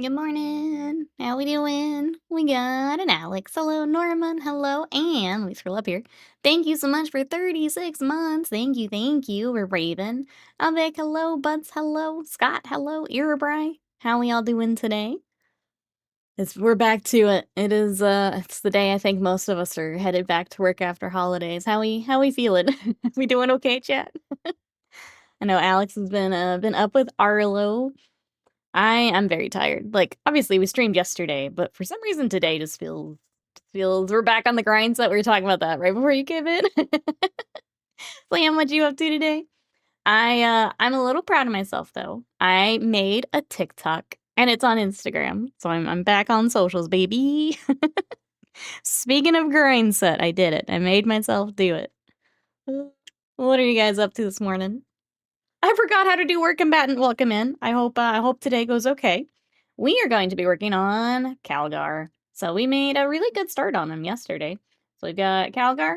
Good morning. How we doing? We got an Alex. Hello, Norman. Hello, Anne. Let me scroll up here. Thank you so much for 36 months. Thank you, thank you. We're Raven. Avec, hello. Buds, hello. Scott, hello. Irabri. How we all doing today? We're back to it. It's the day I think most of us are headed back to work after holidays. How we feeling? We doing okay, chat? I know Alex has been up with Arlo. I'm very tired. Like, obviously we streamed yesterday, but for some reason today just feels we're back on the grind set. We were talking about that right before you came in. Liam, what you up to today? I'm a little proud of myself though. I made a TikTok and it's on Instagram. So I'm back on socials, baby. Speaking of grind set, I did it. I made myself do it. What are you guys up to this morning? I forgot how to do work combatant welcome in. I hope today goes okay. We are going to be working on Calgar. So we made a really good start on him yesterday. So we've got Calgar.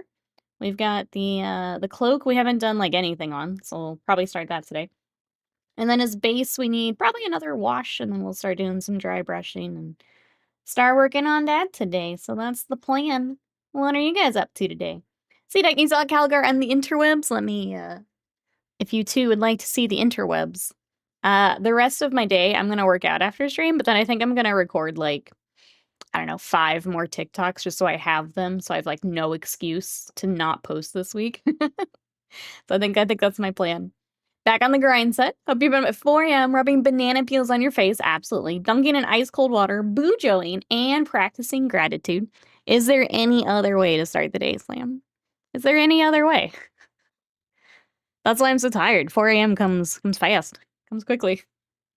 We've got the cloak we haven't done like anything on, so we'll probably start that today. And then his base we need probably another wash, and then we'll start doing some dry brushing and start working on that today. So that's the plan. What are you guys up to today? See, you saw Calgar on the interwebs. Let me if you too would like to see the interwebs. The rest of my day, I'm gonna work out after stream, but then I think I'm gonna record like, I don't know, 5 more TikToks just so I have them, so I have like no excuse to not post this week. So I think that's my plan. Back on the grind set. Hope you've been at 4 a.m. rubbing banana peels on your face, absolutely. Dunking in ice cold water, boojoing, and practicing gratitude. Is there any other way to start the day, Slam? Is there any other way? That's why I'm so tired. 4 a.m. comes fast. Comes quickly.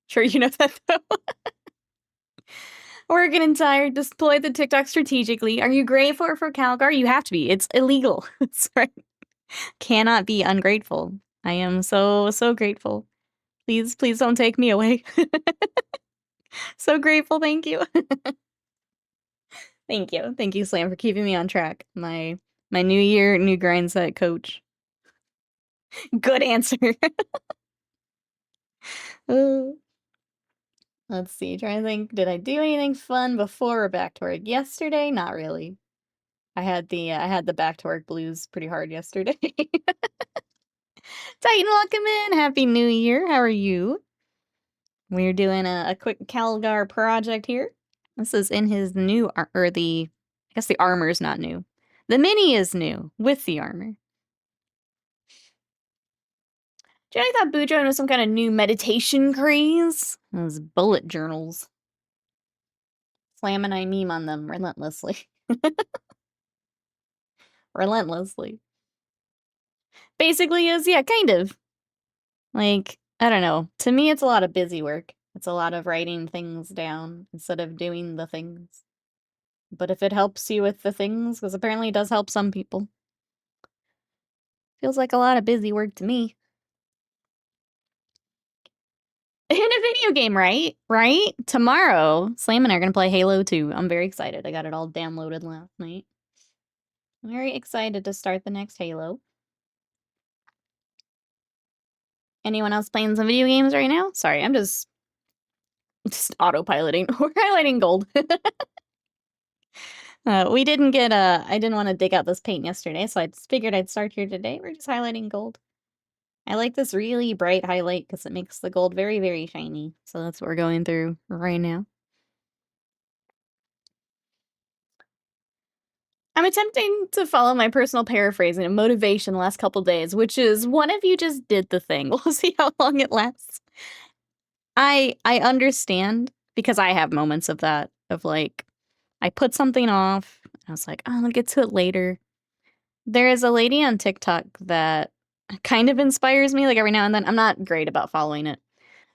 Sure you know that, though. We're getting tired. Deploy the TikTok strategically. Are you grateful for Calgar? You have to be. It's illegal. That's right. Cannot be ungrateful. I am so grateful. Please don't take me away. So grateful. Thank you. Thank you. Thank you, Slam, for keeping me on track. My new year, new grind set coach. Good answer. Let's see. Trying to think. Did I do anything fun before or back to work? Yesterday, not really. I had the back to work blues pretty hard yesterday. Titan, welcome in. Happy New Year. How are you? We're doing a quick Calgar project here. This is in his new I guess the armor's not new. The mini is new with the armor. Jenny thought Boudreaux was some kind of new meditation craze. Those bullet journals. Slam and I meme on them relentlessly. Relentlessly. Basically is, yeah, kind of. Like, I don't know. To me, it's a lot of busy work. It's a lot of writing things down instead of doing the things. But if it helps you with the things, because apparently it does help some people. Feels like a lot of busy work to me. In a video game, right? Right? Tomorrow, Slam and I are going to play Halo 2. I'm very excited. I got it all downloaded last night. I'm very excited to start the next Halo. Anyone else playing some video games right now? Sorry, I'm just autopiloting. We're highlighting gold. We didn't get I didn't want to dig out this paint yesterday, so I just figured I'd start here today. We're just highlighting gold. I like this really bright highlight because it makes the gold very, very shiny. So that's what we're going through right now. I'm attempting to follow my personal paraphrasing and motivation the last couple days, which is one of you just did the thing. We'll see how long it lasts. I understand because I have moments of that, of like, I put something off. I was like, oh, I'll get to it later. There is a lady on TikTok that kind of inspires me, like every now and then. I'm not great about following it,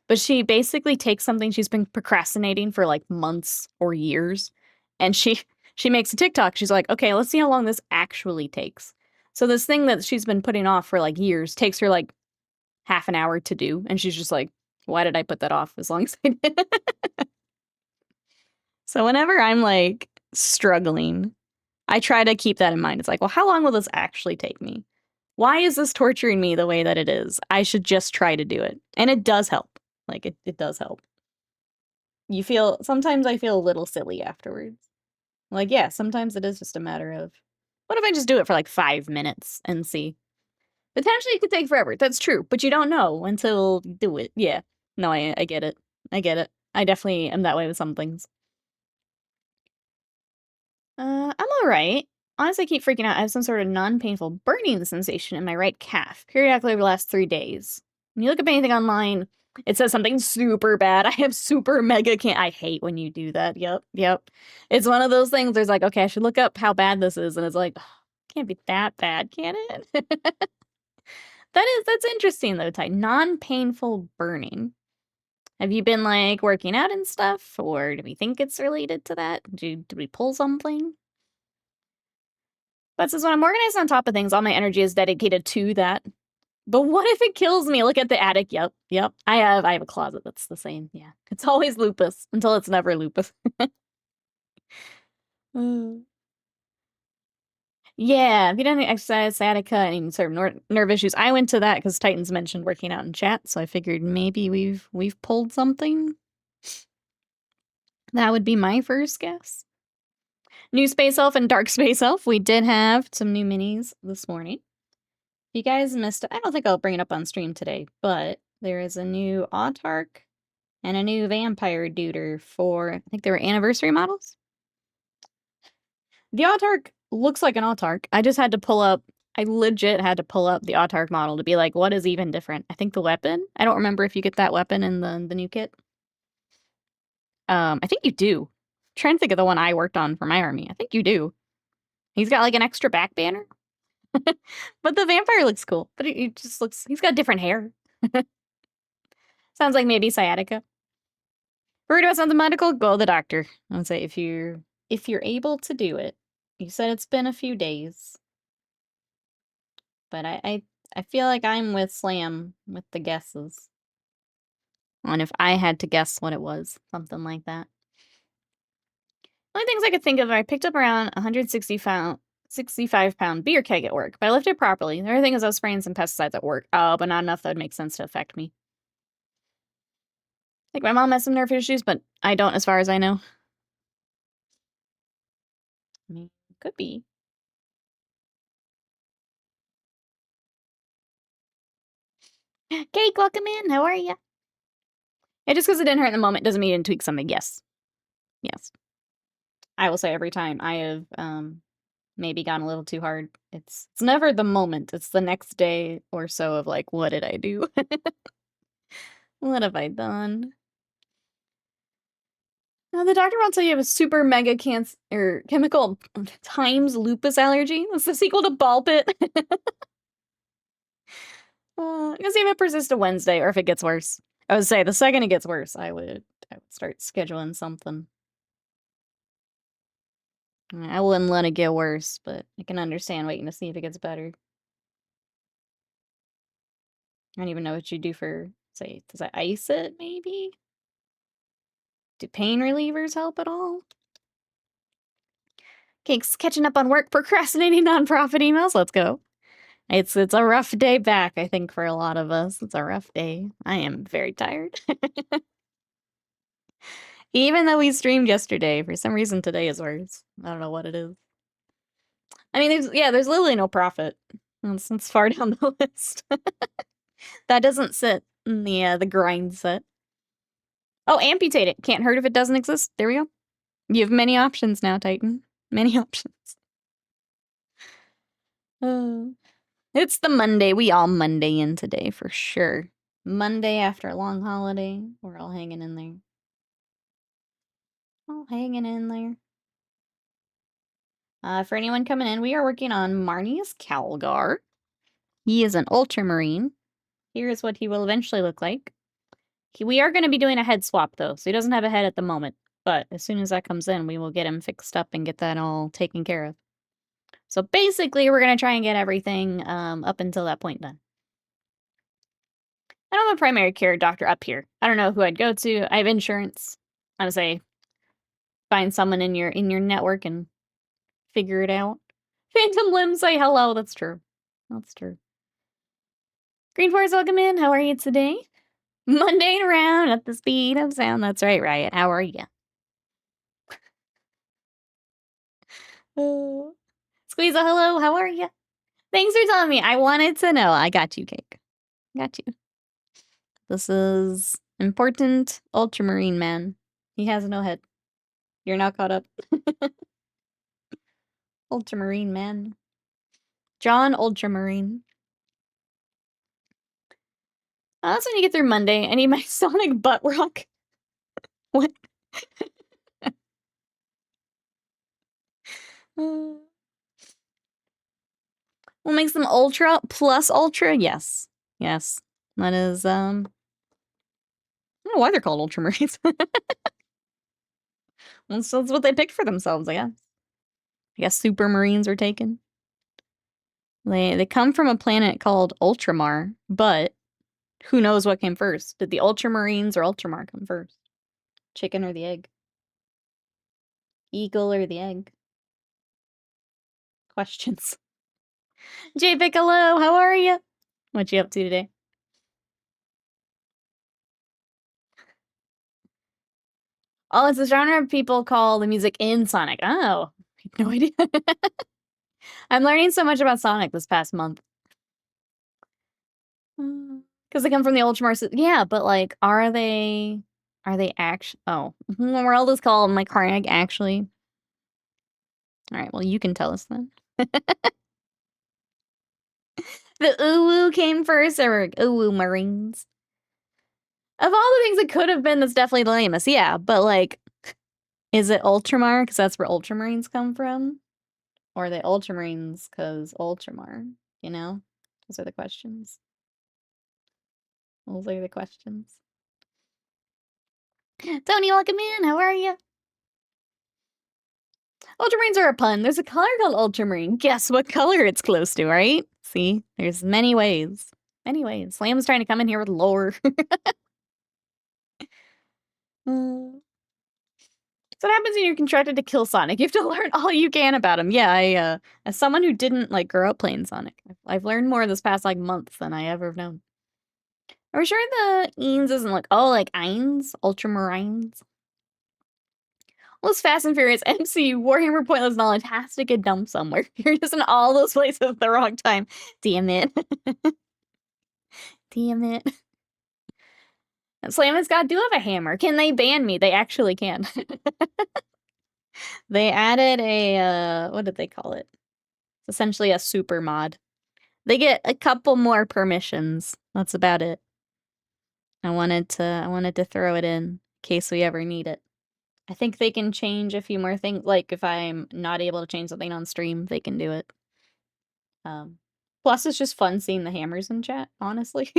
but she basically takes something she's been procrastinating for like months or years, and she makes a TikTok. She's like, okay, let's see how long this actually takes. So this thing that she's been putting off for like years takes her like half an hour to do, and she's just like, why did I put that off as long as I did? So whenever I'm like struggling, I try to keep that in mind. It's like, well, how long will this actually take me? Why is this torturing me the way that it is? I should just try to do it. And it does help. Like, it does help. sometimes I feel a little silly afterwards. Like, yeah, sometimes it is just a matter of, what if I just do it for like 5 minutes and see? Potentially it could take forever. That's true, but you don't know until you do it. Yeah. No, I get it. I get it. I definitely am that way with some things. I'm alright. Honestly, I keep freaking out. I have some sort of non-painful burning sensation in my right calf, periodically over the last 3 days. When you look up anything online, it says something super bad. I have super mega I hate when you do that. Yep. It's one of those things, there's like, okay, I should look up how bad this is, and it's like, can't be that bad, can it? That's interesting though, Ty. Non-painful burning. Have you been like working out and stuff, or do we think it's related to that? Did we pull something? But since when I'm organized on top of things, all my energy is dedicated to that. But what if it kills me? Look at the attic. Yep. I have a closet that's the same. Yeah. It's always lupus until it's never lupus. Yeah, if you don't exercise, sciatica, and sort of nerve issues, I went to that because Titans mentioned working out in chat, so I figured maybe we've pulled something. That would be my first guess. New Space Elf and Dark Space Elf. We did have some new minis this morning. If you guys missed it, I don't think I'll bring it up on stream today, but there is a new Autark and a new Vampire Duder for, I think they were anniversary models. The Autark looks like an Autark. I legit had to pull up the Autark model to be like, what is even different? I think the weapon. I don't remember if you get that weapon in the new kit. I think you do. I'm trying to think of the one I worked on for my army. I think you do. He's got like an extra back banner. But the vampire looks cool. But he just looks, he's got different hair. Sounds like maybe sciatica. Worried about something medical? Go to the doctor. I would say if you're able to do it. You said it's been a few days. But I feel like I'm with Slam with the guesses. On if I had to guess what it was. Something like that. Only things I could think of are I picked up around 65-pound beer keg at work, but I lifted it properly. The other thing is I was spraying some pesticides at work. Oh, but not enough that would make sense to affect me. I think my mom has some nerve issues, but I don't as far as I know. I mean, could be. Cake, welcome in. How are you? Yeah, just because it didn't hurt in the moment doesn't mean you didn't tweak something. Yes. I will say every time I have maybe gone a little too hard. It's never the moment. It's the next day or so of like, what did I do? What have I done? Now, the doctor won't tell you have a super mega chemical times lupus allergy. That's the sequel to Ball Pit. Because if it persists to Wednesday, or if it gets worse. I would say the second it gets worse, I would start scheduling something. I wouldn't let it get worse, but I can understand waiting to see if it gets better. I don't even know what you do for, say, does I ice it, maybe? Do pain relievers help at all? Cake's catching up on work, procrastinating nonprofit emails. Let's go. It's a rough day back, I think, for a lot of us. It's a rough day. I am very tired. Even though we streamed yesterday, for some reason today is worse. I don't know what it is. I mean, there's literally no profit. It's far down the list. That doesn't sit in the grind set. Oh, amputate it. Can't hurt if it doesn't exist. There we go. You have many options now, Titan. Many options. It's the Monday. We all Monday in today for sure. Monday after a long holiday. We're all hanging in there. All hanging in there. For anyone coming in, we are working on Marneus Calgar. He is an ultramarine. Here is what he will eventually look like. We are going to be doing a head swap, though, so he doesn't have a head at the moment. But as soon as that comes in, we will get him fixed up and get that all taken care of. So basically, we're going to try and get everything up until that point done. I don't have a primary care doctor up here. I don't know who I'd go to. I have insurance. I would say find someone in your network and figure it out. Phantom Limb, say hello. That's true. That's true. Green Forest, welcome in. How are you today? Mundane around at the speed of sound. That's right, Riot. How are you? Squeeza, hello. How are you? Thanks for telling me. I wanted to know. I got you, Cake. Got you. This is important Ultramarine man. He has no head. You're not caught up. Ultramarine man. John Ultramarine. Oh, that's when you get through Monday. I need my Sonic butt rock. What? What makes them ultra plus ultra? Yes. Yes. That is, I don't know why they're called Ultramarines. Well, so that's what they picked for themselves, I guess. I guess Supermarines are taken. They come from a planet called Ultramar, but who knows what came first? Did the Ultramarines or Ultramar come first? Chicken or the egg? Eagle or the egg? Questions. J Piccolo, how are you? What you up to today? Oh, it's a genre of people call the music in Sonic. Oh, I have no idea. I'm learning so much about Sonic this past month. Because they come from the Ultramar. Yeah, but like, are they actually? Oh, World is called my Carnage actually. All right, well, you can tell us then. The Uwu came first, or Uwu Marines. Of all the things it could have been, that's definitely the lamest. Yeah, but like, is it Ultramar? Because that's where Ultramarines come from? Or are they Ultramarines because Ultramar? You know? Those are the questions. Those are the questions. Tony, welcome in. How are you? Ultramarines are a pun. There's a color called Ultramarine. Guess what color it's close to, right? See? There's many ways. Many ways. Slam's trying to come in here with lore. So what happens when you're contracted to kill Sonic? You have to learn all you can about him. Yeah, I, as someone who didn't, like, grow up playing Sonic, I've learned more this past, like, month than I ever have known. Are we sure the Eanes isn't like, oh, like Eins? Ultramarines? All those Fast and Furious MCU Warhammer Pointless Knowledge has to get dumped somewhere. You're just in all those places at the wrong time. Damn it. Damn it. Slam and Scott do have a hammer. Can they ban me? They actually can. They added a, what did they call it? It's essentially a super mod. They get a couple more permissions. That's about it. I wanted to throw it in case we ever need it. I think they can change a few more things. Like if I'm not able to change something on stream, they can do it. Plus, it's just fun seeing the hammers in chat, honestly.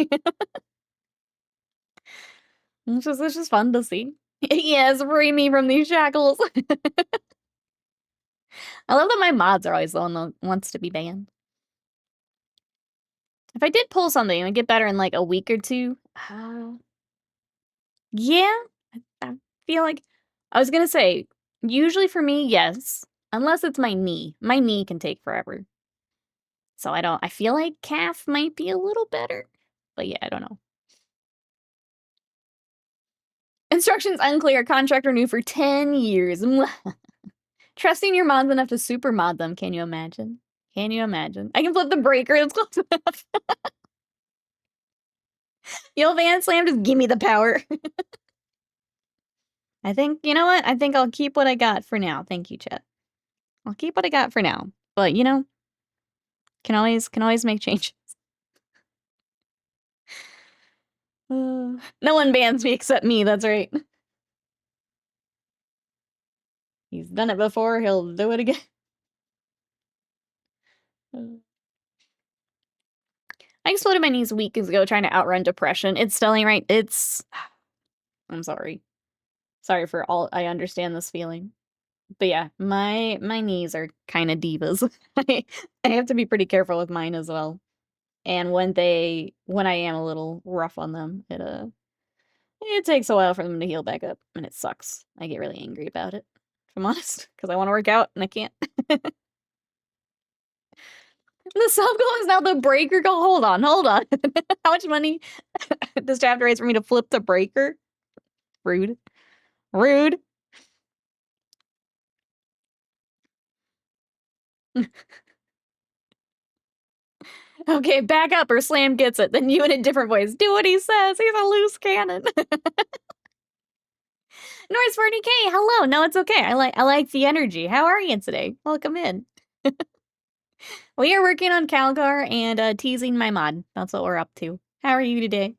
It's just fun to see. Yes, free me from these shackles. I love that my mods are always the one that wants to be banned. If I did pull something, it would get better in like a week or two. Yeah, I feel like I was gonna say, usually for me, yes. Unless it's my knee. My knee can take forever. So I feel like calf might be a little better. But yeah, I don't know. Instructions unclear. Contract renewed for 10 years. Trusting your mods enough to super mod them. Can you imagine? Can you imagine? I can flip the breaker. It's close enough. Yo, Van Slam, just give me the power. I think, you know what? I think I'll keep what I got for now. Thank you, chat. I'll keep what I got for now. But, you know, can always make changes. No one bans me except me, that's right. He's done it before, he'll do it again. I exploded my knees weeks ago trying to outrun depression. It's still ain't right. I'm sorry. Sorry for all, I understand this feeling. But yeah, my knees are kind of divas. I have to be pretty careful with mine as well. And when I am a little rough on them, it takes a while for them to heal back up, and it sucks. I get really angry about it, if I'm honest, because I want to work out and I can't. The sub goal is now the breaker goal. Hold on. How much money does Jeff have to raise for me to flip the breaker? Rude. Okay, back up or Slam gets it. Then you in a different voice. Do what he says. He's a loose cannon. Norris 40K, hello. No, it's okay. I like the energy. How are you today? Welcome in. We are working on Calgar and teasing my mod. That's what we're up to. How are you today?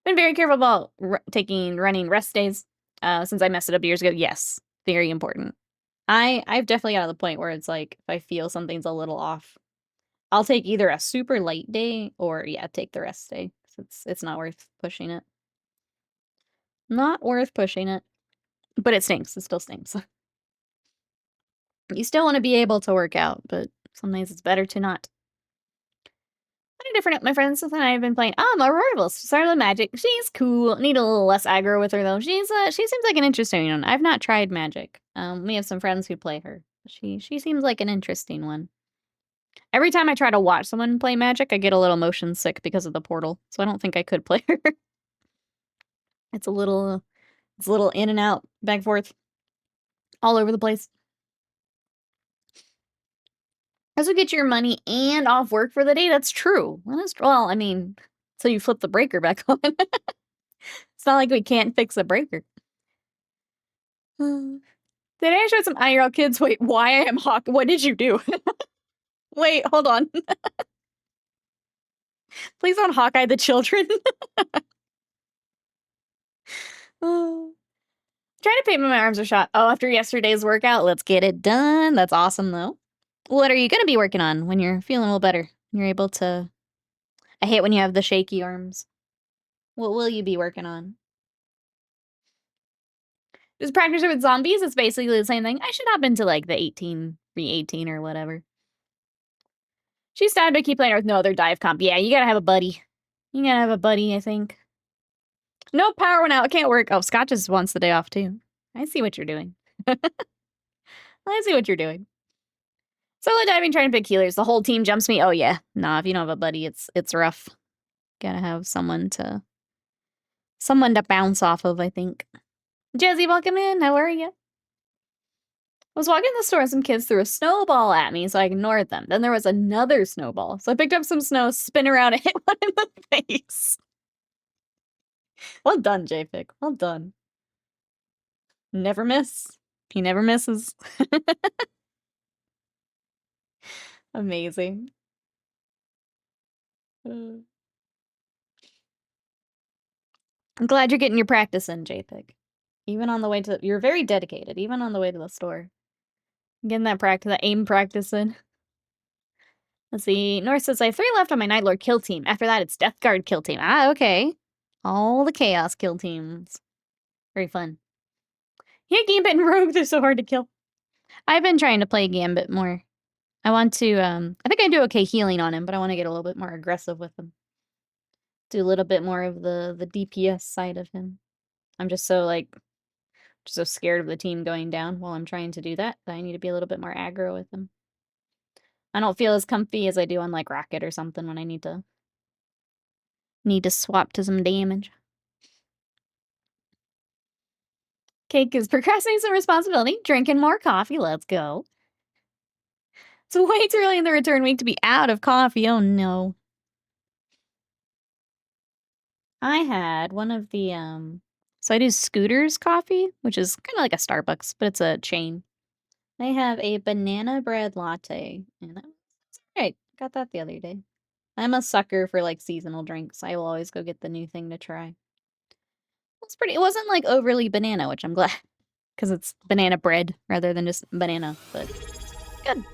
Been very careful about running rest days since I messed it up years ago. Yes, very important. I've definitely got to the point where it's like if I feel something's a little off, I'll take either a super light day or take the rest day. It's not worth pushing it. Not worth pushing it. But it stinks. It still stinks. You still want to be able to work out, but sometimes it's better to not. Different. My friends and I have been playing Aurora started with Magic. She's cool. Need a little less aggro with her though. She seems like an interesting one. I've not tried Magic. We have some friends who play her. She seems like an interesting one. Every time I try to watch someone play Magic, I get a little motion sick because of the portal. So I don't think I could play her. It's a little in and out, back and forth, all over the place. Also get your money and off work for the day. That's true. Well, I mean, so you flip the breaker back on. It's not like we can't fix a breaker. Did I show some IRL kids? Wait, why I am Hawk? What did you do? Wait, hold on. Please don't Hawkeye the children. Trying to paint when my arms are shot. Oh, after yesterday's workout, let's get it done. That's awesome, though. What are you going to be working on when you're feeling a little better? You're able to... I hate when you have the shaky arms. What will you be working on? Just practice with zombies? It's basically the same thing. I should hop into, like, the 18 or whatever. She's sad, but keep playing with no other dive comp. Yeah, you gotta have a buddy. You gotta have a buddy, I think. No, power went out. It can't work. Oh, Scott just wants the day off, too. I see what you're doing. I see what you're doing. Solo diving, trying to pick healers. The whole team jumps me. Oh, yeah. Nah, if you don't have a buddy, it's rough. Gotta have someone to bounce off of, I think. Jazzy, welcome in. How are you? I was walking in the store and some kids threw a snowball at me, so I ignored them. Then there was another snowball. So I picked up some snow, spin around, and hit one in the face. Well done, JPIC. Well done. Never miss. He never misses. Amazing. I'm glad you're getting your practice in, JPIC. Even on the way to... You're very dedicated, even on the way to the store. Getting that aim practice in. Let's see. North says, I have 3 left on my Night Lord kill team. After that, it's Death Guard kill team. Ah, okay. All the Chaos kill teams. Very fun. Yeah, Gambit and Rogue, they're so hard to kill. I've been trying to play Gambit more. I want to, I think I do okay healing on him, but I want to get a little bit more aggressive with him. Do a little bit more of the DPS side of him. I'm just so, scared of the team going down while I'm trying to do that I need to be a little bit more aggro with him. I don't feel as comfy as I do on, like, Rocket or something when I need to swap to some damage. Cake is procrastinating some responsibility, drinking more coffee, let's go. It's way too early in the return week to be out of coffee, oh no. I had one of the, so I do Scooter's coffee, which is kind of like a Starbucks, but it's a chain. They have a banana bread latte, and that's great. Got that the other day. I'm a sucker for, like, seasonal drinks. I will always go get the new thing to try. It wasn't, like, overly banana, which I'm glad, because it's banana bread rather than just banana, but good.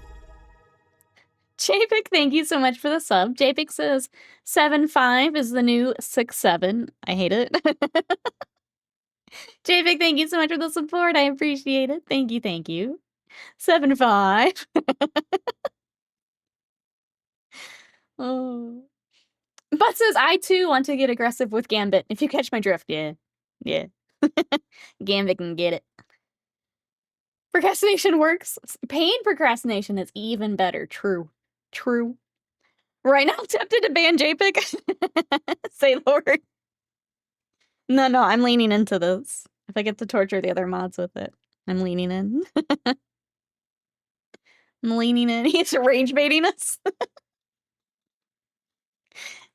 JPIC, thank you so much for the sub. JPIC says 7-5 is the new 6-7. I hate it. JPIC, thank you so much for the support. I appreciate it. Thank you, thank you. 7-5. Oh. But says, I too want to get aggressive with Gambit. If you catch my drift, yeah. Yeah. Gambit can get it. Procrastination works. Pain procrastination is even better. True. True. Right now, tempted to ban JPEG. Say Lord. No, I'm leaning into this. If I get to torture the other mods with it, I'm leaning in. I'm leaning in. He's rage baiting us.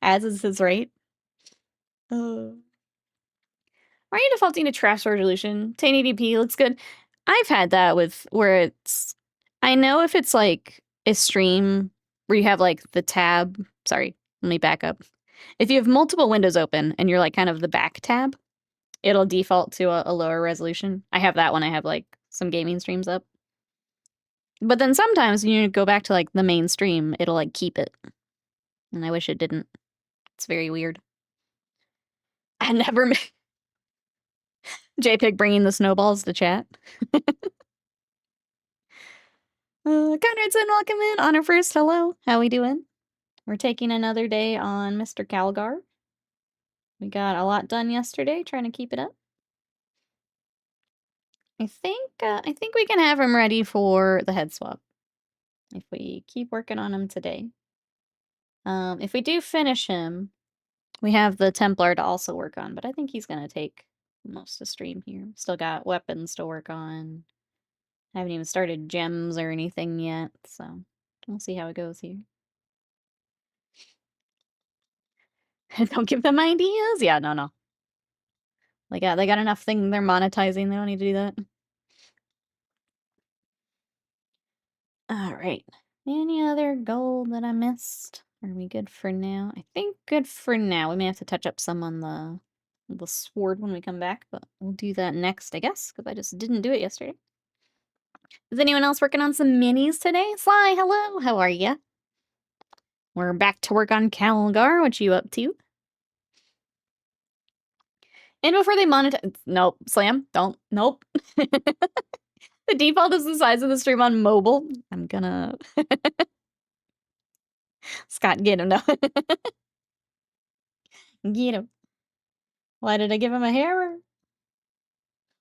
As is his right. Are you defaulting to trash resolution? 1080p looks good. I've had that with where it's... I know if it's like a stream where you have like the tab... Sorry, let me back up. If you have multiple windows open and you're like kind of the back tab, it'll default to a lower resolution. I have that when I have like some gaming streams up. But then sometimes when you go back to like the main stream, it'll like keep it. And I wish it didn't. It's very weird. I never... JPEG bringing the snowballs to chat. Conradson, welcome in. Honor first, hello. How we doing? We're taking another day on Mr. Calgar. We got a lot done yesterday, trying to keep it up. I think we can have him ready for the head swap if we keep working on him today. If we do finish him, we have the Templar to also work on, but I think he's gonna take most of the stream here. Still got weapons to work on. Haven't even started gems or anything yet, so we'll see how it goes here. Don't give them ideas. Yeah, no. They got enough thing they're monetizing. They don't need to do that. All right. Any other gold that I missed? Are we good for now? I think good for now. We may have to touch up some on the sword when we come back, but we'll do that next, I guess, because I just didn't do it yesterday. Is anyone else working on some minis today? Sly, hello. How are ya? We're back to work on Calgar. What you up to? And before they monetize... Nope. Slam. Don't. Nope. The default is the size of the stream on mobile. I'm gonna... Scott, get him now. Get him. Why did I give him a hammer?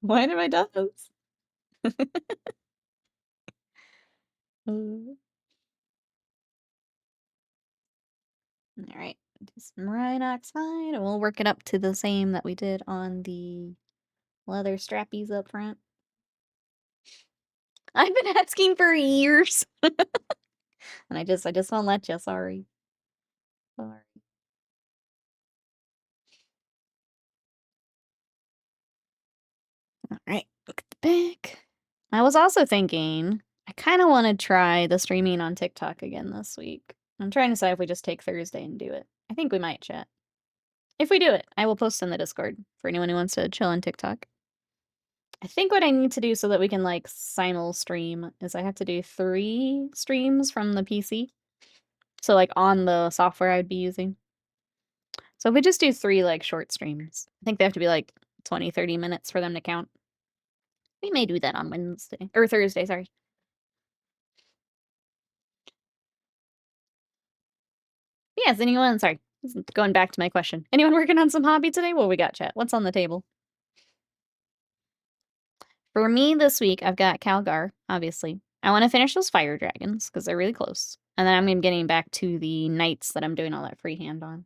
Why did I do this? Alright, do some right oxide, and we'll work it up to the same that we did on the leather strappies up front. I've been asking for years. And I just won't let you, sorry. Alright, look at the back. I was also thinking, I kind of want to try the streaming on TikTok again this week. I'm trying to decide if we just take Thursday and do it. I think we might, chat. If we do it, I will post in the Discord for anyone who wants to chill on TikTok. I think what I need to do so that we can, like, simul stream is I have to do 3 streams from the PC. So, like, on the software I would be using. So if we just do 3, like, short streams, I think they have to be, like, 20, 30 minutes for them to count. We may do that on Wednesday. Or Thursday, sorry. Yes, anyone... Sorry. Going back to my question. Anyone working on some hobby today? What we got, chat? What's on the table? For me this week, I've got Calgar, obviously. I want to finish those fire dragons, because they're really close. And then I'm going to be getting back to the knights that I'm doing all that freehand on.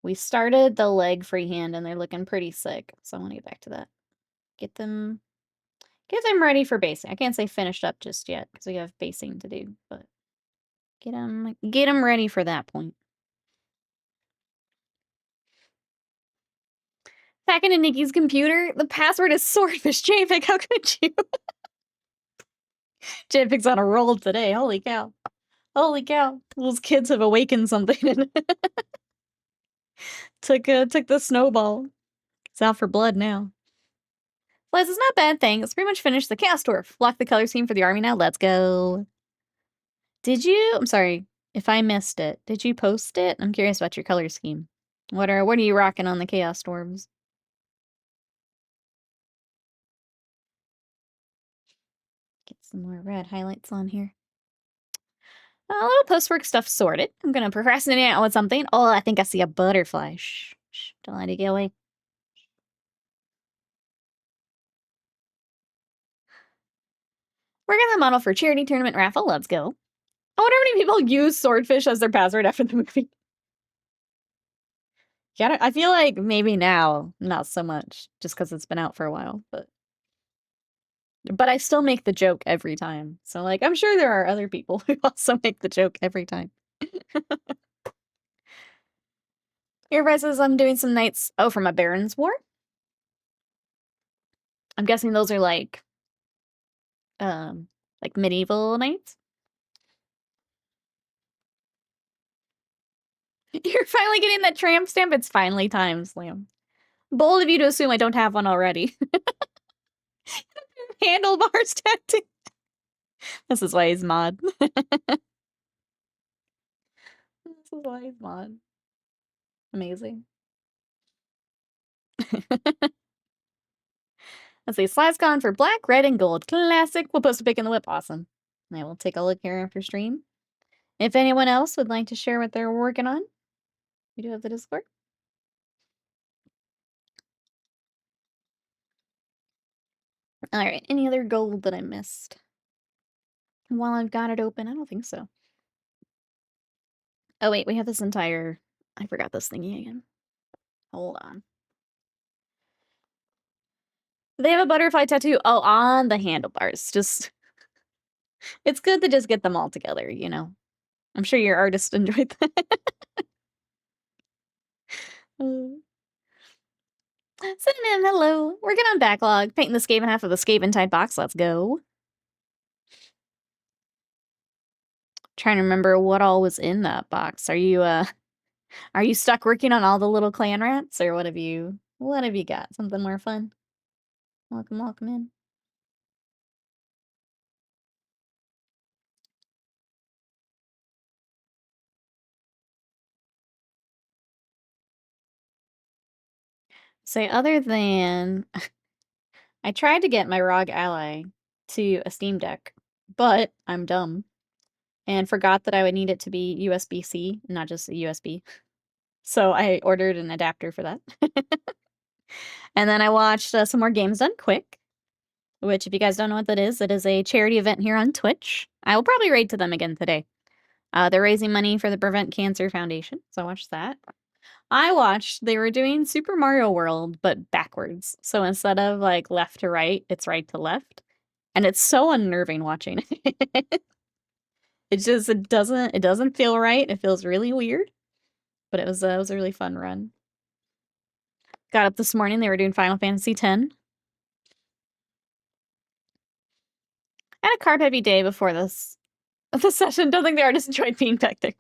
We started the leg freehand, and they're looking pretty sick, so I want to get back to that. Get them ready for basing. I can't say finished up just yet, because we have basing to do, but get them ready for that point. Hacking into Nikki's computer, the password is swordfish. JPEG, how could you? JPEG's on a roll today. Holy cow. Holy cow. Those kids have awakened something. Took the snowball. It's out for blood now. Liz, it's not a bad thing. It's pretty much finished the Chaos Dwarf. Lock the color scheme for the army now. Let's go. Did you? I'm sorry if I missed it. Did you post it? I'm curious about your color scheme. What are you rocking on the Chaos Dwarves? Get some more red highlights on here. A little post-work stuff sorted. I'm gonna procrastinate out with something. Oh, I think I see a butterfly. Shh, don't let it get away. We're gonna model for charity tournament raffle. Let's go. I wonder how many people use swordfish as their password after the movie. Yeah, I feel like maybe now, not so much, just because it's been out for a while, but I still make the joke every time. So, like, I'm sure there are other people who also make the joke every time. Everybody says I'm doing some knights. Oh, from a Baron's War? I'm guessing those are like medieval knights. You're finally getting that tramp stamp. It's finally time, Slam. Bold of you to assume I don't have one already. Handlebars tattoo. This is why he's mod. This is why he's mod. Amazing. Let's see. Slascon for black, red, and gold. Classic. We'll post a pic in the whip. Awesome. I will take a look here after stream. If anyone else would like to share what they're working on, we do have the Discord. All right. Any other gold that I missed? While I've got it open, I don't think so. Oh, wait. We have this entire... I forgot this thingy again. Hold on. They have a butterfly tattoo. Oh, on the handlebars. Just... It's good to just get them all together, you know? I'm sure your artist enjoyed that. Cinnamon, hello. Working on backlog. Painting the Skaven half of the Skaven type box. Let's go. Trying to remember what all was in that box. Are you stuck working on all the little clan rats, or what have you got? Something more fun? Welcome in. Say, other than I tried to get my ROG Ally to a Steam Deck, but I'm dumb and forgot that I would need it to be USB-C, not just a USB. So I ordered an adapter for that. And then I watched some more Games Done Quick, which, if you guys don't know what that is, it is a charity event here on Twitch. I will probably raid to them again today. They're raising money for the Prevent Cancer Foundation, so I watched that. They were doing Super Mario World, but backwards. So instead of, like, left to right, it's right to left. And it's so unnerving watching it. It doesn't feel right. It feels really weird. But it was a really fun run. Got up this morning, they were doing Final Fantasy X. I had a carb heavy day before this session. Don't think the artist enjoyed being back there.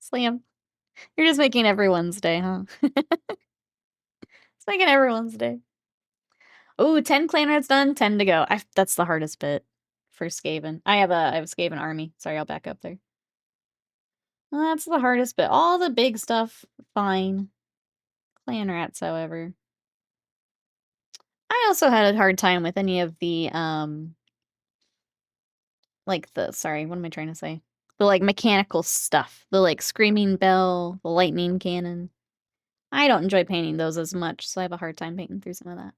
Slam. You're just making everyone's day, huh? It's making everyone's day. Ooh, 10 clan rats done, 10 to go. That's the hardest bit for Skaven. I have a Skaven army. Sorry, I'll back up there. That's the hardest bit. All the big stuff, fine. Clan rats, however. I also had a hard time with any of the, sorry, what am I trying to say? The, like, mechanical stuff. The, like, screaming bell, the lightning cannon. I don't enjoy painting those as much, so I have a hard time painting through some of that.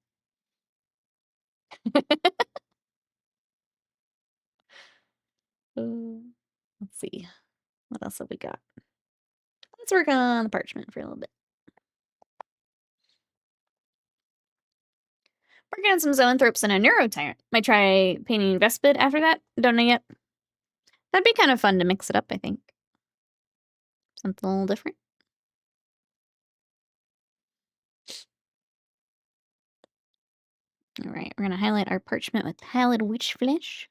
Let's see. What else have we got? Let's work on the parchment for a little bit. Working on some zoanthropes and a neurotyrant. Might try painting Vespid after that. Don't know yet. That'd be kind of fun to mix it up, I think. Something a little different. All right, we're going to highlight our parchment with pallid witch flesh.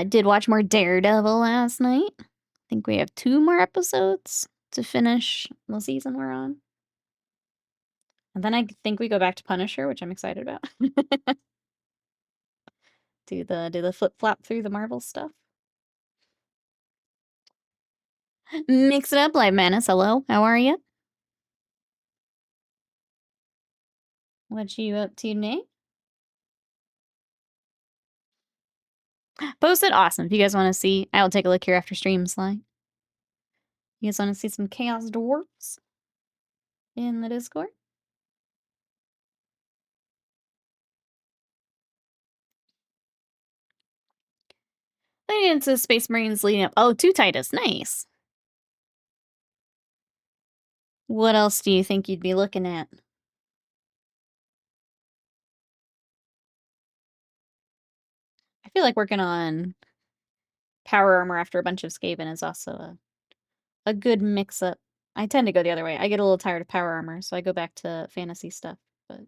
Did watch more Daredevil last night. I think we have 2 more episodes to finish the season we're on. And then I think we go back to Punisher, which I'm excited about. do the flip-flop through the Marvel stuff. Mix it up, Live Manus. Hello, how are you? What you up to, Nate? Post it. Awesome. If you guys want to see, I will take a look here after stream, Sly. You guys want to see some Chaos Dwarfs in the Discord? getting into Space Marines leading up. Oh, to Titus. Nice. What else do you think you'd be looking at? I feel like working on power armor after a bunch of Skaven is also a good mix-up. I tend to go the other way. I get a little tired of power armor, so I go back to fantasy stuff, but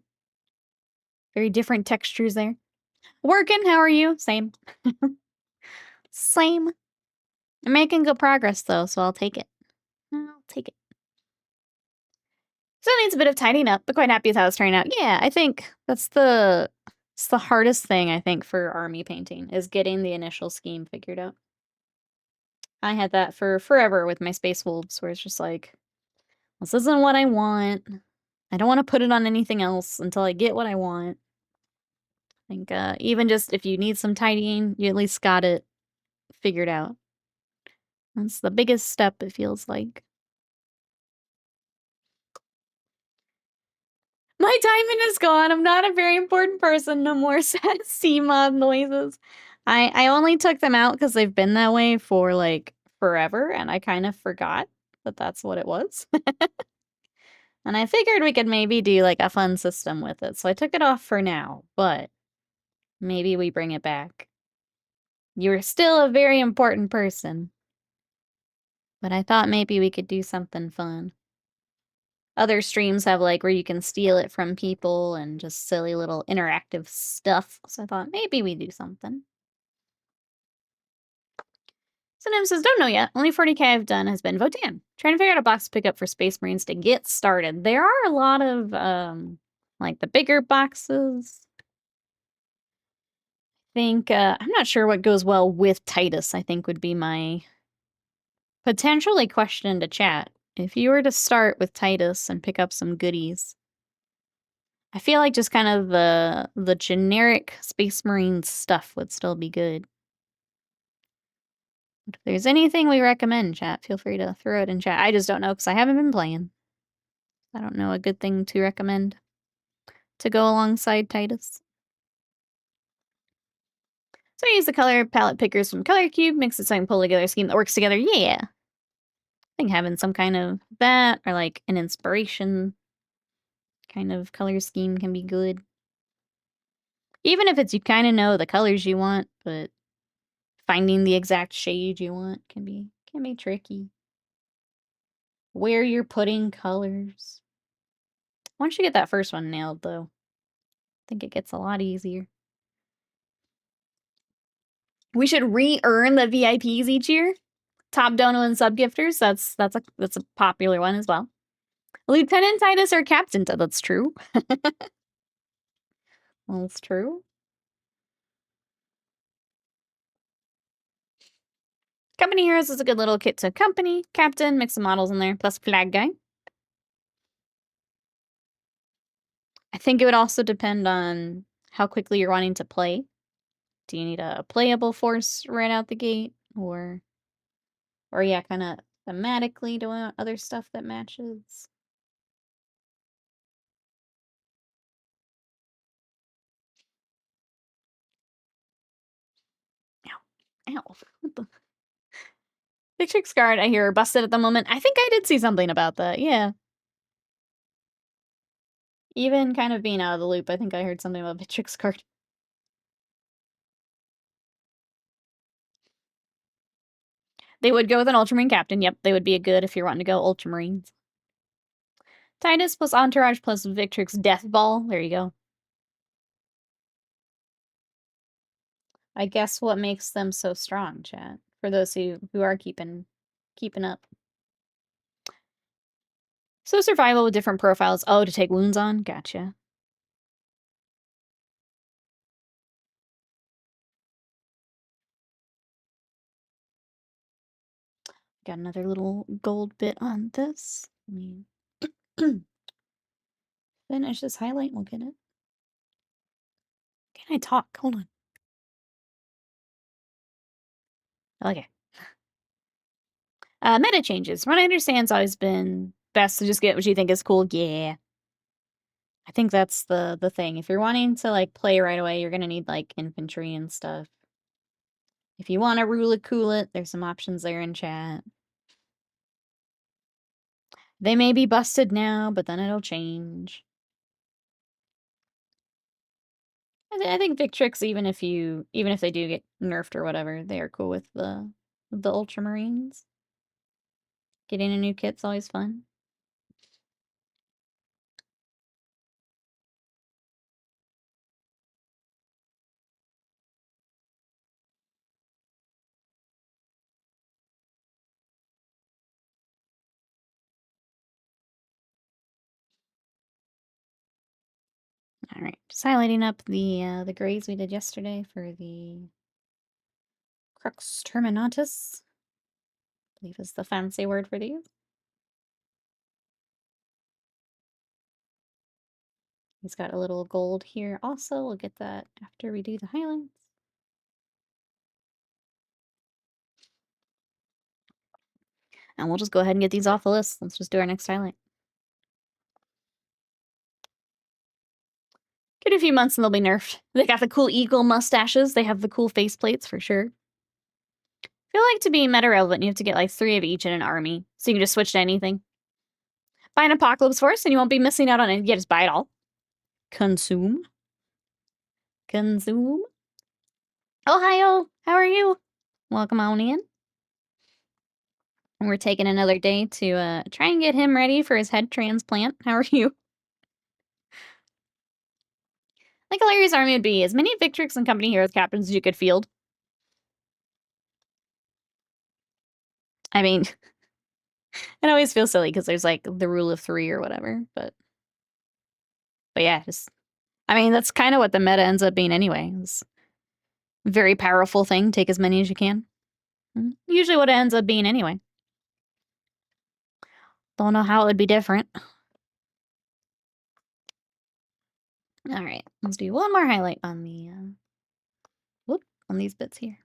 very different textures there. Working, how are you? Same. Same. I'm making good progress, though, so I'll take it. I'll take it. So it needs a bit of tidying up, but quite happy with how it's turning out. Yeah, I think it's the hardest thing, I think, for army painting, is getting the initial scheme figured out. I had that for forever with my Space Wolves, where it's just like, this isn't what I want. I don't want to put it on anything else until I get what I want. I think even just if you need some tidying, you at least got it figured out. That's the biggest step, it feels like. My diamond is gone. I'm not a very important person. No more sad CMOD noises. I only took them out because they've been that way for, like, forever, and I kind of forgot that that's what it was. And I figured we could maybe do, like, a fun system with it, so I took it off for now, but maybe we bring it back. You're still a very important person. But I thought maybe we could do something fun. Other streams have, like, where you can steal it from people and just silly little interactive stuff. So I thought maybe we do something. So Nim says, don't know yet. Only 40K I've done has been Votan. Trying to figure out a box to pick up for Space Marines to get started. There are a lot of, like, the bigger boxes. I think, I'm not sure what goes well with Titus, I think would be my potentially question to chat. If you were to start with Titus and pick up some goodies, I feel like just kind of the generic Space Marine stuff would still be good. But if there's anything we recommend, chat, feel free to throw it in chat. I just don't know because I haven't been playing. I don't know a good thing to recommend to go alongside Titus. So I use the color palette pickers from Color Cube, mix it so I can pull together a scheme that works together. Yeah. I think having some kind of that or like an inspiration kind of color scheme can be good. Even if it's you kind of know the colors you want, but finding the exact shade you want can be tricky. Where you're putting colors. Once you get that first one nailed, though, I think it gets a lot easier. We should re-earn the VIPs each year. Top dono and sub-gifters, that's a popular one as well. Lieutenant Titus or Captain Titus, that's true. That's true. Company Heroes is a good little kit to accompany. Captain, mix some models in there, plus Flag Guy. I think it would also depend on how quickly you're wanting to play. Do you need a playable force right out the gate? Or yeah, kind of thematically doing other stuff that matches? Ow. Ow. What the? Victrix Guard, I hear, are busted at the moment. I think I did see something about that, yeah. Even kind of being out of the loop, I think I heard something about Victrix Guard. They would go with an Ultramarine Captain. Yep, they would be a good if you're wanting to go Ultramarines. Titus plus Entourage plus Victrix Death Ball. There you go. I guess what makes them so strong, chat. For those who are keeping up. So survival with different profiles. Oh, to take wounds on? Gotcha. Got another little gold bit on this. Let me finish this highlight and we'll get it. Can I talk? Hold on. Okay. Meta changes. From what I understand, it's always been best to just get what you think is cool. Yeah. I think that's the thing. If you're wanting to, like, play right away, you're gonna need, like, infantry and stuff. If you want to rule it, cool it, there's some options there in chat. They may be busted now, but then it'll change. I think Victrix, even if they do get nerfed or whatever, they are cool with the Ultramarines. Getting a new kit's always fun. All right, just highlighting up the grays we did yesterday for the Crux Terminatus. I believe is the fancy word for these. He's got a little gold here also. We'll get that after we do the highlights. And we'll just go ahead and get these off the list. Let's just do our next highlight. Get a few months and they'll be nerfed. They got the cool eagle mustaches. They have the cool faceplates for sure. I feel like to be meta relevant, you have to get like 3 of each in an army. So you can just switch to anything. Buy an Apocalypse Force and you won't be missing out on it. Yeah, just buy it all. Consume. Consume. Ohio, how are you? Welcome on in. And we're taking another day to try and get him ready for his head transplant. How are you? Like hilarious army would be as many Victrix and Company Heroes captains as you could field. I mean, it always feels silly because there's like the rule of 3 or whatever, but yeah, just I mean that's kind of what the meta ends up being anyway. It's a very powerful thing. Take as many as you can. Usually what it ends up being anyway. Don't know how it would be different. All right, let's do one more highlight on the on these bits here.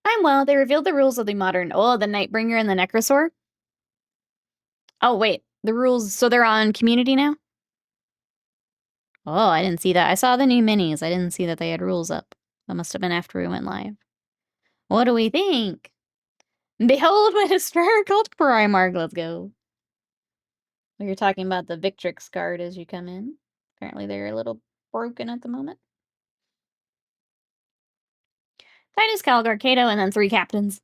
I'm well. They revealed the rules of the modern the Nightbringer and the Necrosaur. Oh wait, the rules. So they're on community now. Oh, I didn't see that. I saw the new minis. I didn't see that they had rules up. That must have been after we went live. What do we think? Behold my historical Primarch. Let's go. We were talking about the Victrix card as you come in. Apparently they're a little broken at the moment. Marneus Calgar, Kato, and then 3 captains.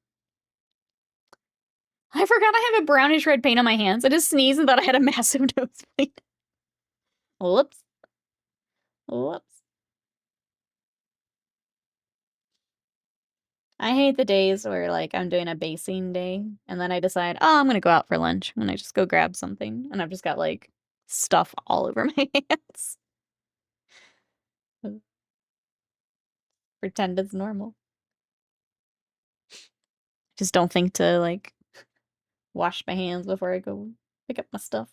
I forgot I have a brownish red paint on my hands. I just sneezed and thought I had a massive nosebleed. Whoops. Whoops. I hate the days where, like, I'm doing a basing day, and then I decide, oh, I'm gonna go out for lunch, and I just go grab something, and I've just got, like, stuff all over my hands. Pretend it's normal. Just don't think to, like, wash my hands before I go pick up my stuff.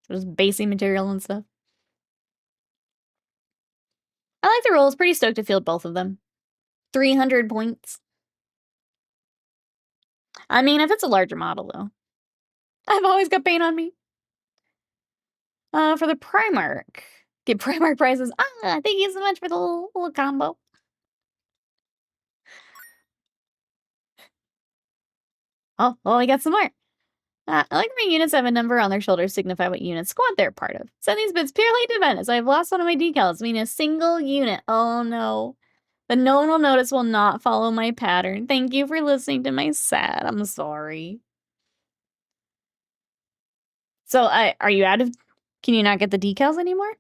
So just basing material and stuff. I like the rules. Pretty stoked to field both of them. 300 points. I mean, if it's a larger model, though. I've always got paint on me. For the Primarch. Get Primarch prizes. Thank you so much for the little combo. Oh, I got some more. I like when units have a number on their shoulders signify what unit squad they're part of. Send these bits purely to Venice. I've lost one of my decals, meaning a single unit. Oh no. But no one will notice will not follow my pattern. Thank you for listening to my sad. I'm sorry. So, are you out of... Can you not get the decals anymore?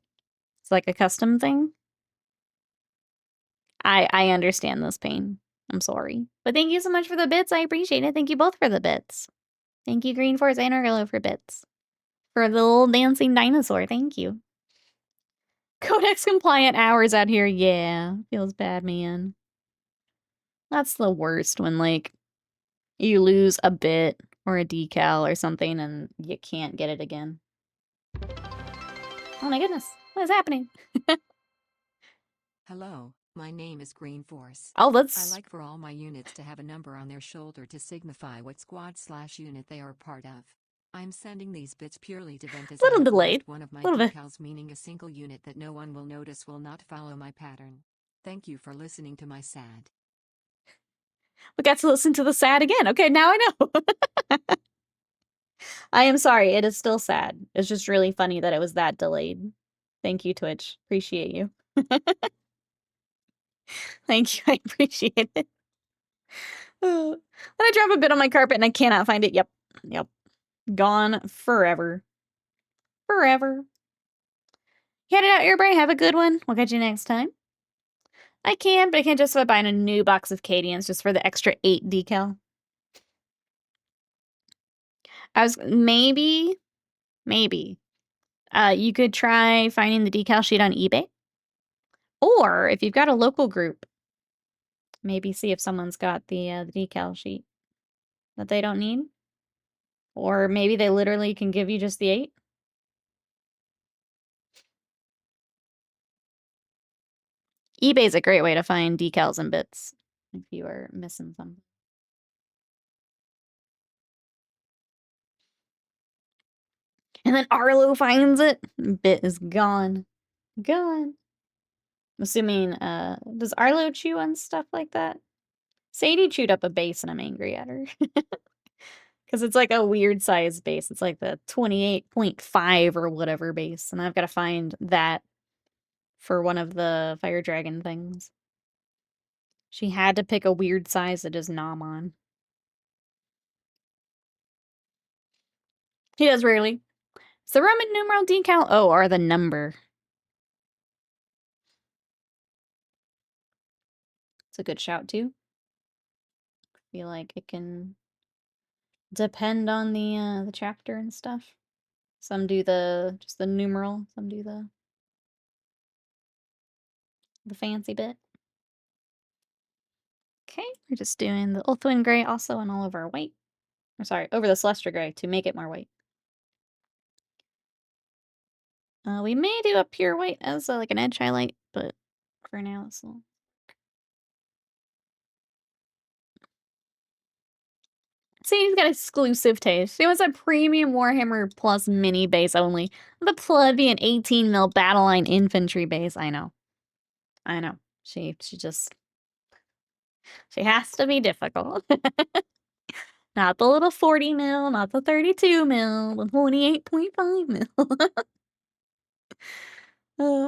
It's like a custom thing? I understand this pain. I'm sorry. But thank you so much for the bits. I appreciate it. Thank you both for the bits. Thank you, Green Force and Argolo, for bits. For the little dancing dinosaur. Thank you. Codex compliant hours out here. Yeah. Feels bad, man. That's the worst when, like, you lose a bit or a decal or something and you can't get it again. Oh my goodness. What is happening? Hello, my name is Green Force. Oh, I that's... like for all my units to have a number on their shoulder to signify what squad/unit they are part of. I'm sending these bits purely to vent as I Little have delayed. lost one of my Little bit. decals, meaning a single unit that no one will notice will not follow my pattern. Thank you for listening to my sad. We got to listen to the sad again. Okay, now I know. I am sorry. It is still sad. It's just really funny that it was that delayed. Thank you, Twitch. Appreciate you. Thank you. I appreciate it. Then I drop a bit on my carpet and I cannot find it. Yep. Yep. Gone forever. Forever. Head it out, Airbray. Have a good one. We'll catch you next time. I can, but I can't justify buying a new box of Cadians just for the extra 8 decal. I was maybe you could try finding the decal sheet on eBay. Or if you've got a local group, maybe see if someone's got the decal sheet that they don't need. Or maybe they literally can give you just the 8. eBay's a great way to find decals and bits if you are missing something. And then Arlo finds it. Bit is gone. Gone. I'm assuming, does Arlo chew on stuff like that? Sadie chewed up a base and I'm angry at her. Because it's like a weird size base. It's like the 28.5 or whatever base. And I've got to find that for one of the fire dragon things. She had to pick a weird size that is nom on. He does rarely. It's the Roman numeral decal. Oh, or the number. It's a good shout too. I feel like it can depend on the chapter and stuff. Some do just the numeral. Some do the fancy bit. Okay, we're just doing the Ulthwyn Gray also and all over white. Or sorry, over the Celestra Gray to make it more white. We may do a pure white as like an edge highlight, but for now this will. See, he's got exclusive taste. It was a premium Warhammer Plus mini base only. The plebeian 18 mil battle line infantry base. I know. She just she has to be difficult. Not the little 40 mil, not the 32 mil, the 28.5 mil.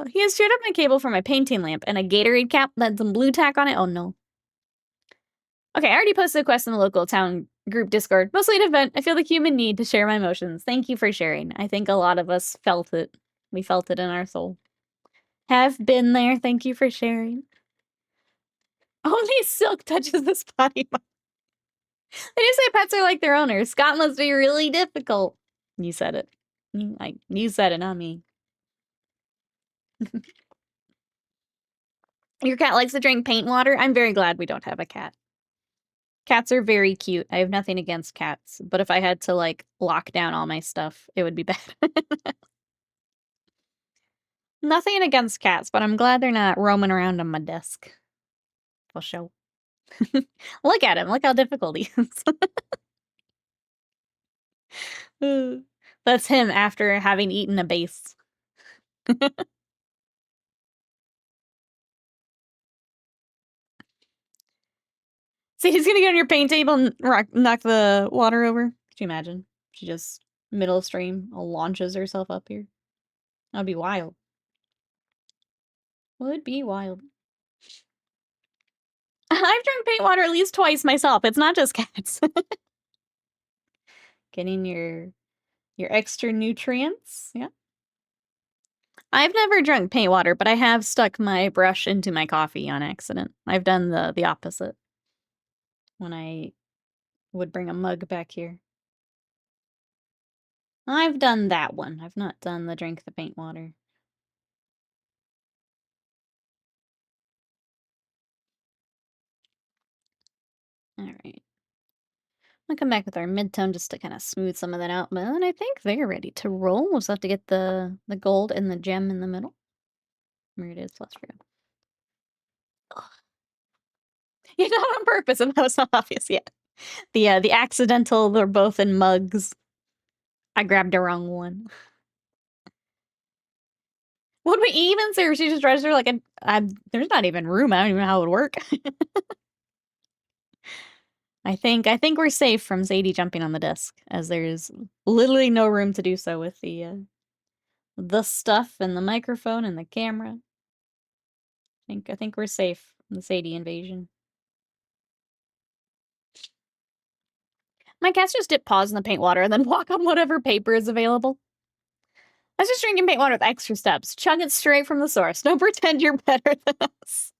He has chewed up my cable for my painting lamp and a Gatorade cap that had some blue tack on it. Oh no. Okay, I already posted a quest in the local town group Discord, mostly an event. I feel the human need to share my emotions. Thank you for sharing. I think a lot of us felt it. We felt it in our soul. Have been there. Thank you for sharing. Only Silk touches this body. They do say pets are like their owners. Scott must be really difficult. You said it. You said it, not me. Your cat likes to drink paint water? I'm very glad we don't have a cat. Cats are very cute. I have nothing against cats, but if I had to, like, lock down all my stuff, it would be bad. Nothing against cats, but I'm glad they're not roaming around on my desk. For sure. Look at him. Look how difficult he is. That's him after having eaten a base. See, he's gonna get on your paint table and knock the water over. Could you imagine? She just, middle of stream, launches herself up here. That'd be wild. Would be wild. I've drunk paint water at least twice myself. It's not just cats. Getting your extra nutrients. Yeah. I've never drunk paint water, but I have stuck my brush into my coffee on accident. I've done the opposite when I would bring a mug back here. I've done that one. I've not done the drink the paint water. All right. I'll come back with our midtone just to kind of smooth some of that out. But I think they're ready to roll. We'll just have to get the gold and the gem in the middle. Where it is, Celestia. Yeah, not on purpose, and that was not obvious yet. The accidental, they're both in mugs. I grabbed the wrong one. Would we even say she just registered like there's not even room. I don't even know how it would work. I think we're safe from Sadie jumping on the desk, as there's literally no room to do so with the stuff and the microphone and the camera. I think we're safe from the Sadie invasion. My cats just dip paws in the paint water and then walk on whatever paper is available. I was just drinking paint water with extra steps. Chug it straight from the source. Don't pretend you're better than us.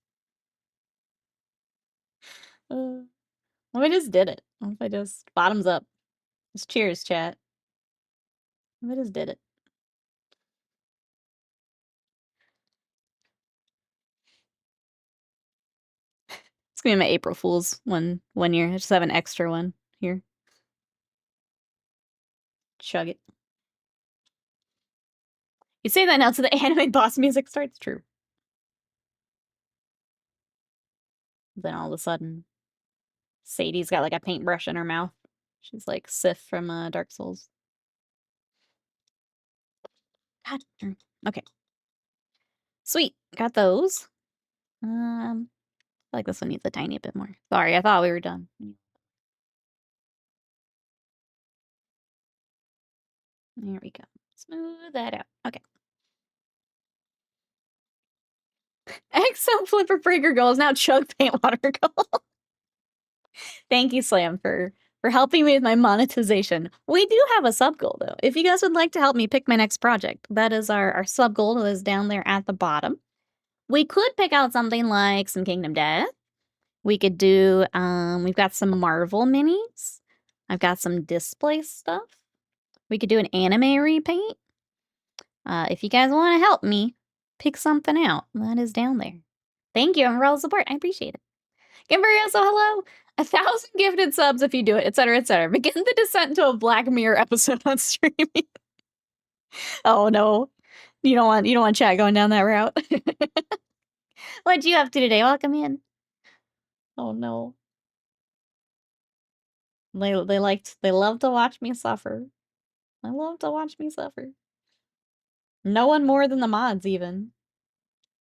Well, I just did it. I just bottoms up. Just cheers, chat. I just did it. It's gonna be my April Fool's one year. I just have an extra one here. Chug it. You say that now to the anime boss music starts. True. Then all of a sudden, Sadie's got like a paintbrush in her mouth. She's like Sif from Dark Souls. God. Okay. Sweet. Got those. I feel like this one needs a tiny bit more. Sorry, I thought we were done. There we go. Smooth that out. Okay. XO Flipper Breaker Girl is now Chug Paint Water Girl. Thank you, Slam, for helping me with my monetization. We do have a sub goal, though. If you guys would like to help me pick my next project, that is our sub goal that is down there at the bottom. We could pick out something like some Kingdom Death. We could do, we've got some Marvel minis. I've got some display stuff. We could do an anime repaint. If you guys want to help me pick something out, that is down there. Thank you for all the support. I appreciate it. Kimberio, so hello. 1,000 gifted subs if you do it, etc., etc. Begin the descent into a Black Mirror episode on streaming. Oh no, you don't want chat going down that route. What'd you up to today? Welcome in. Oh no. They love to watch me suffer. I love to watch me suffer. No one more than the mods, even.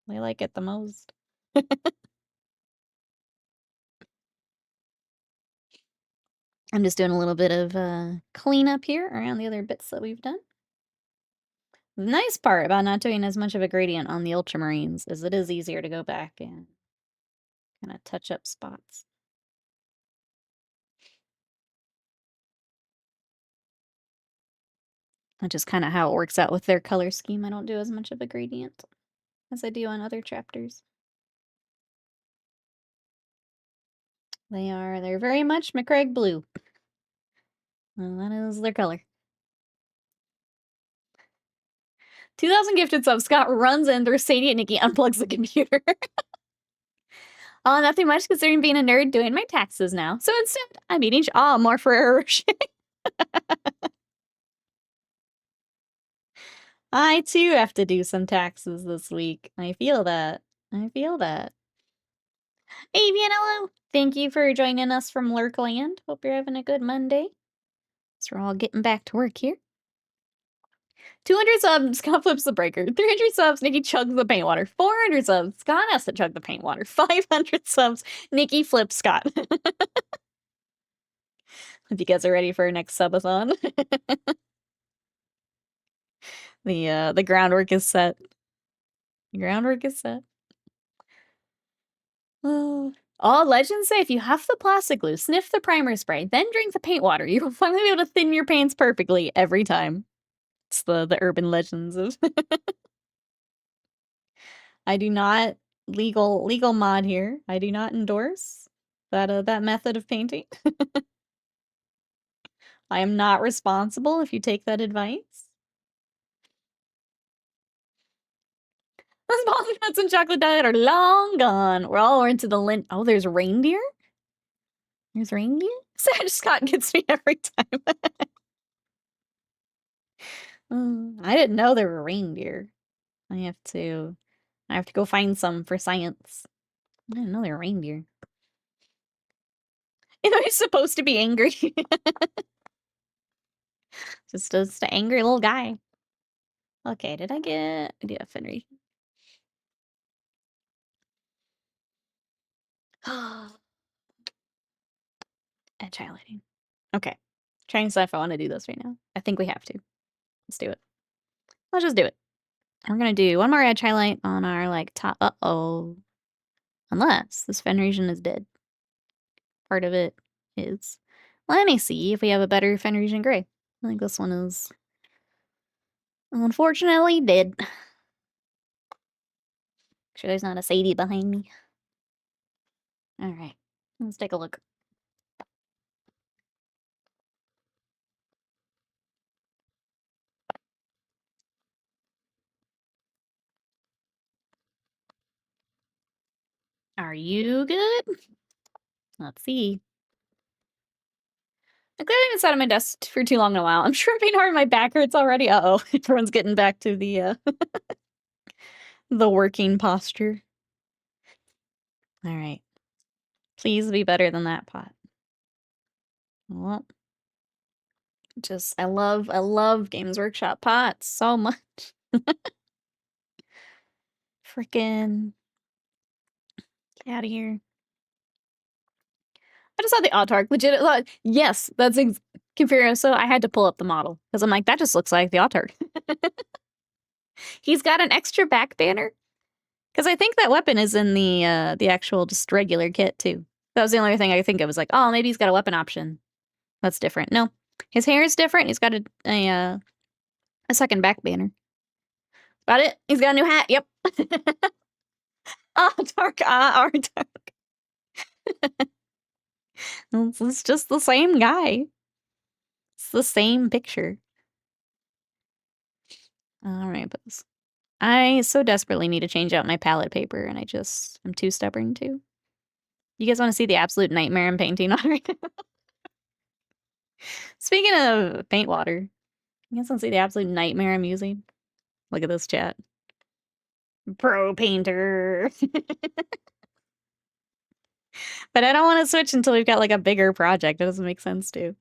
They like it the most. I'm just doing a little bit of cleanup here around the other bits that we've done. The nice part about not doing as much of a gradient on the Ultramarines is it is easier to go back and kind of touch up spots. Which is kind of how it works out with their color scheme. I don't do as much of a gradient as I do on other chapters. They're very much McCraig blue. Well, that is their color. 2,000 gifted subs. Scott runs in through Sadie and Nikki unplugs the computer. Oh, nothing much considering being a nerd doing my taxes now. So instead, I'm eating more for error. I too have to do some taxes this week. I feel that. Avian, hello. Thank you for joining us from Lurkland. Hope you're having a good Monday. So we're all getting back to work here. 200 subs, Scott flips the breaker. 300 subs, Nikki chugs the paint water. 400 subs, Scott has to chug the paint water. 500 subs, Nikki flips Scott. If you guys are ready for our next subathon. The groundwork is set. The groundwork is set. All legends say if you huff the plastic glue, sniff the primer spray, then drink the paint water, you will finally be able to thin your paints perfectly every time. It's the urban legends of. I do not legal mod here. I do not endorse that method of painting. I am not responsible if you take that advice. Those balls of nuts and chocolate diet are long gone. We're into the lint. Oh, there's reindeer? There's reindeer? Sad Scott gets me every time. I didn't know there were reindeer. I have to go find some for science. I didn't know they were reindeer. You know, he's supposed to be angry. Just an angry little guy. Okay, did I get... I do have Fenrir. Edge highlighting. Okay. Trying to decide if I want to do this right now. I think we have to. Let's do it. Let's just do it. We're gonna do one more edge highlight on our, like, top... Uh-oh. Unless this Fenrisian is dead. Part of it is. Let me see if we have a better Fenrisian Gray. I think this one is... unfortunately dead. Make sure there's not a Sadie behind me. Alright. Let's take a look. Are you good? Let's see. I clearly haven't sat on my desk for too long in a while. I'm tripping hard. My back hurts already. Uh-oh. Everyone's getting back to the, the working posture. Alright. Please be better than that pot. Well, just, I love Games Workshop pots so much. Frickin' get out of here. I just saw the Autark. Legit, yes, that's Configure. So I had to pull up the model because I'm like, that just looks like the Autark. He's got an extra back banner because I think that weapon is in the actual just regular kit too. That was the only thing I think. I was like, oh, maybe he's got a weapon option. That's different. No, his hair is different. He's got a second back banner. Got it. He's got a new hat. Yep. Autark. Autark. It's just the same guy. It's the same picture. Alright, but I so desperately need to change out my palette paper, and I'm too stubborn to. You guys want to see the absolute nightmare I'm painting on right now? Speaking of paint water, you guys want to see the absolute nightmare I'm using? Look at this chat. Pro painter. But I don't want to switch until we've got like a bigger project. It doesn't make sense to.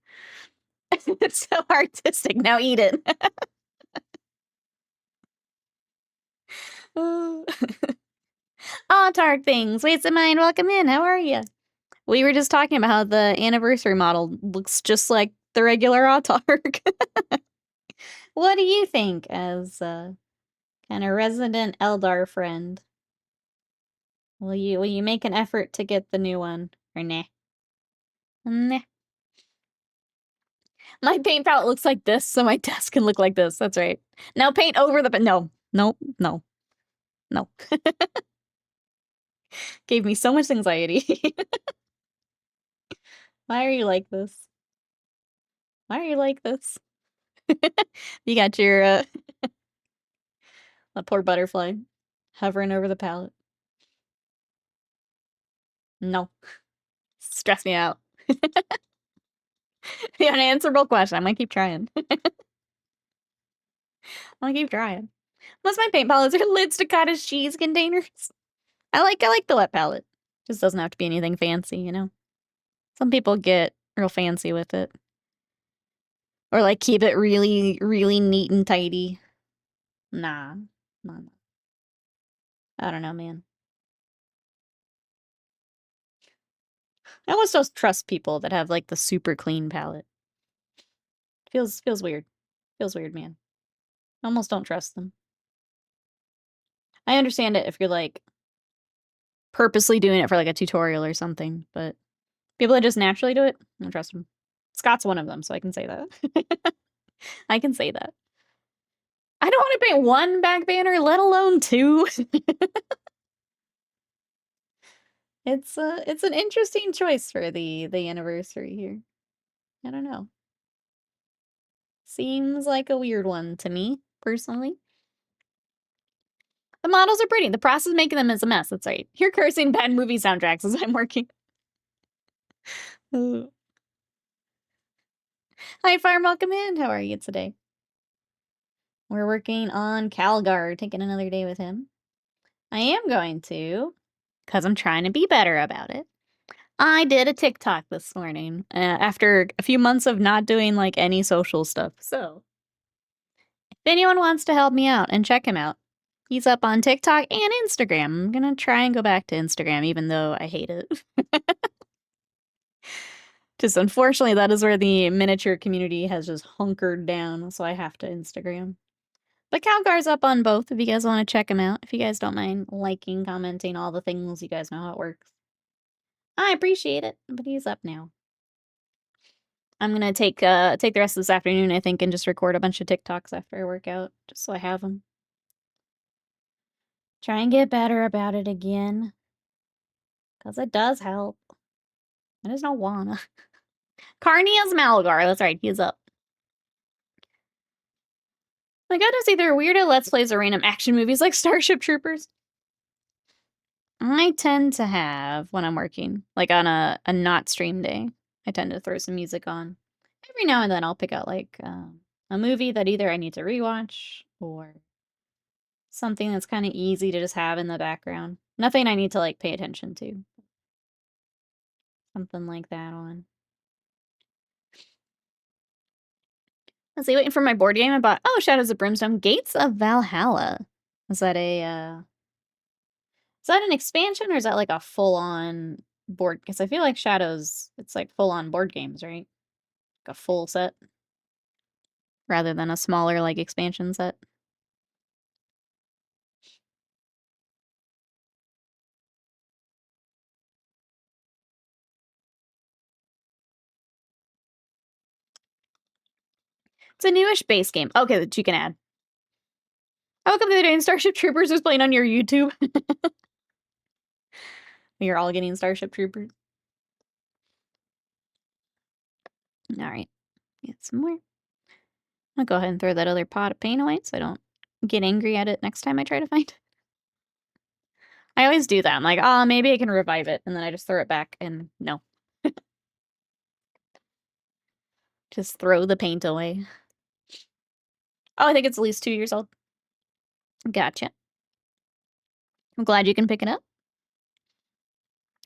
It's so artistic. Now eat it. Tark things. Waits of mine, welcome in. How are you? We were just talking about how the anniversary model looks just like the regular Autark. What do you think as a kind of resident Eldar friend? Will you make an effort to get the new one or nah? Nah. My paint palette looks like this, so my desk can look like this. That's right. Now paint over the no. Gave me so much anxiety. Why are you like this? Why are you like this? You got your that poor butterfly hovering over the palette. No. Stress me out. The unanswerable question. I'm gonna keep trying. I'm gonna keep trying. Most of my paint palettes are lids to cottage cheese containers. I like the wet palette. Just doesn't have to be anything fancy, you know? Some people get real fancy with it. Or like keep it really, really neat and tidy. Nah. I don't know, man. I almost don't trust people that have like the super clean palette. Feels weird. Feels weird, man. I almost don't trust them. I understand it if you're like purposely doing it for like a tutorial or something, but people that just naturally do it, I don't trust them. Scott's one of them, so I can say that. I can say that. I don't want to paint one back banner, let alone two. It's an interesting choice for the anniversary here. I don't know. Seems like a weird one to me, personally. The models are pretty. The process of making them is a mess. That's right. You're cursing bad movie soundtracks as I'm working. Hi, Farm. Welcome in. How are you today? We're working on Calgar, taking another day with him. I am going to, because I'm trying to be better about it, I did a TikTok this morning after a few months of not doing like any social stuff. So if anyone wants to help me out and check him out, he's up on TikTok and Instagram. I'm gonna try and go back to Instagram, even though I hate it. Just unfortunately, that is where the miniature community has just hunkered down, so I have to Instagram. But Calgar's up on both if you guys want to check him out. If you guys don't mind liking, commenting, all the things, you guys know how it works. I appreciate it, but he's up now. I'm gonna take the rest of this afternoon, I think, and just record a bunch of TikToks after I work out, just so I have them. Try and get better about it again, because it does help. I just don't wanna. Marneus Calgar, that's right, he's up. My god, it's either weirdo Let's Plays or random action movies like Starship Troopers. I tend to have, when I'm working, like on a not stream day, I tend to throw some music on. Every now and then I'll pick out like a movie that either I need to rewatch or something that's kind of easy to just have in the background. Nothing I need to like pay attention to. Something like that on. Let's see, waiting for my board game I bought. Oh, Shadows of Brimstone, Gates of Valhalla. Is that is that an expansion or is that like a full-on board? Because I feel like Shadows, it's like full-on board games, right? Like a full set. Rather than a smaller like expansion set. It's a newish base game. Okay, that you can add. I woke up the other day and Starship Troopers was playing on your YouTube. You're all getting Starship Troopers. Alright. Get some more. I'll go ahead and throw that other pot of paint away so I don't get angry at it next time I try to find it. I always do that. I'm like, oh, maybe I can revive it. And then I just throw it back and no. Just throw the paint away. Oh, I think it's at least 2 years old. Gotcha. I'm glad you can pick it up.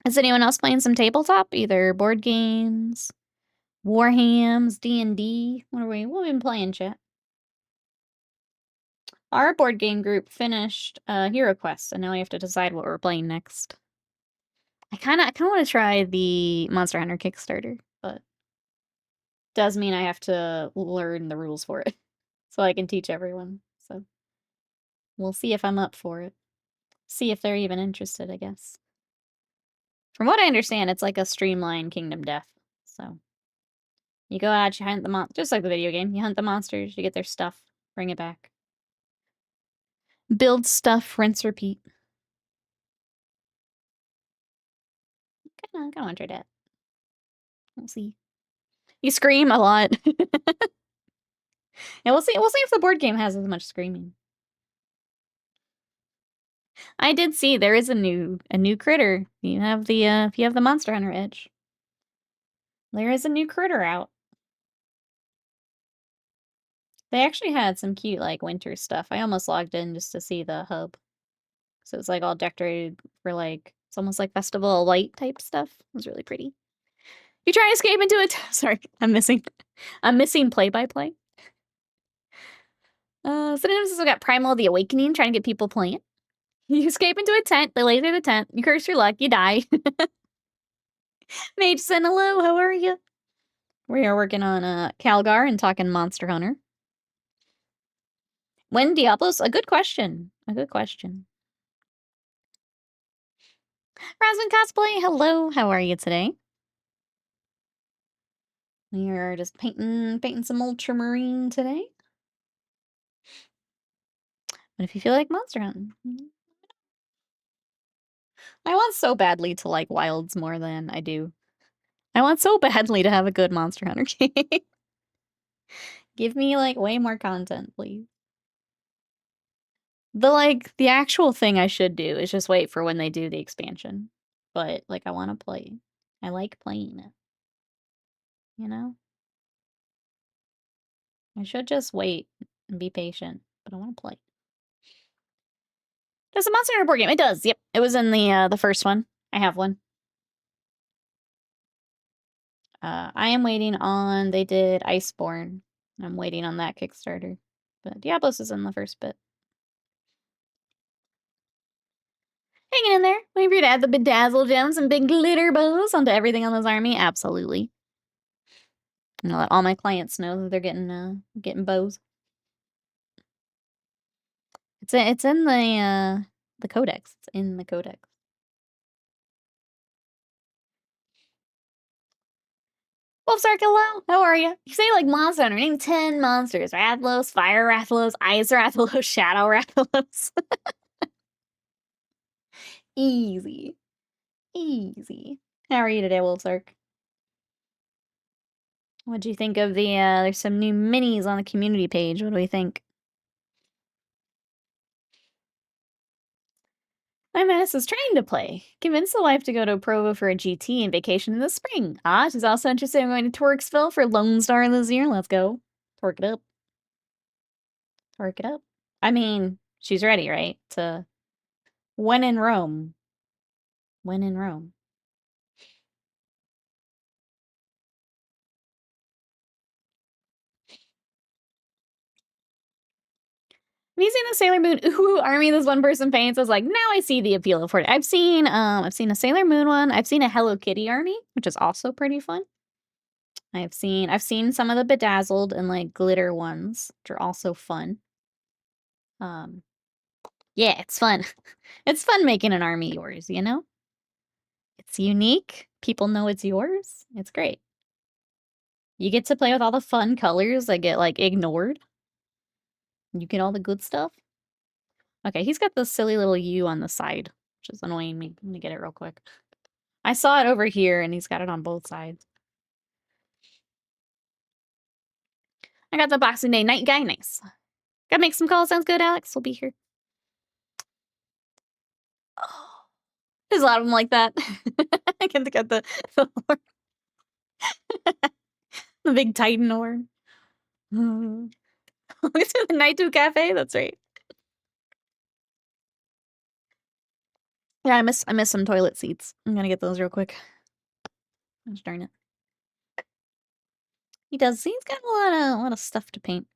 Is anyone else playing some tabletop? Either board games, Warhams, D&D? What have we been playing, chat? Our board game group finished Hero Quest, and now we have to decide what we're playing next. I kind of want to try the Monster Hunter Kickstarter, but does mean I have to learn the rules for it so I can teach everyone. So we'll see if I'm up for it. See if they're even interested, I guess. From what I understand, it's like a streamlined Kingdom Death. So you go out, you hunt the monsters, just like the video game. You hunt the monsters, you get their stuff, bring it back. Build stuff, rinse, repeat. Kind of want to try that. We'll see. You scream a lot. Yeah, we'll see. We'll see if the board game has as much screaming. I did see there is a new critter. You have the if you have the Monster Hunter Edge. There is a new critter out. They actually had some cute like winter stuff. I almost logged in just to see the hub. So it's like all decorated for like it's almost like Festival of Light type stuff. It was really pretty. You try to escape into it. Sorry, I'm missing play-by-play. Sometimes we got Primal the Awakening trying to get people playing. You escape into a tent, they laser the tent, you curse your luck, you die. Mage Sin, hello, how are you? We are working on Calgar and talking Monster Hunter. When Diablos? A good question. A good question. Rasmus Cosplay, hello, how are you today? We are just painting some ultramarine today. But if you feel like monster hunting, I want so badly to like wilds more than I do. I want so badly to have a good Monster Hunter game. Give me like way more content, please. The actual thing I should do is just wait for when they do the expansion. But like I want to play. I like playing it. You know? I should just wait and be patient, but I want to play. Does a Monster Hunter board game? It does. Yep. It was in the first one. I have one. I am waiting on, they did Iceborne. I'm waiting on that Kickstarter. But Diablos is in the first bit. Hanging in there. Waiting for you to add the bedazzle gems and big glitter bows onto everything on this army. Absolutely. I'm gonna let all my clients know that they're getting bows. It's in the codex. It's in the codex. Wolfsark, hello. How are you? You say like monster hunter. Name 10 monsters. Rathalos, Fire Rathalos, Ice Rathalos, Shadow Rathalos. Easy. Easy. How are you today, Wolfsark? What'd you think of the, there's some new minis on the community page. What do we think? My Menace is trying to play. Convince the wife to go to Provo for a GT and vacation in the spring. Ah, she's also interested in going to Torxville for Lone Star this year. Let's go. Torque it up. Torque it up. I mean, she's ready, right? To when in Rome. When in Rome. Have you seen the Sailor Moon ooh army this one person paints? I was like, now I see the appeal of it. I've seen a Sailor Moon one. I've seen a Hello Kitty army, which is also pretty fun. I've seen some of the bedazzled and like glitter ones, which are also fun. Yeah, it's fun. It's fun making an army yours, you know? It's unique. People know it's yours. It's great. You get to play with all the fun colors that get like ignored. You get all the good stuff. Okay, he's got this silly little U on the side, which is annoying me. Let me get it real quick. I saw it over here, and he's got it on both sides. I got the Boxing Day night guy. Nice. Gotta make some calls. Sounds good, Alex. We'll be here. Oh, there's a lot of them like that. I can get the the big Titan horn. It's in the Night 2 Cafe. That's right. Yeah, I miss some toilet seats. I'm gonna get those real quick. Gosh darn it. He's got a lot of stuff to paint.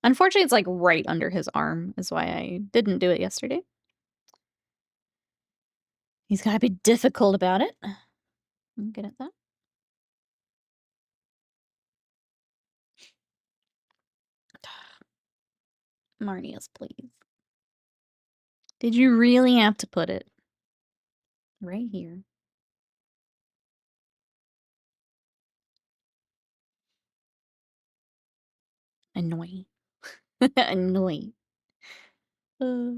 Unfortunately, it's like right under his arm, is why I didn't do it yesterday. He's gotta be difficult about it. I'm good at that. Marneus, please. Did you really have to put it right here? Annoying. Annoying. I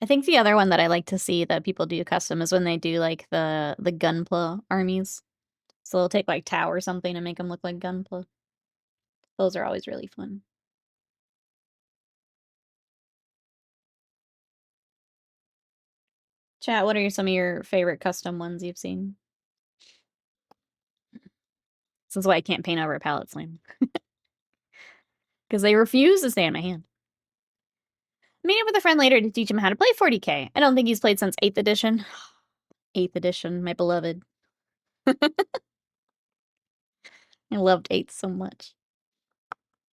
think the other one that I like to see that people do custom is when they do like the Gunpla armies. So they'll take like Tau or something and make them look like Gunpla. Those are always really fun. Chat, what are some of your favorite custom ones you've seen? This is why I can't paint over a palette slam. Because they refuse to stay in my hand. Meet up with a friend later to teach him how to play 40K. I don't think he's played since 8th edition. 8th edition, my beloved. I loved 8th so much.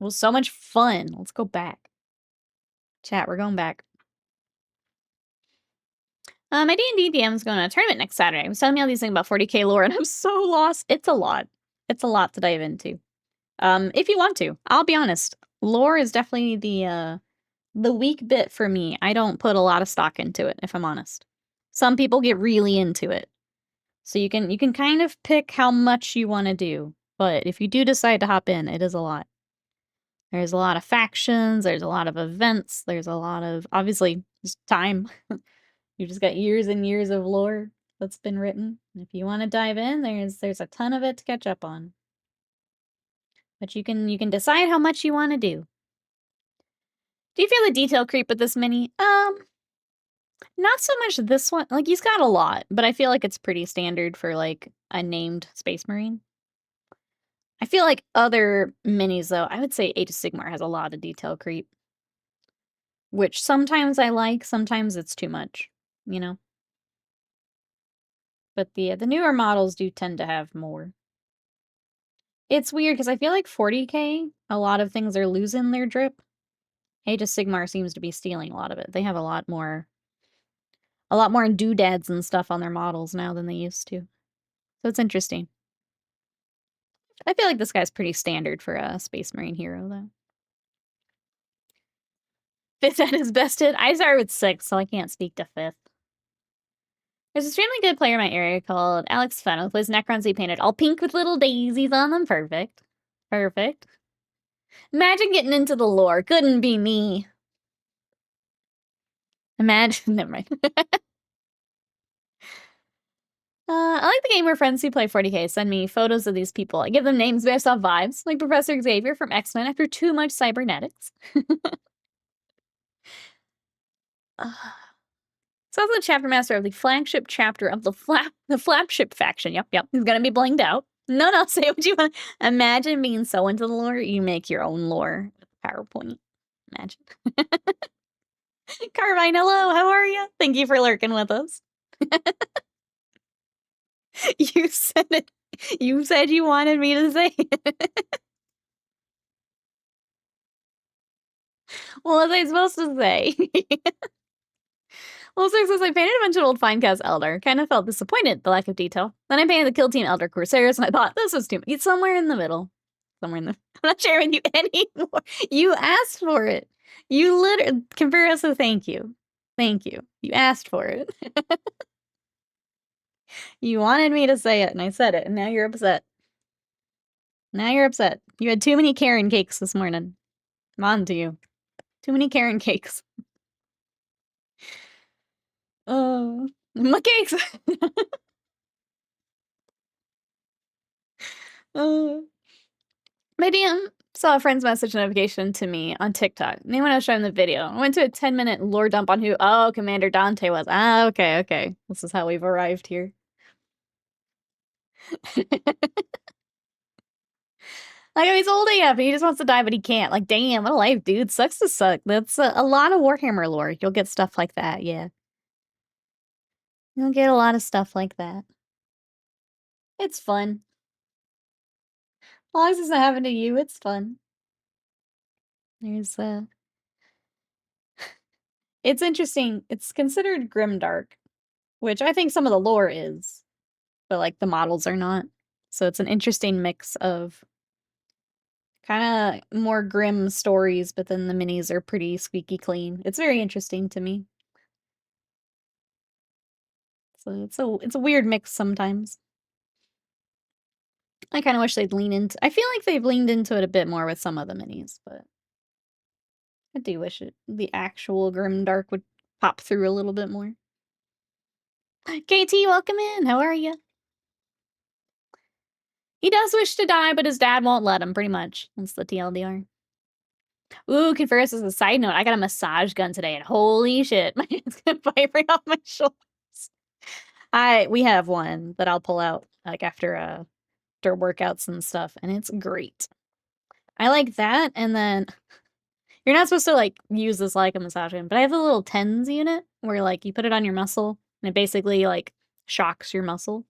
It was so much fun. Let's go back. Chat, we're going back. My D&D DM's going to a tournament next Saturday. He was telling me all these things about 40K lore, and I'm so lost. It's a lot. It's a lot to dive into. If you want to, I'll be honest. Lore is definitely the weak bit for me. I don't put a lot of stock into it, if I'm honest. Some people get really into it. So you can kind of pick how much you want to do. But if you do decide to hop in, it is a lot. There's a lot of factions, there's a lot of events, there's a lot of, obviously, just time. You've just got years and years of lore that's been written. If you want to dive in, there's a ton of it to catch up on. But you can decide how much you want to do. Do you feel the detail creep with this mini? Not so much this one. Like, he's got a lot, but I feel like it's pretty standard for, like, a named Space Marine. I feel like other minis, though, I would say Age of Sigmar has a lot of detail creep. Which sometimes I like, sometimes it's too much, you know? But the newer models do tend to have more. It's weird because I feel like 40K, a lot of things are losing their drip. Age of Sigmar seems to be stealing a lot of it. They have a lot more doodads and stuff on their models now than they used to. So it's interesting. I feel like this guy's pretty standard for a Space Marine hero, though. 5th at his best hit. I started with 6, so I can't speak to 5th. There's a extremely good player in my area called Alex Fennel, who plays Necrons he painted all pink with little daisies on them. Perfect. Perfect. Imagine getting into the lore. Couldn't be me. Imagine. Never mind. I like the game where friends who play 40K send me photos of these people. I give them names based off vibes, like Professor Xavier from X-Men after too much cybernetics. So that's the chapter master of the flagship chapter of the flagship faction. Yep. He's gonna be blinged out. No, say what you want. Imagine being so into the lore, you make your own lore with PowerPoint. Imagine. Carmine, hello, how are you? Thank you for lurking with us. You said it. You said you wanted me to say it. What was I supposed to say? Well, so says I painted a bunch of old Finecast Elder. Kind of felt disappointed the lack of detail. Then I painted the Kill Team Elder Corsairs, and I thought this was too much. It's somewhere in the middle. I'm not sharing with you anymore. You asked for it. You literally compare, so thank you. Thank you. You asked for it. You wanted me to say it, and I said it, and now you're upset. Now you're upset. You had too many Karen cakes this morning. I'm on to you. Too many Karen cakes. Oh, my cakes. My DM saw a friend's message notification to me on TikTok. And then when I was showing the video, I went to a 10-minute lore dump on who, Commander Dante was. Okay. This is how we've arrived here. Like, he's old AF, he just wants to die, but he can't. Like, damn, what a life, dude. Sucks to suck. That's a lot of Warhammer lore. You'll get stuff like that, yeah. You'll get a lot of stuff like that. It's fun. As long as it's not happening to you, it's fun. There's, It's interesting. It's considered grimdark, which I think some of the lore is, but, like, the models are not. So it's an interesting mix of kinda more grim stories, but then the minis are pretty squeaky clean. It's very interesting to me. So it's a weird mix sometimes. I kinda wish they'd lean into I feel like they've leaned into it a bit more with some of the minis, but I do wish the actual grimdark would pop through a little bit more. KT, welcome in. How are you? He does wish to die, but his dad won't let him, pretty much. That's the TLDR. Ooh, Converse, as a side note, I got a massage gun today, and holy shit, my hand's gonna vibrate off my shoulders. We have one that I'll pull out, like, after workouts and stuff, and it's great. I like that, and then you're not supposed to, like, use this like a massage gun, but I have a little TENS unit where, like, you put it on your muscle, and it basically, like, shocks your muscle.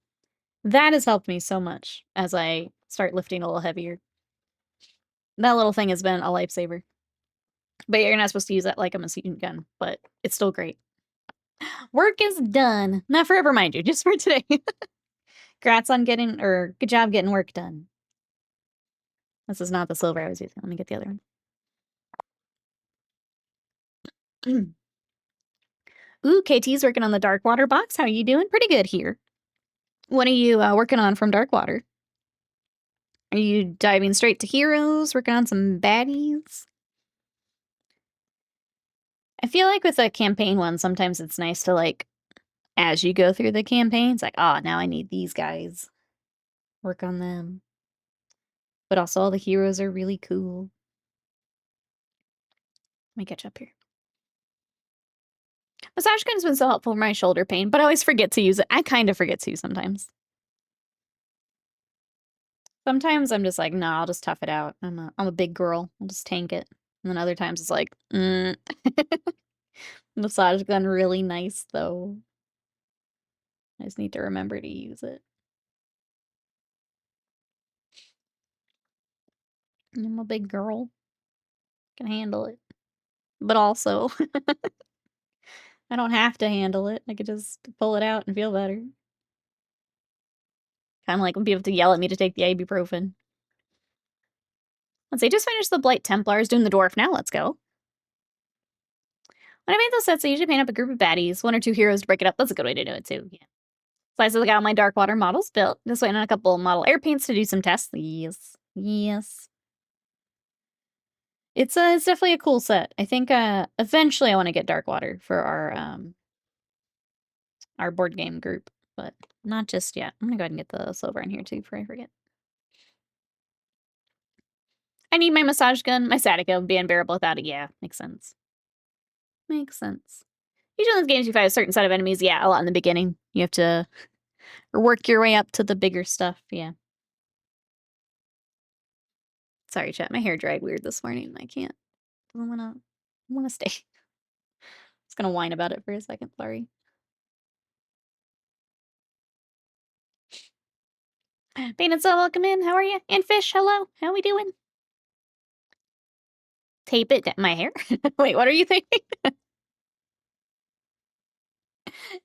That has helped me so much as I start lifting a little heavier. That little thing has been a lifesaver. But you're not supposed to use that like a machine gun, but it's still great. Work is done. Not forever, mind you, just for today. Congrats on good job getting work done. This is not the silver I was using. Let me get the other one. Ooh, KT's working on the Darkwater box. How are you doing? Pretty good here. What are you working on from Darkwater? Are you diving straight to heroes? Working on some baddies? I feel like with a campaign one, sometimes it's nice to, like, as you go through the campaign, it's like, now I need these guys. Work on them. But also all the heroes are really cool. Let me catch up here. Massage gun's been so helpful for my shoulder pain, but I always forget to use it. I kind of forget to sometimes. Sometimes I'm just like, nah, I'll just tough it out. I'm a big girl. I'll just tank it. And then other times it's like, Massage gun really nice, though. I just need to remember to use it. I'm a big girl. Can handle it. But also, I don't have to handle it. I could just pull it out and feel better. Kind of like when people have to yell at me to take the ibuprofen. Let's see, just finished the Blight Templars, doing the Dwarf now. Let's go. When I made those sets, I usually paint up a group of baddies, 1 or 2 heroes to break it up. That's a good way to do it, too. Yeah. So I still got my Darkwater models built. Just waiting on a couple model air paints to do some tests. Yes. Yes. It's definitely a cool set. I think eventually I want to get Darkwater for our board game group, but not just yet. I'm gonna go ahead and get the silver in here too before I forget. I need my massage gun. My Statica would be unbearable without it. Yeah, makes sense. Makes sense. Usually in those games you fight a certain set of enemies. Yeah, a lot in the beginning. You have to work your way up to the bigger stuff. Yeah. Sorry, chat. My hair dried weird this morning. I can't. I wanna stay. Just gonna whine about it for a second. Sorry. Painted so welcome in. How are you? And Fish, hello. How we doing? Tape it down. My hair? Wait, what are you thinking?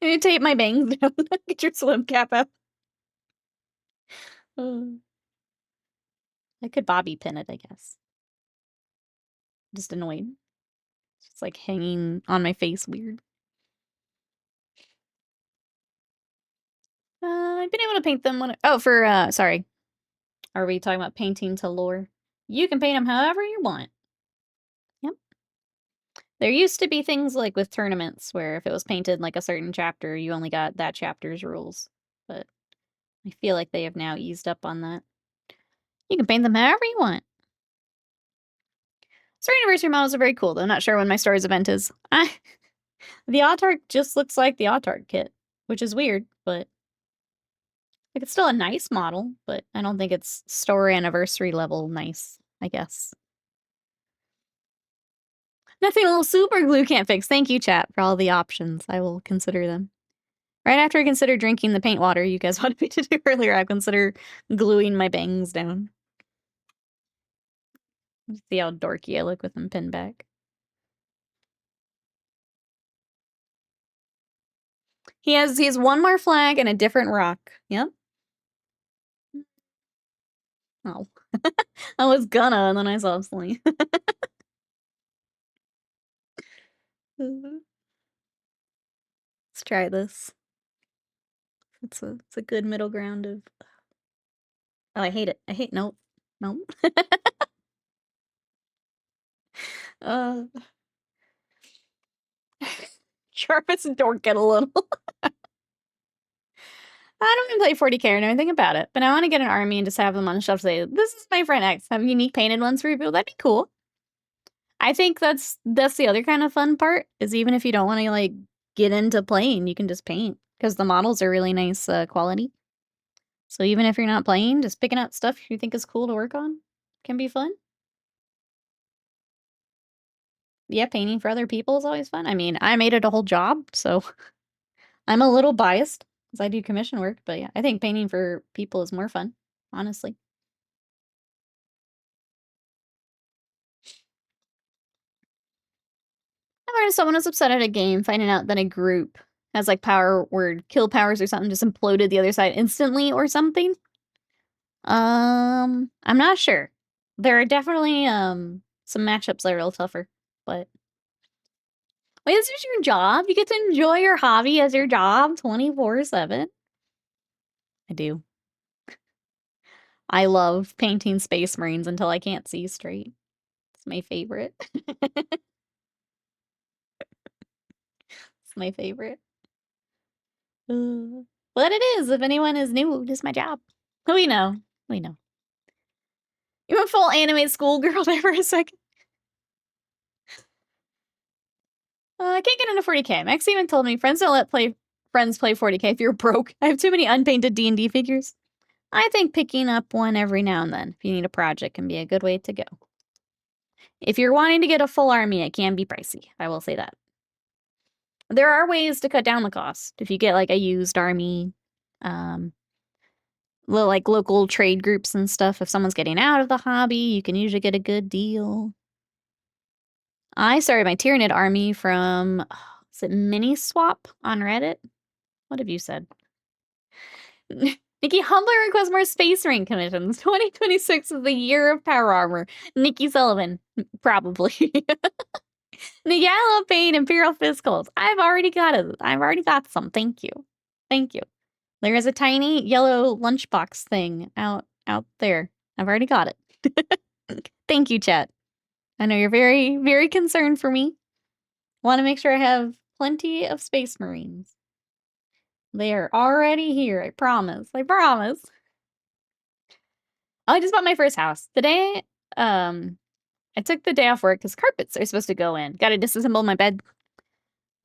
You tape my bangs down. Get your swim cap up. I could bobby pin it, I guess. Just annoying. It's like hanging on my face weird. I've been able to paint them when sorry. Are we talking about painting to lore? You can paint them however you want. Yep. There used to be things like with tournaments where if it was painted like a certain chapter, you only got that chapter's rules. But I feel like they have now eased up on that. You can paint them however you want. Star Anniversary models are very cool, though. I'm not sure when my story's event is. The Autark just looks like the Autark kit, which is weird, but like it's still a nice model, but I don't think it's story anniversary level nice, I guess. Nothing a little super glue can't fix. Thank you, chat, for all the options. I will consider them. Right after I consider drinking the paint water you guys wanted me to do earlier, I consider gluing my bangs down. See how dorky I look with them pinned back. He has 1 more flag and a different rock. Yep. Oh. I was gonna, and then I saw Sling. Let's try this. It's a good middle ground of... Oh, I hate it. Nope. Nope. Jarvis dork it a little. I don't even play 40K or know anything about it, but I want to get an army and just have them on the shelf say, this is my friend X. Have unique painted ones for people. That'd be cool. I think that's the other kind of fun part, is even if you don't want to like get into playing, you can just paint because the models are really nice quality. So even if you're not playing, just picking out stuff you think is cool to work on can be fun. Yeah, painting for other people is always fun. I mean, I made it a whole job, so I'm a little biased because I do commission work, but yeah, I think painting for people is more fun, honestly. I learned someone was upset at a game, finding out that a group has like power word kill powers or something, just imploded the other side instantly or something. I'm not sure. There are definitely some matchups that are a little tougher, but wait, this is your job? You get to enjoy your hobby as your job 24/7? I do. I love painting Space Marines until I can't see straight. It's my favorite. It's my favorite. But it is, if anyone is new, it is my job. We know. We know. You went full anime schoolgirl there for a second. I can't get into 40K. Max even told me friends don't let friends play 40K if you're broke. I have too many unpainted D&D figures. I think picking up one every now and then if you need a project can be a good way to go. If you're wanting to get a full army, it can be pricey. I will say that. There are ways to cut down the cost. If you get like a used army, like local trade groups and stuff, if someone's getting out of the hobby, you can usually get a good deal. I started my Tyranid army from, is it Mini Swap on Reddit? What have you said? Nikki humbly requests more Space Marine commissions. 2026 is the year of power armor. Nikki Sullivan, probably. Nikki, I love pain Imperial Fiscals. I've already got it. I've already got some. Thank you. Thank you. There is a tiny yellow lunchbox thing out there. I've already got it. Thank you, chat. I know you're very, very concerned for me. Want to make sure I have plenty of Space Marines. They are already here. I promise. I promise. Oh, I just bought my first house. Today, I took the day off work because carpets are supposed to go in. Got to disassemble my bed.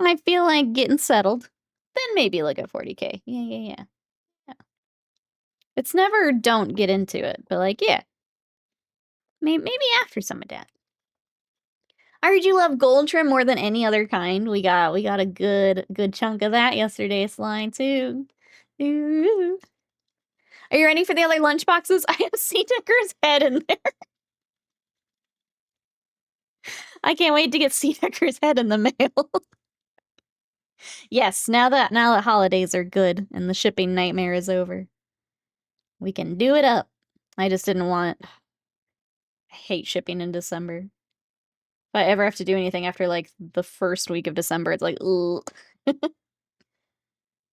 I feel like getting settled. Then maybe look at 40K. Yeah. It's never don't get into it, but like, yeah. Maybe after some of that. I heard you love gold trim more than any other kind. We got a good chunk of that yesterday, Sly, too. Ooh. Are you ready for the other lunchboxes? I have Seedecker's head in there. I can't wait to get Seedecker's head in the mail. Yes, now that holidays are good and the shipping nightmare is over, we can do it up. I just didn't want. I hate shipping in December. If I ever have to do anything after like the first week of December, it's like, ugh.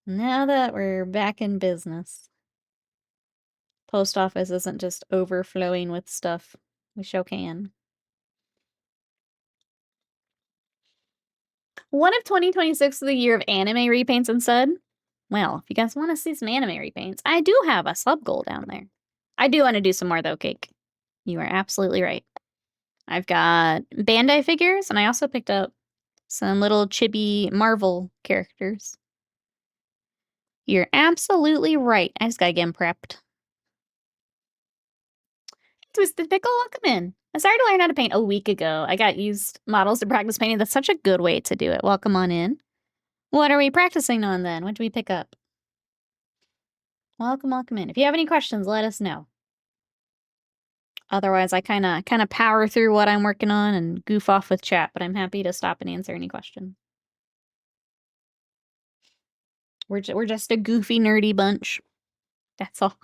Now that we're back in business, post office isn't just overflowing with stuff. We sure can. What if 2026 is the year of anime repaints instead? Well, if you guys want to see some anime repaints, I do have a sub goal down there. I do want to do some more though, Cake. You are absolutely right. I've got Bandai figures, and I also picked up some little chibi Marvel characters. You're absolutely right. I just gotta get them prepped. Twisted Pickle, welcome in. I started to learn how to paint a week ago. I got used models to practice painting. That's such a good way to do it. Welcome on in. What are we practicing on then? What do we pick up? Welcome in. If you have any questions, let us know. Otherwise, I kind of power through what I'm working on and goof off with chat, but I'm happy to stop and answer any questions. We're just a goofy, nerdy bunch. That's all.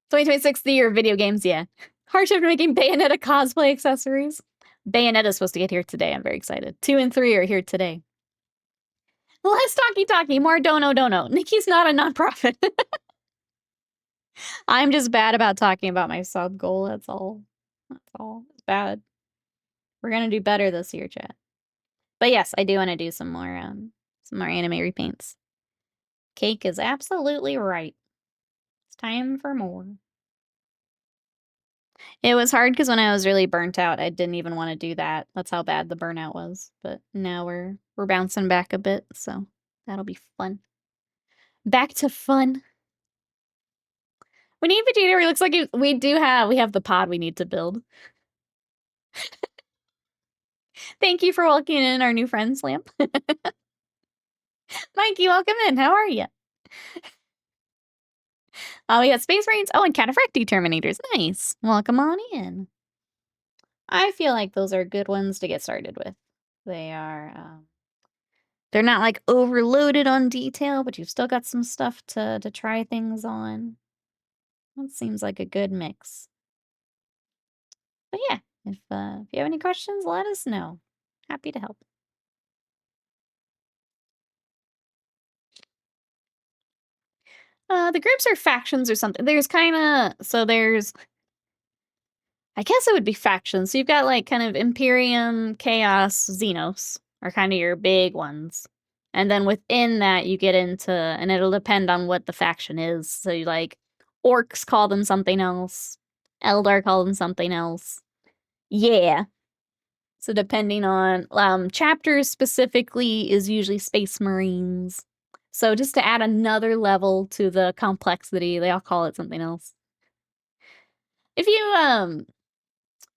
2026, the year of video games, yeah. Hardship making Bayonetta cosplay accessories. Bayonetta's supposed to get here today. I'm very excited. 2 and 3 are here today. Less talky, more dono. Nikki's not a nonprofit. I'm just bad about talking about my sub goal. That's all. It's bad. We're gonna do better this year, chat. But yes, I do want to do some more anime repaints. Cake is absolutely right. It's time for more. It was hard because when I was really burnt out, I didn't even want to do that. That's how bad the burnout was. But now we're bouncing back a bit, so that'll be fun. Back to fun. We need Vegeta. It looks like we have the pod we need to build. Thank you for welcoming in our new friend, Slam. Mikey, welcome in. How are you? We got Space Marines. Oh, and Cataphracti Terminators. Nice. Welcome on in. I feel like those are good ones to get started with. They are, they're not like overloaded on detail, but you've still got some stuff to try things on. That seems like a good mix. But yeah, if you have any questions, let us know. Happy to help. The groups are factions or something. There's I guess it would be factions. So you've got like kind of Imperium, Chaos, Xenos are kind of your big ones. And then within that you get into, and it'll depend on what the faction is. So you like Orcs call them something else. Eldar call them something else. Yeah. So depending on chapters specifically is usually Space Marines. So just to add another level to the complexity, they all call it something else. If you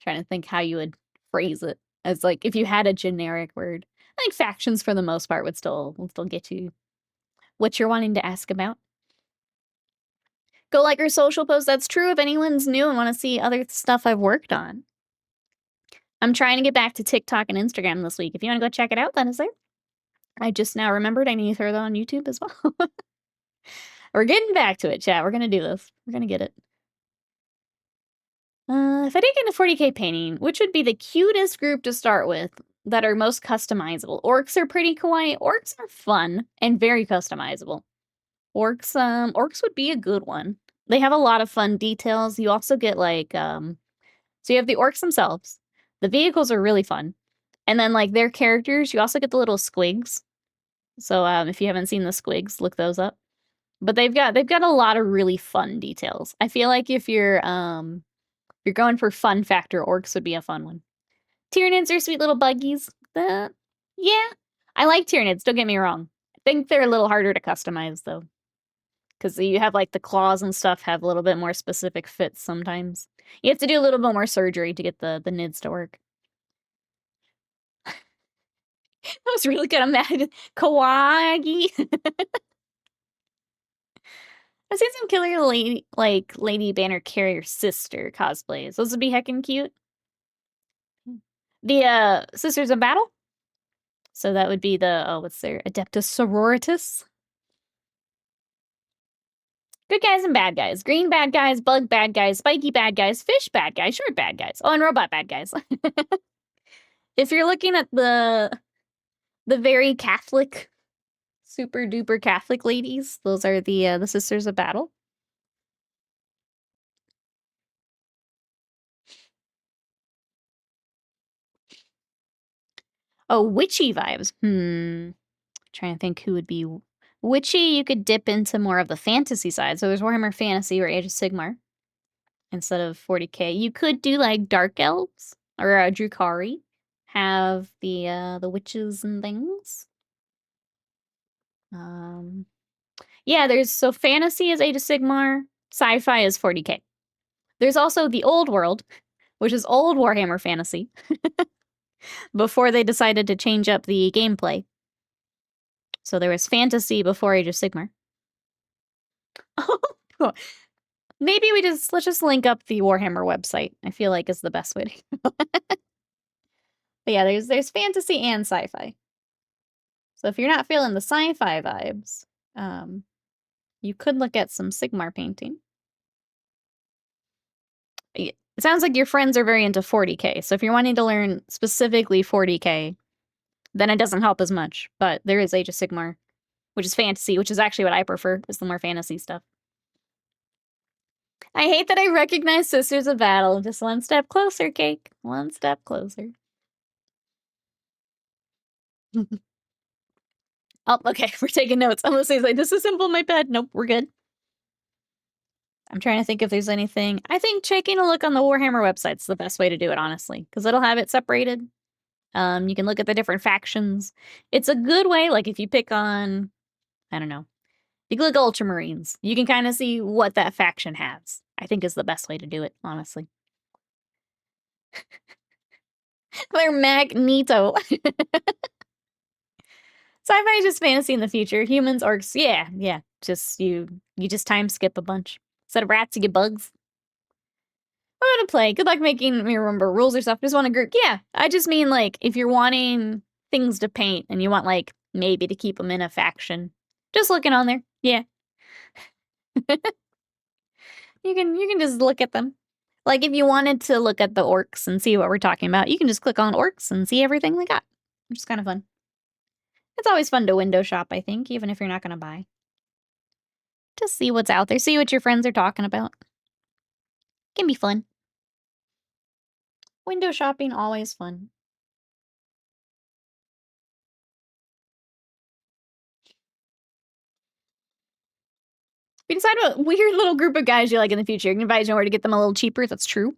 trying to think how you would phrase it as like if you had a generic word. I think factions for the most part would still get you what you're wanting to ask about. Go like our social post. That's true if anyone's new and want to see other stuff I've worked on. I'm trying to get back to TikTok and Instagram this week. If you want to go check it out, that is there. I just now remembered I need to throw that on YouTube as well. We're getting back to it, chat. We're going to do this. We're going to get it. If I did get into 40K painting, which would be the cutest group to start with that are most customizable? Orcs are pretty kawaii. Orcs are fun and very customizable. Orcs would be a good one. They have a lot of fun details. You also get like, so you have the orcs themselves. The vehicles are really fun. And then like their characters, you also get the little squigs. So if you haven't seen the squigs, look those up. But they've got a lot of really fun details. I feel like if you're going for fun factor, orcs would be a fun one. Tyranids are sweet little buggies. Yeah, I like Tyranids, don't get me wrong. I think they're a little harder to customize though. Because you have like the claws and stuff have a little bit more specific fits sometimes. You have to do a little bit more surgery to get the nids to work. That was really good. I'm mad. Kawaii. I've seen some killer lady banner carrier sister cosplays. Those would be heckin' cute. The Sisters of Battle. So that would be the what's their Adeptus Sororitas. Good guys and bad guys. Green bad guys, bug bad guys, spiky bad guys, fish bad guys, short bad guys. Oh, and robot bad guys. If you're looking at the very Catholic, super duper Catholic ladies, those are the Sisters of Battle. Oh, witchy vibes. Trying to think who would be witchy. You could dip into more of the fantasy side. So there's Warhammer Fantasy or Age of Sigmar instead of 40K. You could do like Dark Elves or Drukhari. Have the witches and things. Yeah, so fantasy is Age of Sigmar, sci-fi is 40K. There's also the old world, which is old Warhammer Fantasy, before they decided to change up the gameplay. So there was fantasy before Age of Sigmar. Maybe let's just link up the Warhammer website. I feel like is the best way to go. But yeah, there's fantasy and sci-fi. So if you're not feeling the sci-fi vibes, you could look at some Sigmar painting. It sounds like your friends are very into 40K. So if you're wanting to learn specifically 40K, then it doesn't help as much. But there is Age of Sigmar, which is fantasy, which is actually what I prefer, is the more fantasy stuff. I hate that I recognize Sisters of Battle. Just one step closer, Cake. One step closer. Oh, okay, we're taking notes. I'm gonna say, like, this is simple, my bad. Nope, we're good. I'm trying to think if there's anything. I think taking a look on the Warhammer website's the best way to do it, honestly, because it'll have it separated. You can look at the different factions. It's a good way, like if you pick on, I don't know, if you click Ultramarines, you can kind of see what that faction has. I think is the best way to do it, honestly. They're Magneto. Sci-fi is just fantasy in the future. Humans, orcs, yeah. Just you just time skip a bunch. Instead of rats, you get bugs. I want to play. Good luck making me remember rules or stuff. Just want a group. Yeah, I just mean like if you're wanting things to paint and you want like maybe to keep them in a faction, just looking on there. Yeah, you can just look at them. Like if you wanted to look at the orcs and see what we're talking about, you can just click on orcs and see everything we got, which is kind of fun. It's always fun to window shop, I think, even if you're not going to buy. Just see what's out there. See what your friends are talking about. Can be fun. Window shopping, always fun. If you decide what weird little group of guys you like in the future, you can advise you where to get them a little cheaper. That's true.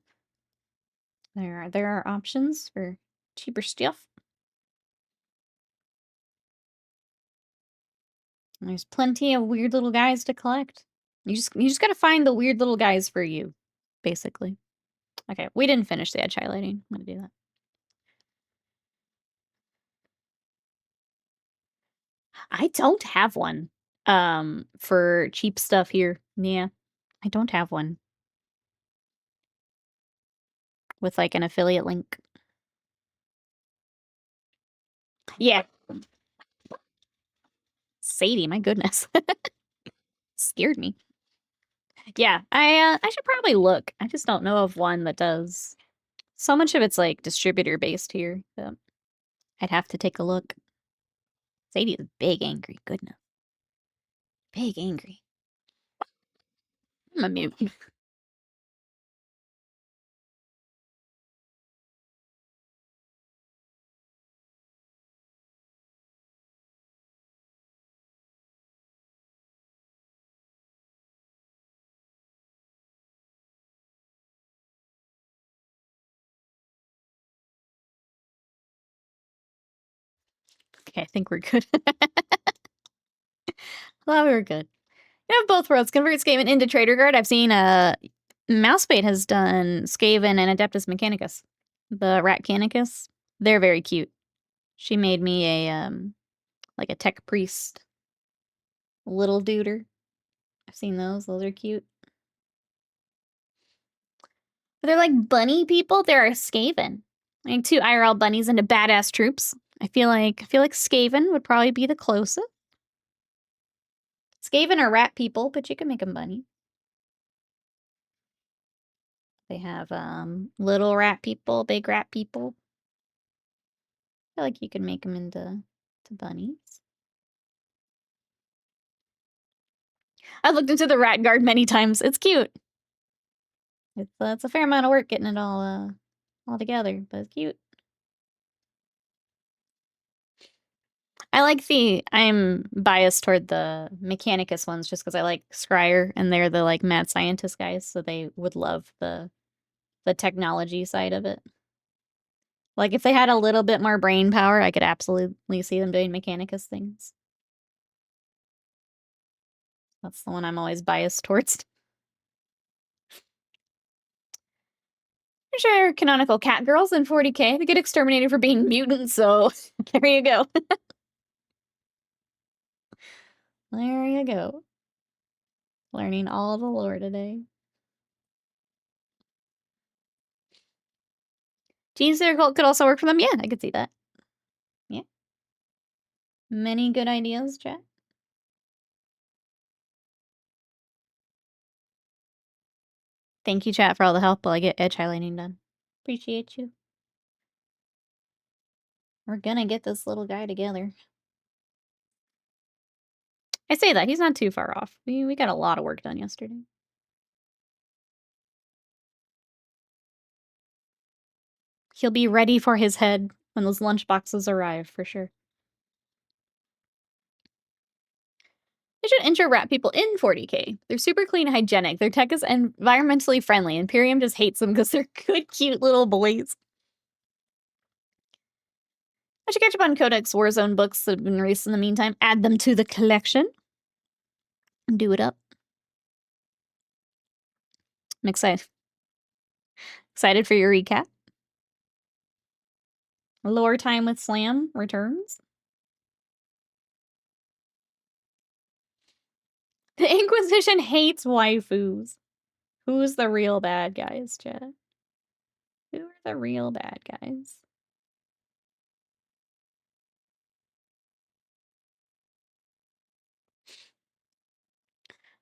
There are options for cheaper stuff. And there's plenty of weird little guys to collect. You just gotta find the weird little guys for you, basically. Okay, we didn't finish the edge highlighting. I'm gonna do that. I don't have one. For cheap stuff here. Yeah. I don't have one. With like an affiliate link. Yeah. Sadie, my goodness. Scared me. Yeah, I should probably look. I just don't know of one that does. So much of it's like distributor based here. So I'd have to take a look. Sadie is big angry. Goodness. Big angry. I'm a mute. Okay, I think we're good. Well, we were good. You have both worlds. Convert Skaven into Trader Guard. I've seen Mousebait has done Skaven and Adeptus Mechanicus. The Rat Canicus. They're very cute. She made me a like a tech priest little duder. I've seen those. Those are cute. They're like bunny people. They're a Skaven. Like two IRL bunnies into badass troops. I feel like Skaven would probably be the closest. Skaven are rat people, but you can make them bunny. They have little rat people, big rat people. I feel like you can make them into bunnies. I've looked into the rat guard many times. It's cute. It's a fair amount of work getting it all together, but it's cute. I'm biased toward the Mechanicus ones just because I like Scryer and they're the like mad scientist guys, so they would love the technology side of it. Like if they had a little bit more brain power, I could absolutely see them doing Mechanicus things. That's the one I'm always biased towards. I'm sure canonical cat girls in 40K, they get exterminated for being mutants, so there you go. There you go. Learning all the lore today. Gene Circle could also work for them. Yeah, I could see that. Yeah. Many good ideas, chat. Thank you, chat, for all the help while I get edge highlighting done. Appreciate you. We're gonna get this little guy together. I say that, he's not too far off. We got a lot of work done yesterday. He'll be ready for his head when those lunch boxes arrive, for sure. They should intro rat people in 40K. They're super clean, hygienic. Their tech is environmentally friendly. Imperium just hates them because they're good, cute little boys. I should catch up on Codex Warzone books that have been released in the meantime. Add them to the collection. Do it up. I'm excited. Excited for your recap. Lore Time with Slam returns. The Inquisition hates waifus. Who's the real bad guys, Chad? Who are the real bad guys?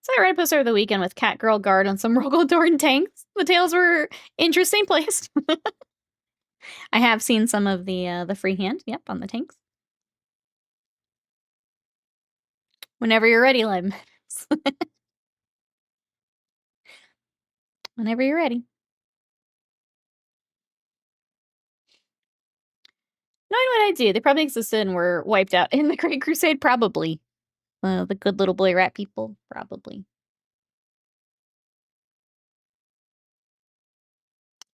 So I read a poster of the weekend with Catgirl Guard on some Rogaldorn tanks. The tails were interesting placed. I have seen some of the freehand, yep, on the tanks. Whenever you're ready, Lime. Whenever you're ready. Knowing what I do, they probably existed and were wiped out in the Great Crusade, probably. The good little boy rat people, probably.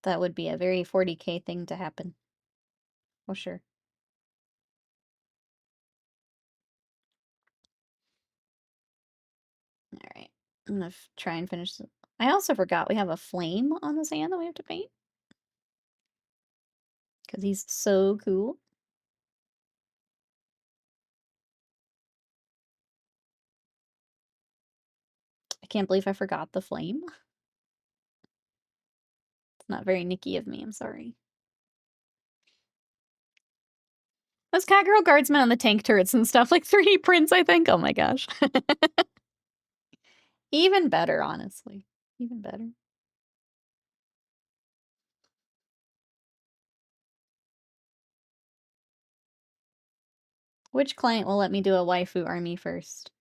That would be a very 40K thing to happen. For sure. Alright. I'm gonna try and finish this. I also forgot we have a flame on the sand that we have to paint. Because he's so cool. can't believe I forgot the flame. It's not very Nicky of me, I'm sorry. Those Catgirl guardsmen on the tank turrets and stuff, like 3D prints, I think. Oh my gosh. Even better, honestly. Even better. Which client will let me do a waifu army first?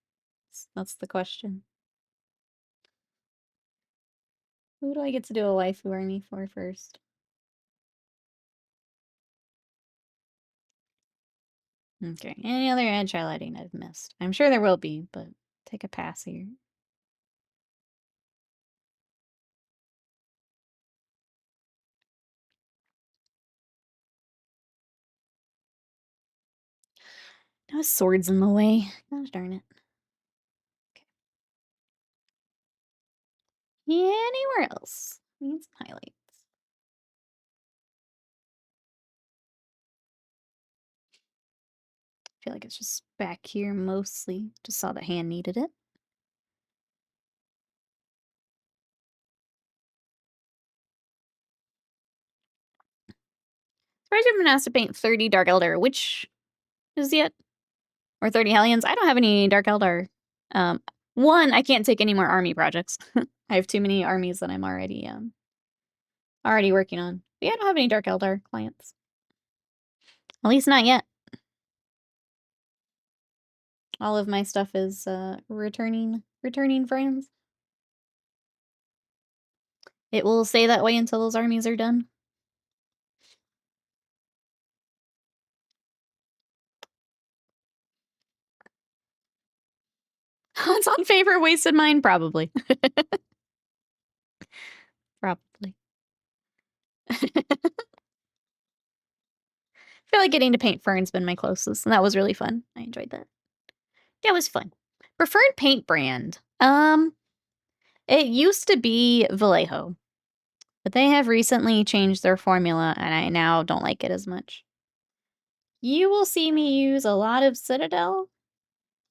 That's the question. Who do I get to do a waifu army for first? Okay, any other edge highlighting I've missed? I'm sure there will be, but take a pass here. No swords in the way. Gosh darn it. Okay. Anywhere else? Need some highlights. I feel like it's just back here mostly. Just saw the hand needed it. Surprised you've been asked to paint 30 Dark Eldar. Which is it? Or 30 Hellions? I don't have any Dark Eldar. One, I can't take any more army projects. I have too many armies that I'm already working on. But yeah, I don't have any Dark Eldar clients. At least not yet. All of my stuff is returning friends. It will stay that way until those armies are done. It's on favor wasted mine? Probably. Probably. I feel like getting to paint Fern's been my closest, and that was really fun. I enjoyed that. Yeah, it was fun. Preferred paint brand. It used to be Vallejo, but they have recently changed their formula, and I now don't like it as much. You will see me use a lot of Citadel.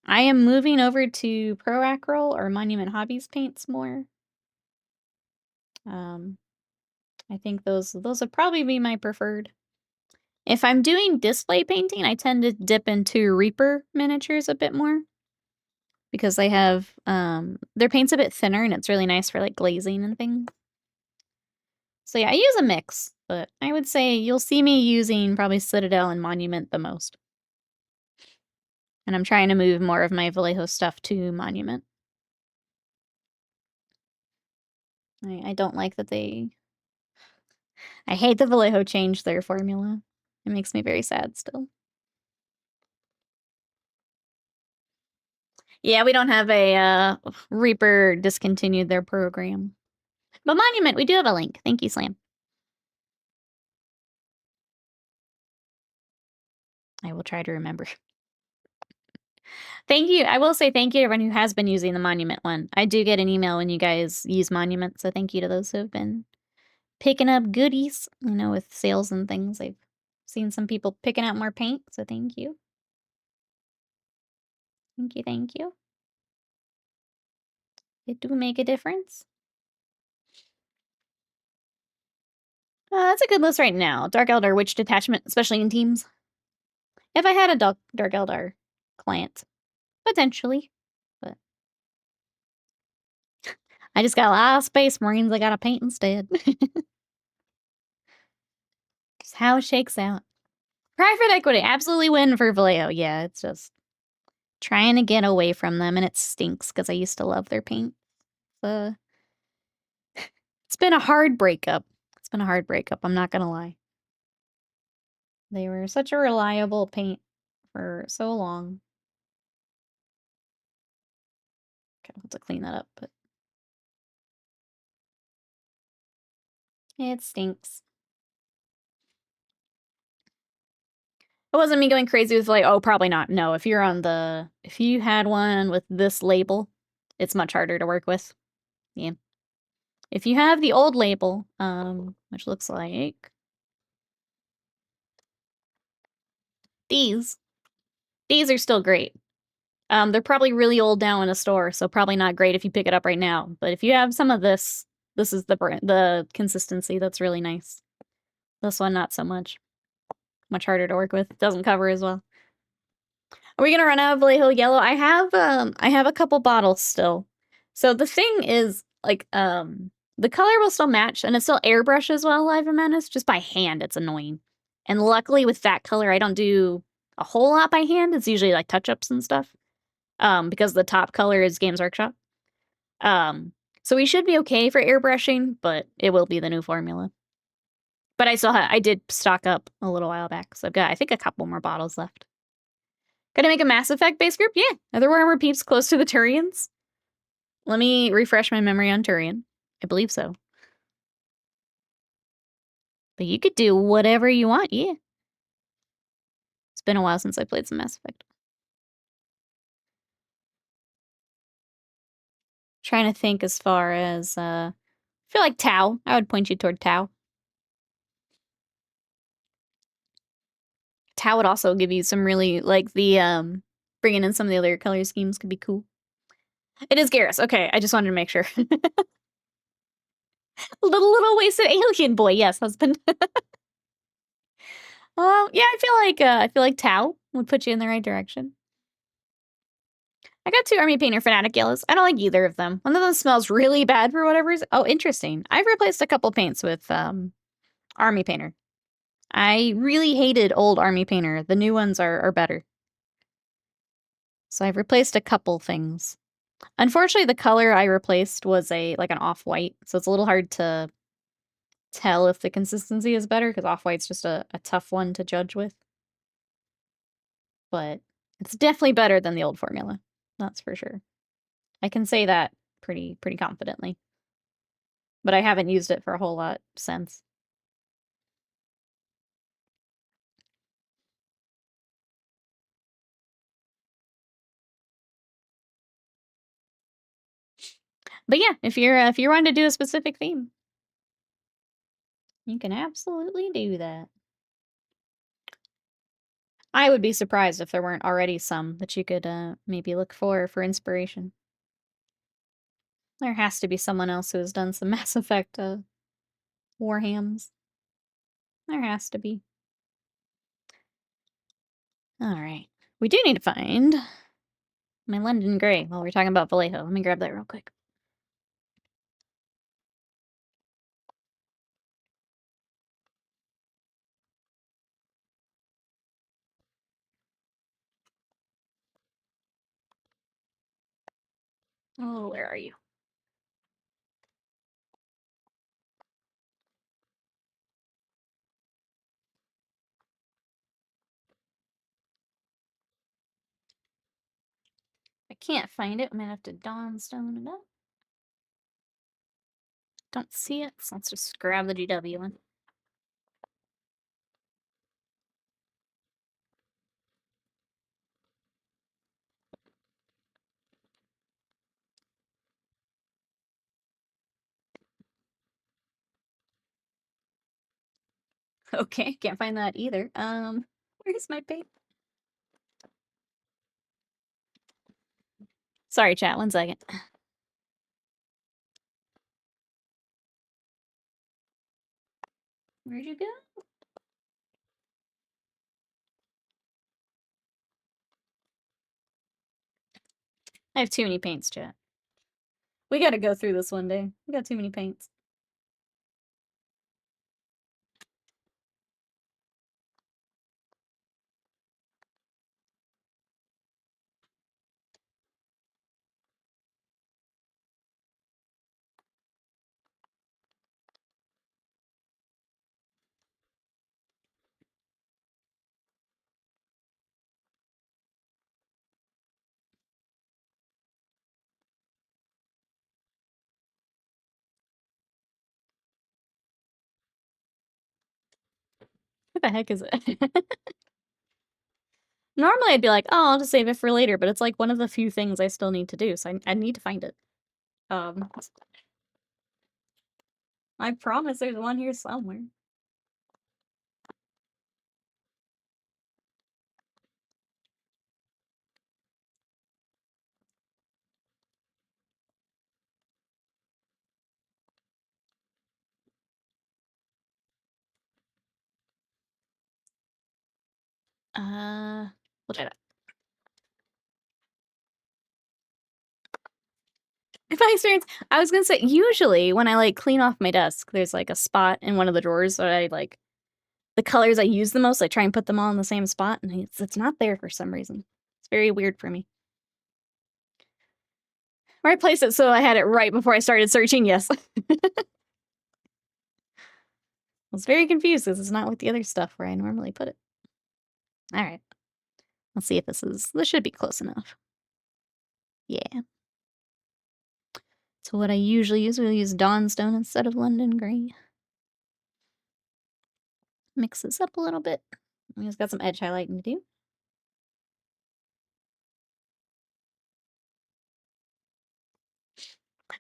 I am moving over to Pro Acryl or Monument Hobbies paints more. I think those would probably be my preferred. If I'm doing display painting, I tend to dip into Reaper miniatures a bit more because they have their paint's a bit thinner and it's really nice for like glazing and things. So yeah, I use a mix, but I would say you'll see me using probably Citadel and Monument the most. And I'm trying to move more of my Vallejo stuff to Monument. I don't like that I hate that Vallejo changed their formula. It makes me very sad still. Yeah, we don't have a Reaper discontinued their program. But Monument, we do have a link. Thank you, Slam. I will try to remember. Thank you. I will say thank you to everyone who has been using the Monument one. I do get an email when you guys use Monument, so thank you to those who have been picking up goodies, with sales and things. I've seen some people picking out more paint, so thank you. Thank you, thank you. It do make a difference. That's a good list right now. Dark Eldar Witch Detachment, especially in teams. If I had a Dark Eldar client, potentially, but I just got a lot of Space Marines I gotta paint instead. Just how it shakes out. Private equity, absolutely win for Vallejo. Yeah, it's just trying to get away from them, and it stinks because I used to love their paint. It's been a hard breakup. I'm not gonna lie. They were such a reliable paint for so long. Okay, I'll have to clean that up, but it stinks. It wasn't me going crazy with like, oh, probably not. No, if you had one with this label, it's much harder to work with. Yeah. If you have the old label, which looks like these are still great. They're probably really old now in a store, so probably not great if you pick it up right now. But if you have some of this, this is the consistency that's really nice. This one, not so much. Much harder to work with. Doesn't cover as well. Are we gonna run out of Vallejo Yellow? I have a couple bottles still. So the thing is, like, the color will still match, and it still airbrush as well, Live and Menace. Just by hand, it's annoying. And luckily with that color, I don't do a whole lot by hand. It's usually like touch-ups and stuff. Because the top color is Games Workshop. So we should be okay for airbrushing, but it will be the new formula. But I did stock up a little while back, so I've got, I think, a couple more bottles left. Gonna make a Mass Effect base group? Yeah. Are there Warhammer peeps close to the Turians? Let me refresh my memory on Turian. I believe so. But you could do whatever you want, yeah. It's been a while since I played some Mass Effect. Trying to think as far as, I feel like Tau. I would point you toward Tau. Tau would also give you some really, like, the, bringing in some of the other color schemes could be cool. It is Garrus. Okay, I just wanted to make sure. little wasted alien boy. Yes, husband. Well, yeah, I feel like Tau would put you in the right direction. I got 2 Army Painter Fanatic Yellows. I don't like either of them. One of them smells really bad for whatever reason. Oh, interesting. I've replaced a couple paints with Army Painter. I really hated old Army Painter. The new ones are better. So I've replaced a couple things. Unfortunately, the color I replaced was like an off-white, so it's a little hard to tell if the consistency is better, because off-white's just a tough one to judge with. But it's definitely better than the old formula. That's for sure. I can say that pretty confidently. But I haven't used it for a whole lot since. But yeah, if you're wanting to do a specific theme, you can absolutely do that. I would be surprised if there weren't already some that you could maybe look for inspiration. There has to be someone else who has done some Mass Effect Warhams. There has to be. Alright. We do need to find my London Grey while we're talking about Vallejo. Let me grab that real quick. Oh, where are you? I can't find it. I'm gonna have to Dawnstone it up. Don't see it, so let's just grab the GW one. Okay, can't find that either. Where's my paper? Sorry, chat, 1 second. Where'd you go? I have too many paints, chat. We gotta go through this one day. We got too many paints. What the heck is it? Normally I'd be like, oh, I'll just save it for later, but it's like one of the few things I still need to do, so I need to find it. I promise there's one here somewhere. We'll try that. In my experience, I was gonna say, usually when I, like, clean off my desk, there's, like, a spot in one of the drawers that I, like the colors I use the most, I try and put them all in the same spot, and it's not there for some reason. It's very weird for me. Where I placed it so I had it right before I started searching, yes. I was very confused because it's not with the other stuff where I normally put it. Alright. Let's see if this should be close enough. Yeah. So what I usually use, we'll use Dawnstone instead of London Grey. Mix this up a little bit. We just got some edge highlighting to do.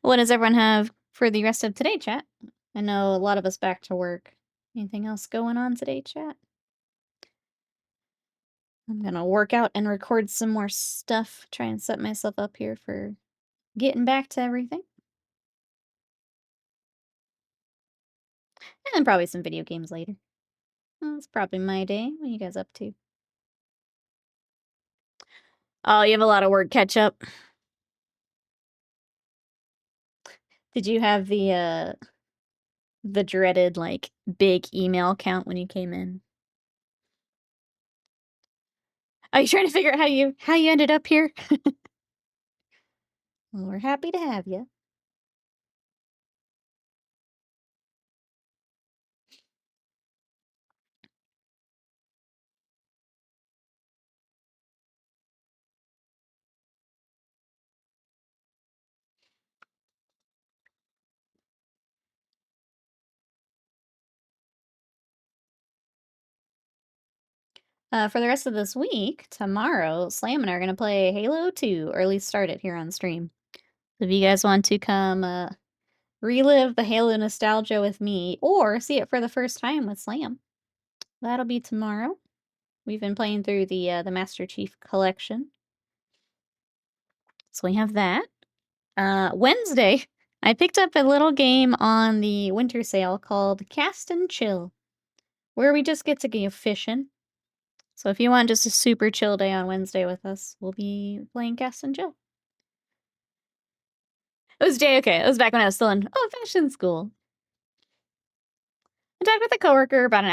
What does everyone have for the rest of today, chat? I know a lot of us back to work. Anything else going on today, chat? I'm gonna work out and record some more stuff, try and set myself up here for getting back to everything. And then probably some video games later. That's probably my day. What are you guys up to? Oh, you have a lot of work catch up. Did you have the dreaded, like, big email count when you came in? Are you trying to figure out how you ended up here? Well, we're happy to have you. For the rest of this week, tomorrow, Slam and I are gonna play Halo 2, or at least start it here on stream. So if you guys want to come, relive the Halo nostalgia with me, or see it for the first time with Slam, that'll be tomorrow. We've been playing through the Master Chief Collection. So we have that. Wednesday, I picked up a little game on the winter sale called Cast and Chill, where we just get to go fishing. So if you want just a super chill day on Wednesday with us, we'll be playing Cast and Chill. It was JOK. It was back when I was still in fashion school. I talked with a coworker about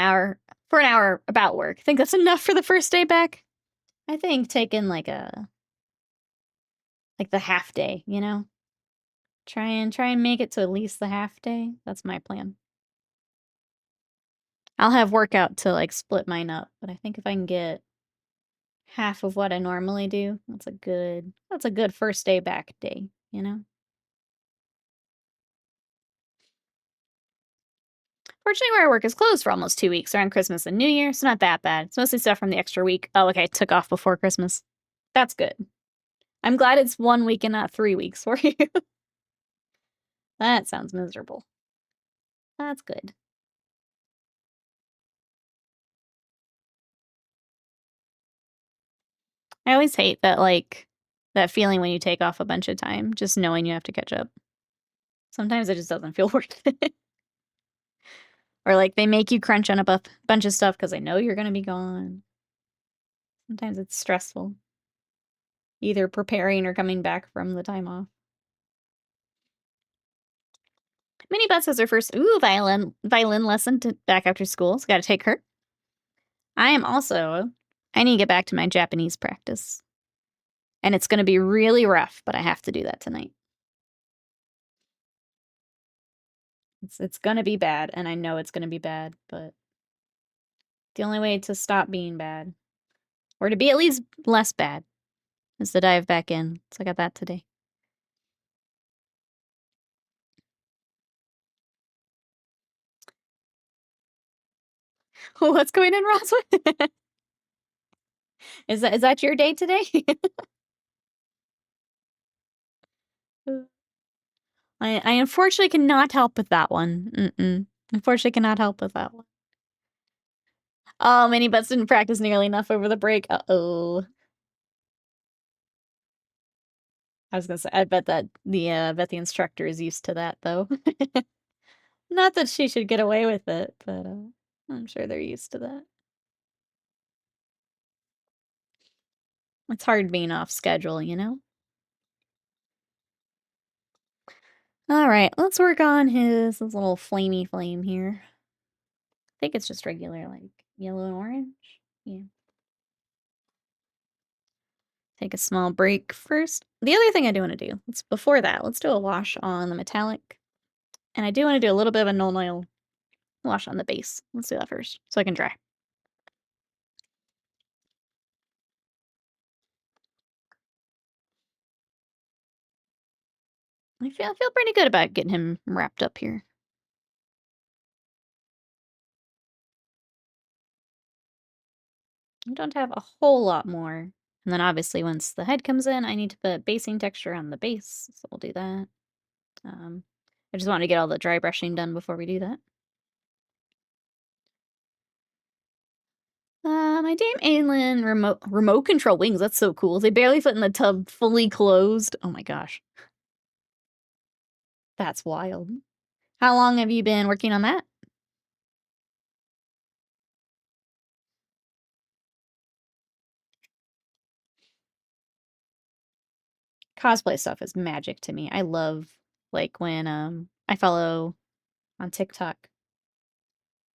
for an hour about work. Think that's enough for the first day back? I think taking like the half day, you know? Try and make it to at least the half day. That's my plan. I'll have workout to like split mine up, but I think if I can get half of what I normally do, that's a good first day back day, you know? Fortunately, where I work is closed for almost 2 weeks around Christmas and New Year, so not that bad. It's mostly stuff from the extra week. Oh, okay, I took off before Christmas. That's good. I'm glad it's 1 week and not 3 weeks for you. That sounds miserable. That's good. I always hate that, like, that feeling when you take off a bunch of time, just knowing you have to catch up. Sometimes it just doesn't feel worth it. Or, like, they make you crunch on a bunch of stuff because they know you're gonna be gone. Sometimes it's stressful. Either preparing or coming back from the time off. Minnie Butts has her first violin lesson back after school, so gotta take her. I need to get back to my Japanese practice. And it's gonna be really rough, but I have to do that tonight. It's gonna be bad, and I know it's gonna be bad, but the only way to stop being bad, or to be at least less bad, is to dive back in. So I got that today. What's going on, Roswell? Is that your day today? I unfortunately cannot help with that one. Unfortunately cannot help with that one. Oh, Minnie Butts didn't practice nearly enough over the break. Uh-oh. I was gonna say, I bet that bet the instructor is used to that, though. Not that she should get away with it, but, I'm sure they're used to that. It's hard being off schedule, you know? Alright, let's work on his little flamey flame here. I think it's just regular, like, yellow and orange. Yeah. Take a small break first. The other thing I do want to do, before that, let's do a wash on the metallic. And I do want to do a little bit of a Nuln Oil wash on the base. Let's do that first, so I can dry. I feel pretty good about getting him wrapped up here. I don't have a whole lot more. And then obviously once the head comes in, I need to put basing texture on the base, so we'll do that. I just want to get all the dry brushing done before we do that. My Dame Aelin remote control wings. That's so cool. They barely fit in the tub, fully closed. Oh my gosh. That's wild. How long have you been working on that? Cosplay stuff is magic to me. I love, like, when I follow on TikTok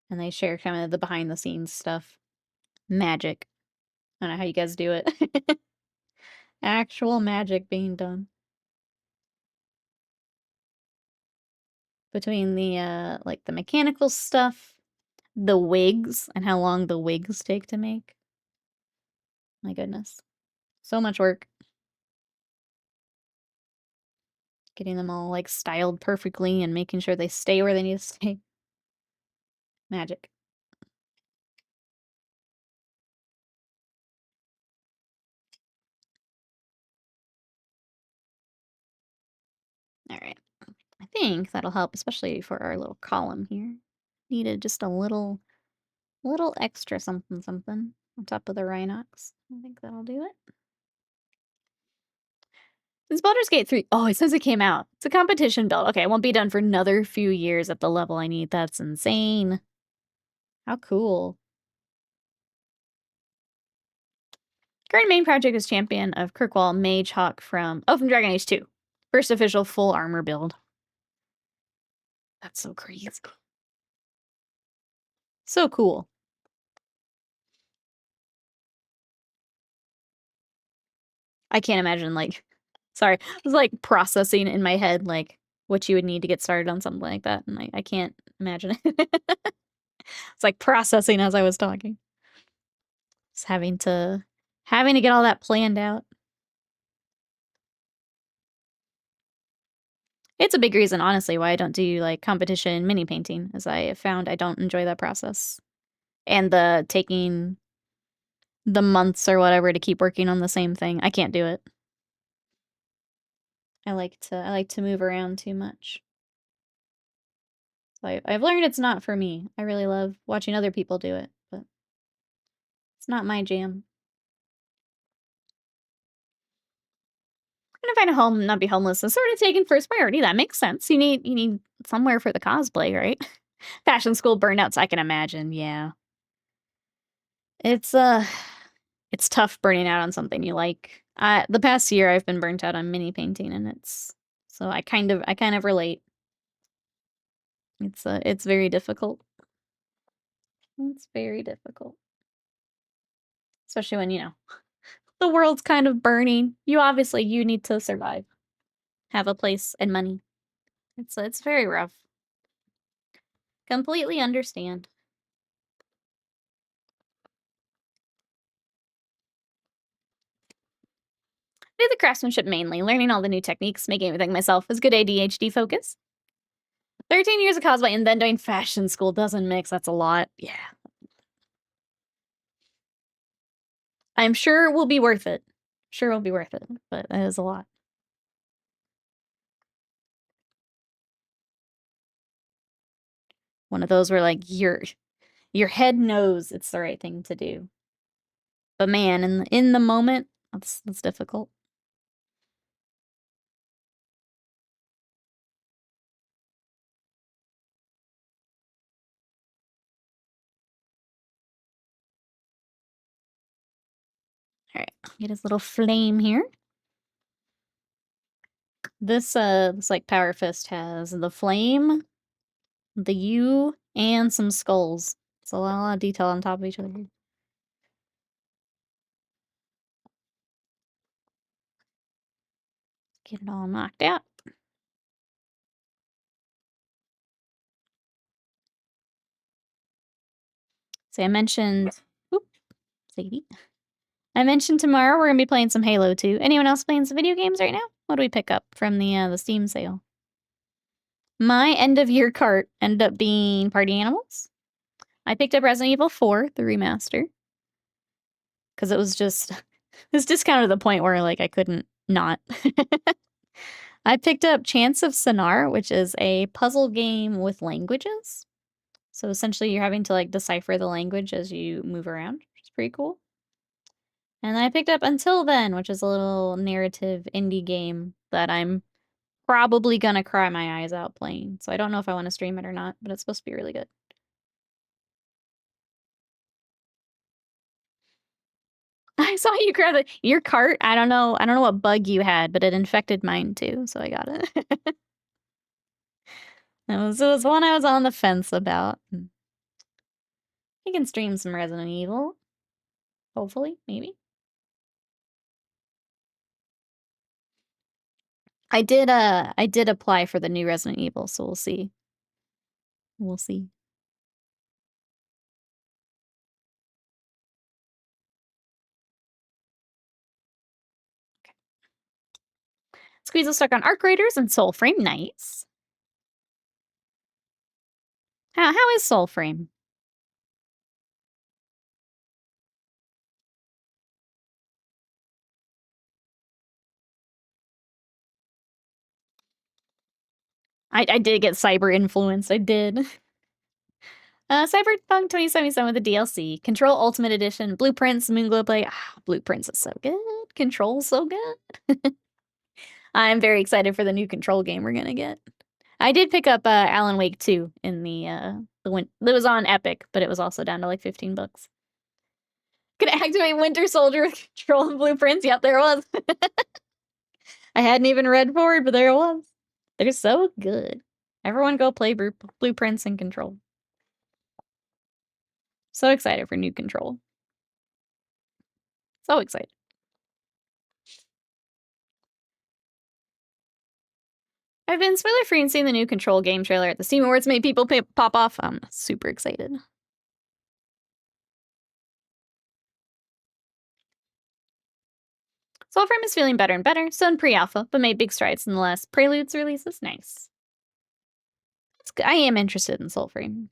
and they share kind of the behind the scenes stuff. Magic. I don't know how you guys do it. Actual magic being done. Between the like the mechanical stuff, the wigs, and how long the wigs take to make. My goodness. So much work. Getting them all, like, styled perfectly and making sure they stay where they need to stay. Magic. Alright. I think that'll help, especially for our little column here. Needed just a little extra something something on top of the Rhinox. I think that'll do it. Since Baldur's Gate 3, oh, it says it came out. It's a competition build. Okay, it won't be done for another few years at the level I need. That's insane. How cool. Current main project is champion of Kirkwall Mage Hawk from Dragon Age 2. First official full armor build. That's so crazy. So cool. I can't imagine, like, sorry, I was, like, processing in my head, like, what you would need to get started on something like that, and I can't imagine it. It's, like, processing as I was talking. Just having to get all that planned out. It's a big reason, honestly, why I don't do, like, competition mini painting, as I have found I don't enjoy that process. And the taking the months or whatever to keep working on the same thing. I can't do it. I like to move around too much. So I've learned it's not for me. I really love watching other people do it, but it's not my jam. I'm gonna find a home and not be homeless is sort of taking first priority. That makes sense. You need somewhere for the cosplay, right? Fashion school burnouts, I can imagine. Yeah. It's it's tough burning out on something you like. The past year I've been burnt out on mini painting, and it's so I kind of relate. It's very difficult. It's very difficult. Especially when, the world's kind of burning. You need to survive. Have a place and money. It's very rough. Completely understand. I do the craftsmanship mainly, learning all the new techniques, making everything myself is good ADHD focus. 13 years of cosplay and then doing fashion school doesn't mix. That's a lot. Yeah. I'm sure it will be worth it. Sure it will be worth it, but it is a lot. One of those where, like, your head knows it's the right thing to do. But man, in the moment, that's difficult. Alright, Get his little flame here. This like Power Fist has the flame, the U, and some skulls. It's a lot of detail on top of each other here. Get it all knocked out. See, I mentioned... Oop, Sadie. I mentioned tomorrow we're going to be playing some Halo 2. Anyone else playing some video games right now? What do we pick up from the Steam sale? My end-of-year cart ended up being Party Animals. I picked up Resident Evil 4, the remaster. Because it was just... it was discounted to the point where, like, I couldn't not. I picked up Chance of Sonar, which is a puzzle game with languages. So essentially you're having to, like, decipher the language as you move around, which is pretty cool. And then I picked up Until Then, which is a little narrative indie game that I'm probably gonna cry my eyes out playing. So I don't know if I want to stream it or not, but it's supposed to be really good. I saw you grab your cart. I don't know what bug you had, but it infected mine too, so I got it. It was one I was on the fence about. You can stream some Resident Evil. Hopefully, maybe. I did apply for the new Resident Evil, so we'll see. We'll see. Okay. Squeezel stuck on Arc Raiders and Soulframe. Nice. How is Soulframe? I did get cyber influenced. I did. Cyberpunk 2077 with the DLC. Control Ultimate Edition. Blueprints, Moonglow Play. Blueprints is so good. Control's so good. I'm very excited for the new Control game we're gonna get. I did pick up Alan Wake 2 in the it was on Epic, but it was also down to like $15. Could activate Winter Soldier with Control and Blueprints. Yep, there it was. I hadn't even read forward, but there it was. They're so good. Everyone go play Blueprints and Control. So excited for new Control. So excited. I've been spoiler-free and seeing the new Control game trailer at the Steam Awards made people pop off. I'm super excited. Soulframe is feeling better and better, still in pre-alpha, but made big strides in the last Preludes releases. Nice. I am interested in Soulframe.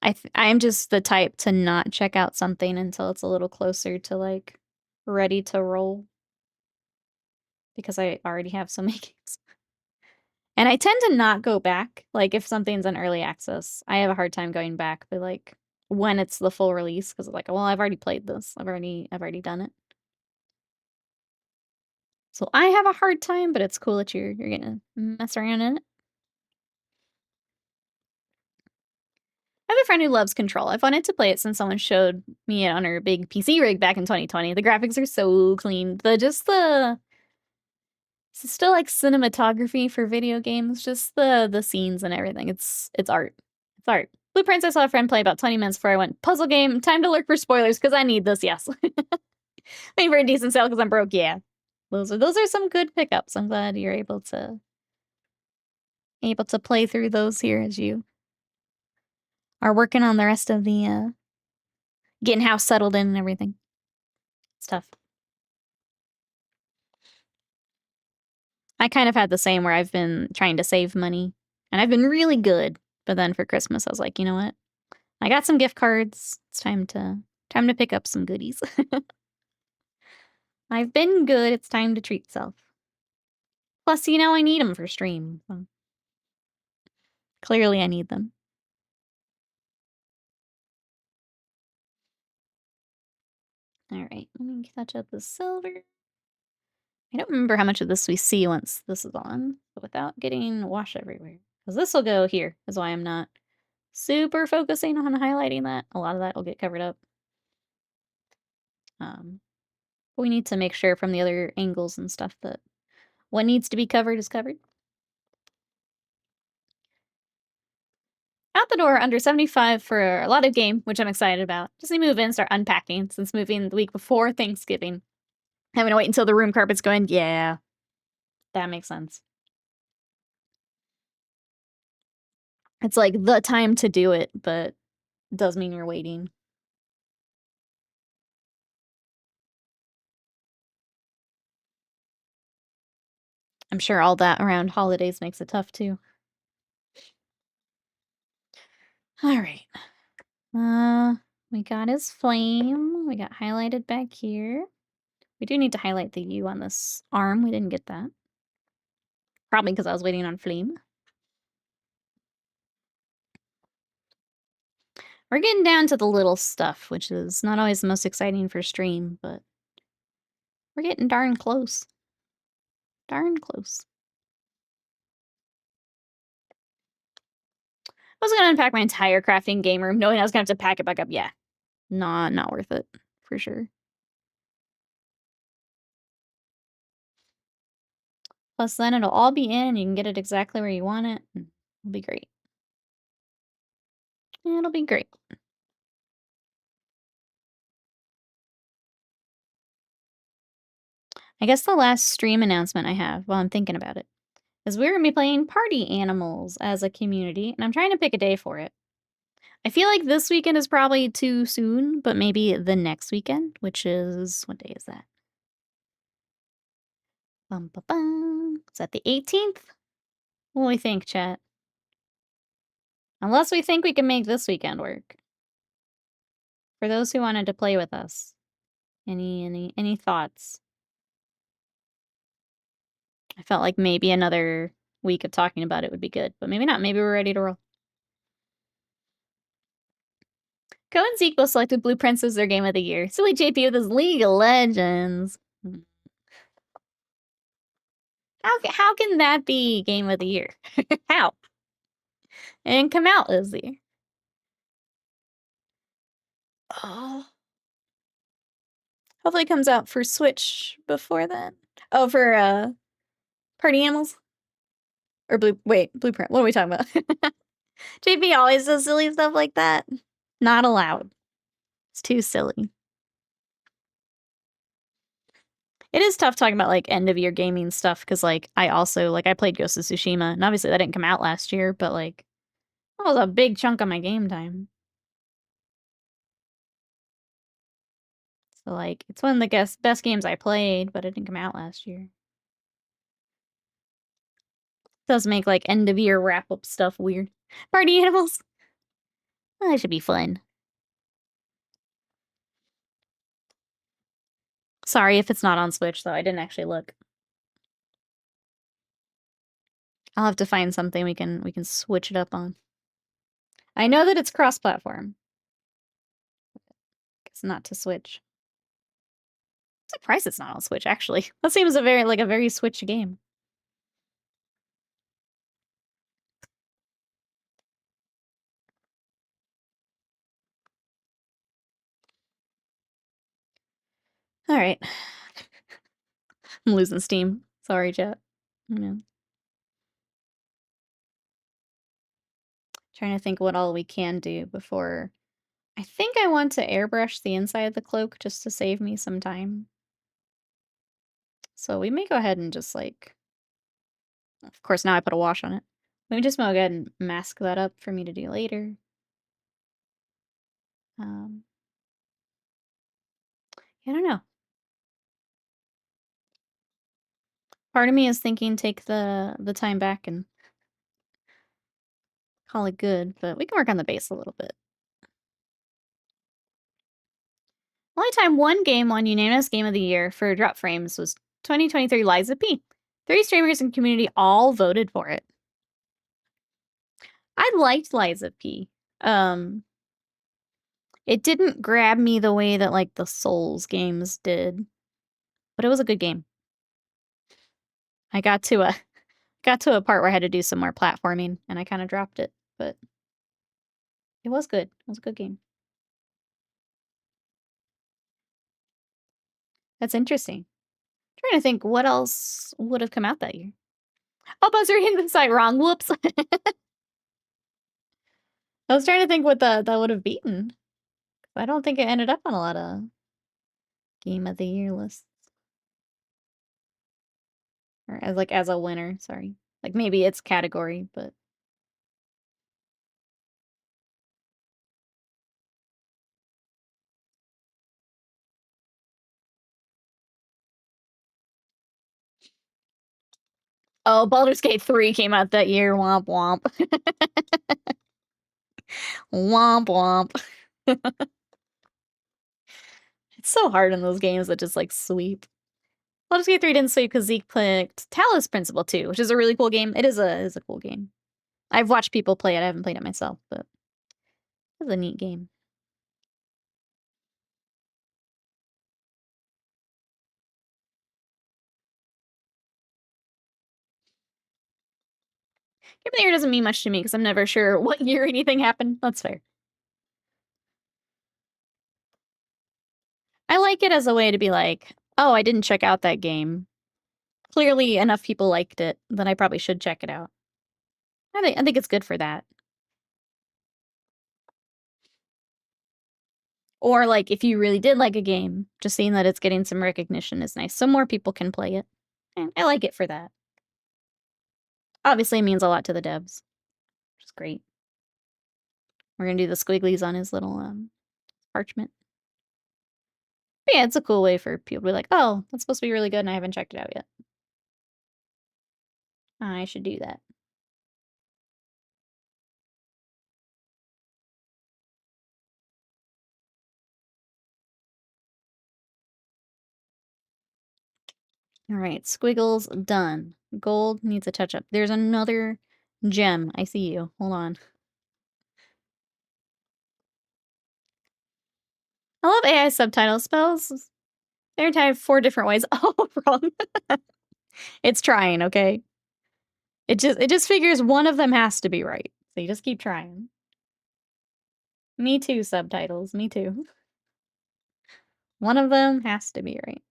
I am just the type to not check out something until it's a little closer to, like, ready to roll. Because I already have so many games. And I tend to not go back. Like, if something's in early access, I have a hard time going back, but, like, when it's the full release, because, like, well, I've already played this. I've already done it. So I have a hard time, but it's cool that you're gonna mess around in it. I have a friend who loves Control. I've wanted to play it since someone showed me it on her big PC rig back in 2020. The graphics are so clean. It's still like cinematography for video games, just the scenes and everything. It's art. It's art. Blueprints, I saw a friend play about 20 minutes before I went, puzzle game, time to look for spoilers because I need this, yes. Waiting for a decent sale because I'm broke, yeah. Those are some good pickups. I'm glad you're able to play through those here as you are working on the rest of the getting house settled in and everything. It's tough. I kind of had the same where I've been trying to save money and I've been really good. But then for Christmas, I was like, you know what? I got some gift cards. It's time to pick up some goodies. I've been good. It's time to treat self. Plus, you know, I need them for stream. So. Clearly, I need them. All right, let me catch up the silver. I don't remember how much of this we see once this is on, but without getting wash everywhere. Because this will go here, is why I'm not super focusing on highlighting that. A lot of that will get covered up. We need to make sure from the other angles and stuff that what needs to be covered is covered. Out the door under 75 for a lot of game, which I'm excited about. Just need to move in, start unpacking since moving the week before Thanksgiving. Having to wait until the room carpet's going. Yeah, that makes sense. It's like the time to do it, but it does mean you're waiting. I'm sure all that around holidays makes it tough too. All right. We got his flame. We got highlighted back here. We do need to highlight the U on this arm. We didn't get that. Probably because I was waiting on flame. We're getting down to the little stuff, which is not always the most exciting for stream, but we're getting darn close. Darn close. I was gonna unpack my entire crafting game room, knowing I was gonna have to pack it back up. Yeah. Not worth it, for sure. Plus then it'll all be in, you can get it exactly where you want it. It'll be great. It'll be great. I guess the last stream announcement I have, while I'm thinking about it, is we're gonna be playing Party Animals as a community, and I'm trying to pick a day for it. I feel like this weekend is probably too soon, but maybe the next weekend, which is, what day is that? Bum, bum, bum. Is that the 18th? What do we think, chat? Unless we think we can make this weekend work. For those who wanted to play with us, any thoughts? I felt like maybe another week of talking about it would be good, but maybe not. Maybe we're ready to roll. Ko and Zeke both selected Blueprints as their game of the year. Silly JP with his League of Legends. How can that be game of the year? How? And come out this year. Oh. Hopefully it comes out for Switch before then. Oh, for Party Animals? Or Blueprint. What are we talking about? JP always does silly stuff like that. Not allowed. It's too silly. It is tough talking about like end of year gaming stuff because like I also like I played Ghost of Tsushima and obviously that didn't come out last year, but like that was a big chunk of my game time. So like it's one of the best games I played, but it didn't come out last year. It does make like end of year wrap up stuff weird. Party Animals. Oh, that should be fun. Sorry if it's not on Switch though. I didn't actually look. I'll have to find something we can switch it up on. I know that it's cross-platform. It's not to Switch. I'm surprised it's not on Switch, actually. That seems a very Switch game. All right. I'm losing steam. Sorry, chat. Trying to think what all we can do before. I think I want to airbrush the inside of the cloak just to save me some time. So we may go ahead and just like, of course now I put a wash on it. We just go ahead and mask that up for me to do later. I don't know. Part of me is thinking take the time back and call it good, but we can work on the base a little bit. Only time one game won unanimous game of the year for drop frames was 2023 Liza P. 3 streamers and community all voted for it. I liked Liza P. It didn't grab me the way that like the Souls games did, but it was a good game. I got to a part where I had to do some more platforming and I kind of dropped it, but It was good. It was a good game. That's interesting. Trying to think what else would have come out that year. Oh, Buzzer hit the site wrong. Whoops. I was trying to think what that would have beaten. I don't think it ended up on a lot of Game of the Year lists. Or as a winner, sorry. Like maybe its category, but oh, Baldur's Gate 3 came out that year. Womp womp. Womp womp. It's so hard in those games that just like sweep. Baldur's Gate 3 didn't sweep because Zeke picked Talos Principle 2, which is a really cool game. It is a cool game. I've watched people play it. I haven't played it myself, but it's a neat game. Game of the Year doesn't mean much to me because I'm never sure what year anything happened. That's fair. I like it as a way to be like, oh, I didn't check out that game. Clearly enough people liked it that I probably should check it out. I think it's good for that. Or like if you really did like a game, just seeing that it's getting some recognition is nice. So more people can play it. And I like it for that. Obviously it means a lot to the devs, which is great. We're gonna do the squigglies on his little parchment. But yeah, it's a cool way for people to be like, oh, that's supposed to be really good and I haven't checked it out yet. I should do that. All right, squiggles done. Gold needs a touch up. There's another gem. I see you. Hold on. I love AI subtitle spells. They're typed 4 different ways. Oh, wrong. It's trying, okay? It just figures one of them has to be right. So you just keep trying. Me too, subtitles. Me too. One of them has to be right.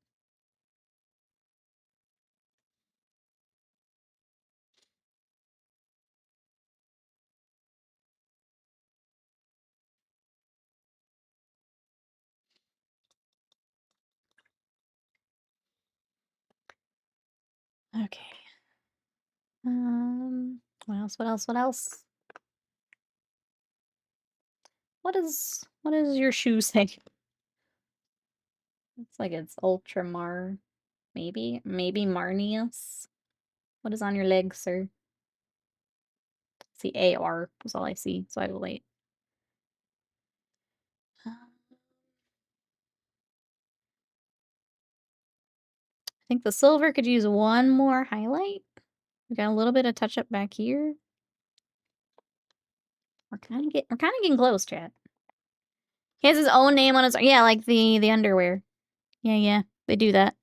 Okay. What else? What else? What else? What is your shoe say? It's like it's Ultramar. Maybe Marneus. What is on your leg, sir? See AR is all I see, so I will wait. I think the silver could use one more highlight. We got a little bit of touch up back here. We're kind of getting close, chat. He has his own name on his, yeah, like the underwear. Yeah, they do that.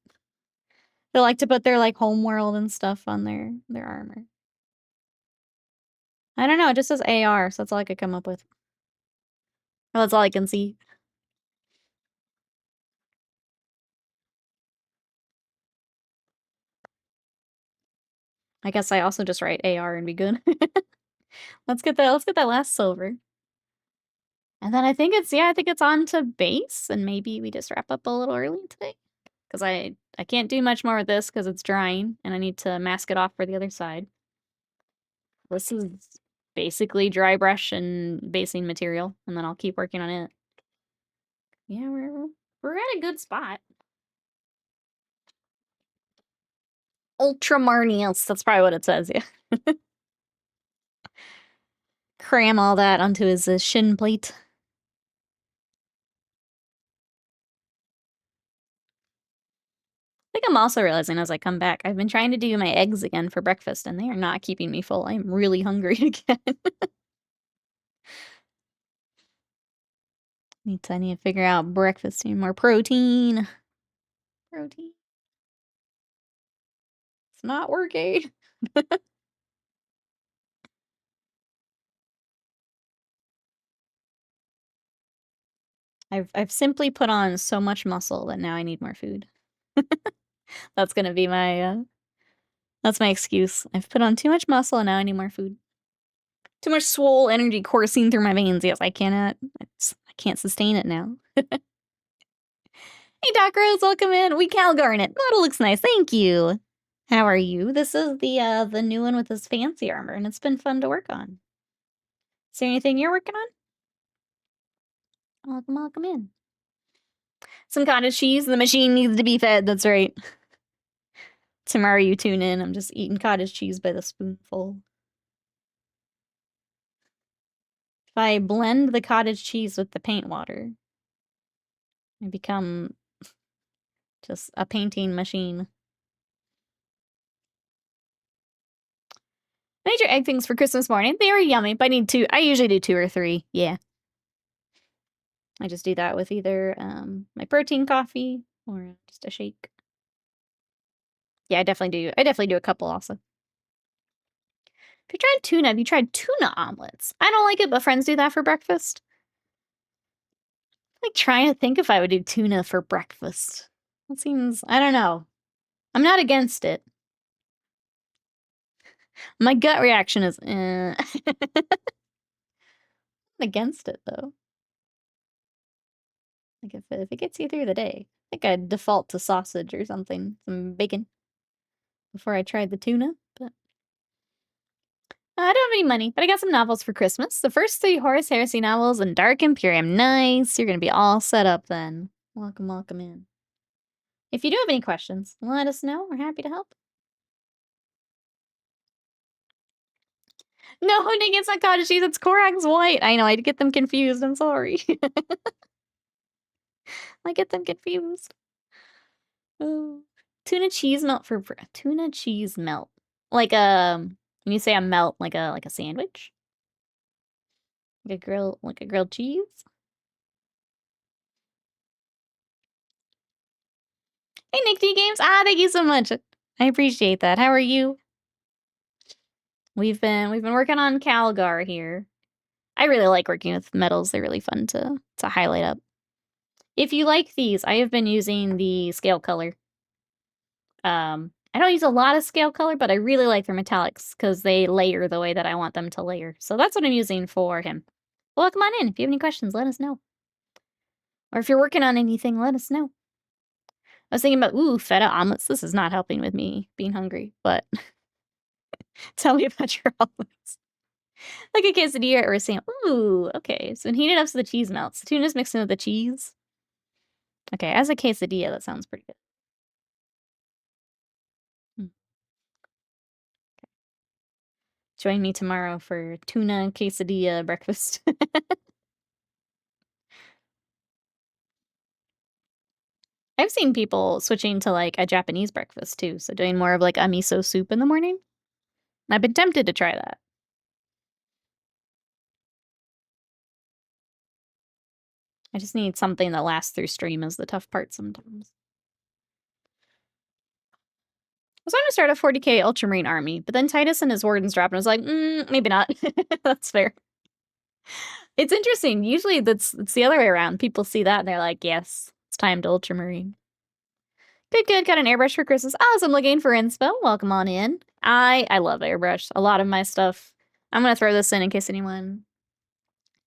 They like to put their like homeworld and stuff on their armor. I don't know, it just says AR, so that's all I could come up with. Well, that's all I can see. I guess I also just write AR and be good. Let's get that last silver. And then I think it's on to base, and maybe we just wrap up a little early today. Because I can't do much more with this because it's drying, and I need to mask it off for the other side. This is basically dry brush and basing material, and then I'll keep working on it. Yeah, we're at a good spot. Ultramarnius, that's probably what it says, yeah. Cram all that onto his shin plate. I think I'm also realizing as I come back, I've been trying to do my eggs again for breakfast, and they are not keeping me full. I'm really hungry again. I need to figure out breakfast. Need more protein. Protein. It's not working. I've simply put on so much muscle that now I need more food. That's gonna be my that's my excuse. I've put on too much muscle and now I need more food. Too much swole energy coursing through my veins. Yes, I can't sustain it now. Hey, Doc Rose, welcome in. We Calgar it. Model looks nice. Thank you. How are you? This is the new one with this fancy armor, and it's been fun to work on. Is there anything you're working on? Welcome in. Some cottage cheese. The machine needs to be fed. That's right. Tomorrow you tune in. I'm just eating cottage cheese by the spoonful. If I blend the cottage cheese with the paint water, I become just a painting machine. I made your egg things for Christmas morning. They were yummy, but I need two. I usually do 2 or 3. Yeah. I just do that with either my protein coffee or just a shake. Yeah, I definitely do a couple also. If you tried tuna, have you tried tuna omelets? I don't like it, but friends do that for breakfast. I'm like trying to think if I would do tuna for breakfast. That seems, I don't know. I'm not against it. My gut reaction is, I'm against it though. Like if it gets you through the day, I think I'd default to sausage or something, some bacon, before I tried the tuna. But I don't have any money, but I got some novels for Christmas. The first 3 Horus Heresy novels and Dark Imperium. Nice. You're gonna be all set up then. Welcome in. If you do have any questions, let us know. We're happy to help. No, Nick, it's not cottage cheese. It's Korax White. I know. I get them confused. I'm sorry. I get them confused. Oh. Tuna cheese melt for tuna cheese melt. Like when you say a melt, like a sandwich, like a grilled cheese. Hey, Nick D Games. Thank you so much. I appreciate that. How are you? We've been working on Calgar here. I really like working with metals. They're really fun to highlight up. If you like these, I have been using the scale color. I don't use a lot of scale color, but I really like their metallics because they layer the way that I want them to layer. So that's what I'm using for him. Well, come on in. If you have any questions, let us know. Or if you're working on anything, let us know. I was thinking about, feta omelets. This is not helping with me being hungry, but tell me about your omelets. Like a quesadilla or a sandwich. Ooh, okay. So when heat it up so the cheese melts. The tuna's mixed in with the cheese. Okay, as a quesadilla, that sounds pretty good. Join me tomorrow for tuna quesadilla breakfast. I've seen people switching to like a Japanese breakfast too, so doing more of like a miso soup in the morning. I've been tempted to try that. I just need something that lasts through stream is the tough part sometimes. I was going to start a 40K Ultramarine army, but then Titus and his wardens dropped, and I was like, maybe not. That's fair. It's interesting. Usually it's the other way around. People see that and they're like, yes, it's time to Ultramarine. Good. Got an airbrush for Christmas. Awesome. Looking for inspo. Welcome on in. I love airbrush. A lot of my stuff. I'm going to throw this in case anyone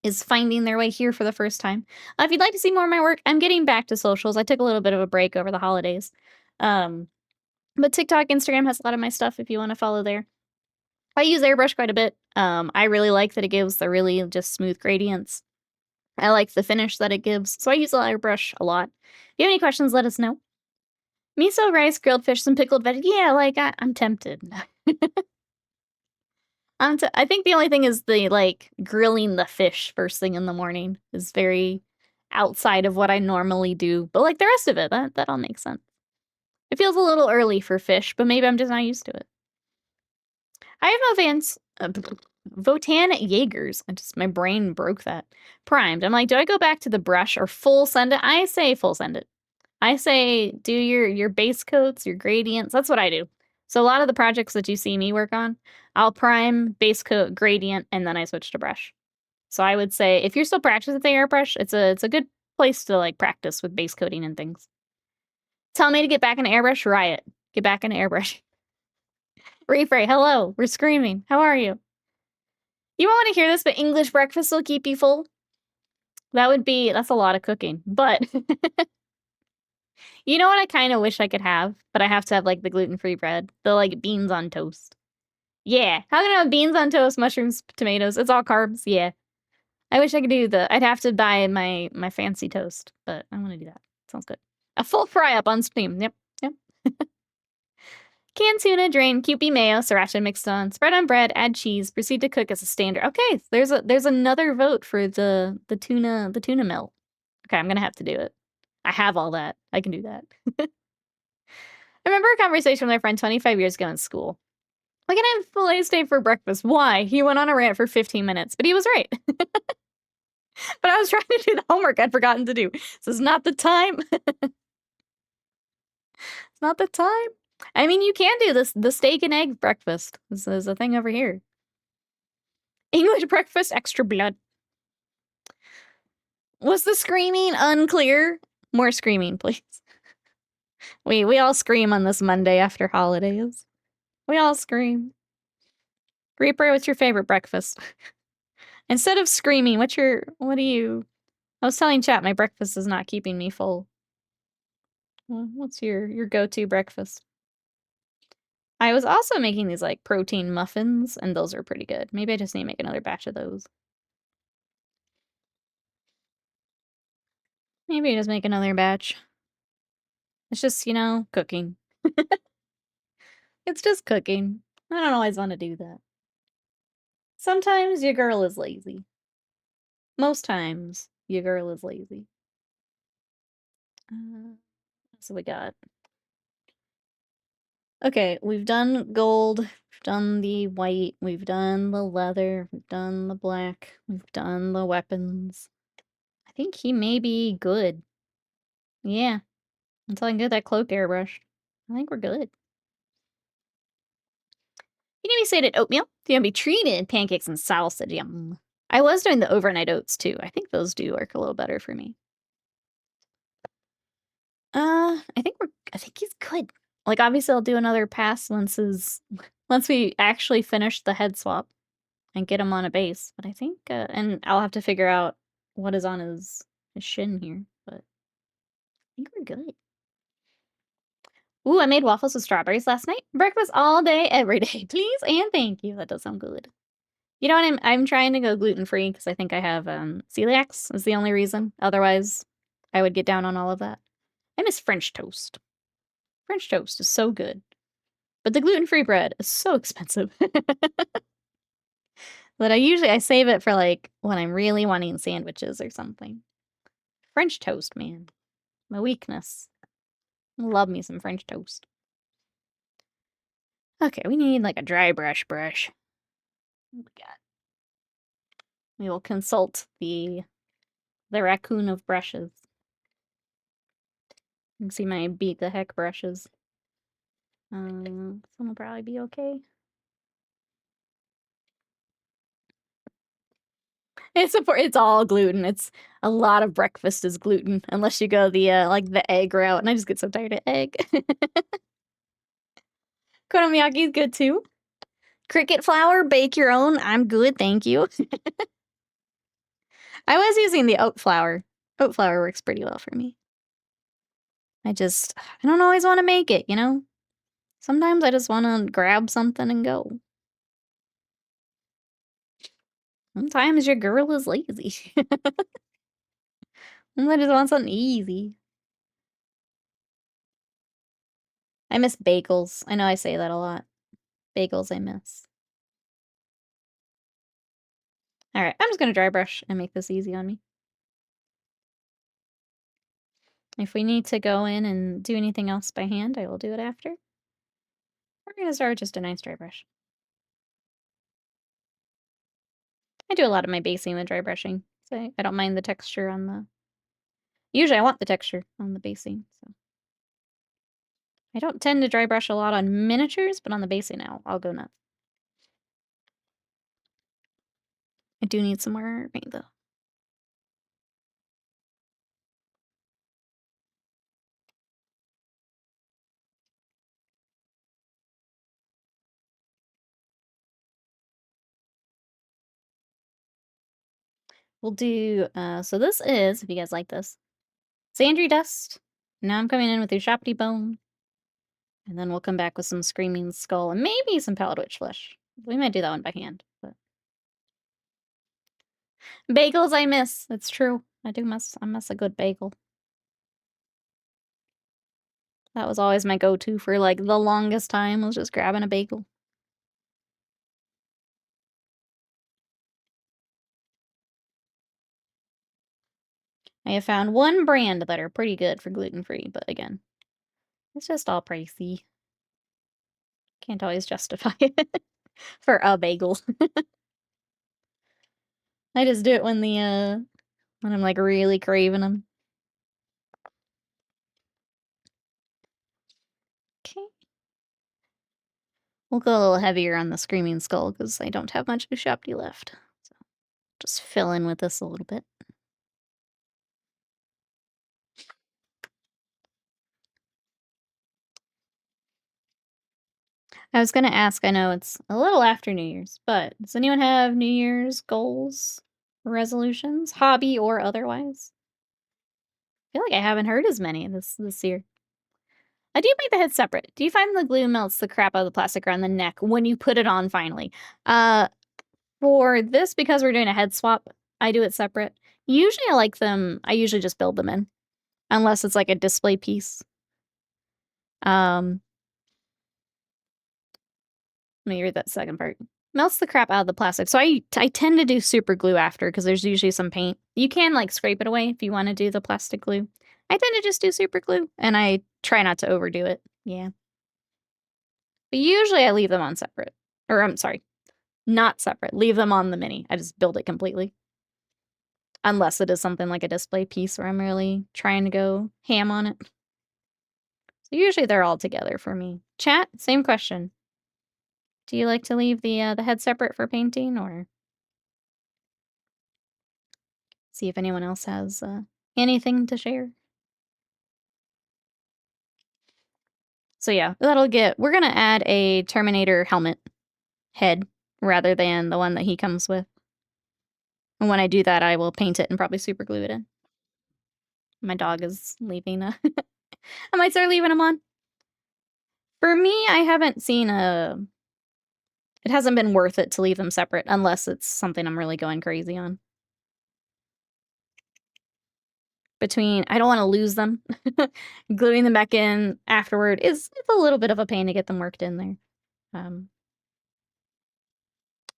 is finding their way here for the first time. If you'd like to see more of my work, I'm getting back to socials. I took a little bit of a break over the holidays. But TikTok, Instagram has a lot of my stuff if you want to follow there. I use airbrush quite a bit. I really like that it gives the really just smooth gradients. I like the finish that it gives. So I use airbrush a lot. If you have any questions, let us know. Miso rice, grilled fish, some pickled veggies. Yeah, like I'm tempted. I think the only thing is the like grilling the fish first thing in the morning is very outside of what I normally do. But like the rest of it, that all makes sense. It feels a little early for fish, but maybe I'm just not used to it. I have no Vans Votan Jaegers. My brain broke that. Primed. I'm like, do I go back to the brush or full send it? I say full send it. I say do your base coats, your gradients. That's what I do. So a lot of the projects that you see me work on, I'll prime, base coat, gradient, and then I switch to brush. So I would say if you're still practicing with the airbrush, it's a good place to like practice with base coating and things. Tell me to get back into airbrush. Riot. Get back into airbrush. Refray. Hello. We're screaming. How are you? You won't want to hear this, but English breakfast will keep you full. That's a lot of cooking. But you know what I kind of wish I could have? But I have to have like the gluten-free bread. The like beans on toast. Yeah. How can I have beans on toast, mushrooms, tomatoes? It's all carbs. Yeah. I wish I could do I'd have to buy my fancy toast, but I want to do that. Sounds good. A full fry up on steam. Yep. Yep. Canned tuna, drain, Kewpie mayo, sriracha mixed on, spread on bread, add cheese, proceed to cook as a standard. Okay, there's another vote for the tuna melt. Okay, I'm gonna have to do it. I have all that. I can do that. I remember a conversation with my friend 25 years ago in school. We're gonna have filet steak for breakfast. Why? He went on a rant for 15 minutes, but he was right. But I was trying to do the homework I'd forgotten to do. This is not the time. It's not the time. I mean, you can do this. The steak and egg breakfast. This is a thing over here. English breakfast, extra blood. Was the screaming unclear? More screaming, please. We all scream on this Monday after holidays. We all scream. Reaper, what's your favorite breakfast? Instead of screaming, what do you... I was telling chat my breakfast is not keeping me full. What's your go-to breakfast? I was also making these like protein muffins, and those are pretty good. Maybe I just need to make another batch of those. Maybe I just make another batch. It's just, cooking. It's just cooking. I don't always want to do that. Sometimes your girl is lazy. Most times, your girl is lazy. So we got... Okay, we've done gold, we've done the white, we've done the leather, we've done the black, we've done the weapons. I think he may be good. Yeah, until I can get that cloak airbrushed. I think we're good. You need to be sated oatmeal. You're gonna be treated pancakes and salsa. Yum. I was doing the overnight oats too. I think those do work a little better for me. I think he's good. Like, obviously I'll do another pass once we actually finish the head swap and get him on a base. But I think, and I'll have to figure out what is on his shin here, but I think we're good. Ooh, I made waffles with strawberries last night. Breakfast all day, every day, please and thank you. That does sound good. You know what? I'm trying to go gluten-free because I think I have celiacs is the only reason. Otherwise, I would get down on all of that. I miss French toast. French toast is so good. But the gluten-free bread is so expensive. But I save it for like when I'm really wanting sandwiches or something. French toast, man. My weakness. Love me some French toast. Okay, we need like a dry brush. What we got? We will consult the raccoon of brushes. You can see my beat the heck brushes. Some will probably be okay. It's all gluten. It's a lot of breakfast is gluten, unless you go the like the egg route, and I just get so tired of egg. Konomiyaki's good too. Cricket flour, bake your own. I'm good, thank you. I was using the oat flour. Oat flour works pretty well for me. I don't always want to make it, you know? Sometimes I just want to grab something and go. Sometimes your girl is lazy. I just want something easy. I miss bagels. I know I say that a lot. Bagels I miss. Alright, I'm just gonna dry brush and make this easy on me. If we need to go in and do anything else by hand, I will do it after. We're gonna start with just a nice dry brush. I do a lot of my basing with dry brushing, so I don't mind the texture on the... Usually I want the texture on the basing, so... I don't tend to dry brush a lot on miniatures, but on the basing I'll go nuts. I do need some more paint though. we'll do, so this is, if you guys like this, Sandry Dust. Now I'm coming in with your Shopty Bone. And then we'll come back with some Screaming Skull and maybe some Pallid Witch Flesh. We might do that one by hand, but... Bagels I miss. It's true. I miss a good bagel. That was always my go-to for, like, the longest time, was just grabbing a bagel. I have found one brand that are pretty good for gluten-free, but again, it's just all pricey. Can't always justify it for a bagel. I just do it when when I'm, like, really craving them. Okay. We'll go a little heavier on the Screaming Skull, because I don't have much Ushapti left. So just fill in with this a little bit. I was gonna ask, I know it's a little after New Year's, but does anyone have New Year's goals, resolutions, hobby or otherwise? I feel like I haven't heard as many this year. I do make the head separate. Do you find the glue melts the crap out of the plastic around the neck when you put it on finally? For this, because we're doing a head swap, I do it separate. Usually I usually just build them in. Unless it's like a display piece. Let me read that second part. Melts the crap out of the plastic. So I tend to do super glue after, because there's usually some paint. You can, like, scrape it away if you want to do the plastic glue. I tend to just do super glue, and I try not to overdo it. Yeah. But usually I leave them on separate. Or, I'm sorry, not separate. Leave them on the mini. I just build it completely. Unless it is something like a display piece where I'm really trying to go ham on it. So usually they're all together for me. Chat, same question. Do you like to leave the head separate for painting, or see if anyone else has anything to share? So yeah, we're gonna add a Terminator helmet head rather than the one that he comes with. And when I do that, I will paint it and probably super glue it in. My dog is leaving. I might start leaving him on. For me, I haven't seen it hasn't been worth it to leave them separate unless it's something I'm really going crazy on. I don't want to lose them. Gluing them back in afterward it's a little bit of a pain to get them worked in there.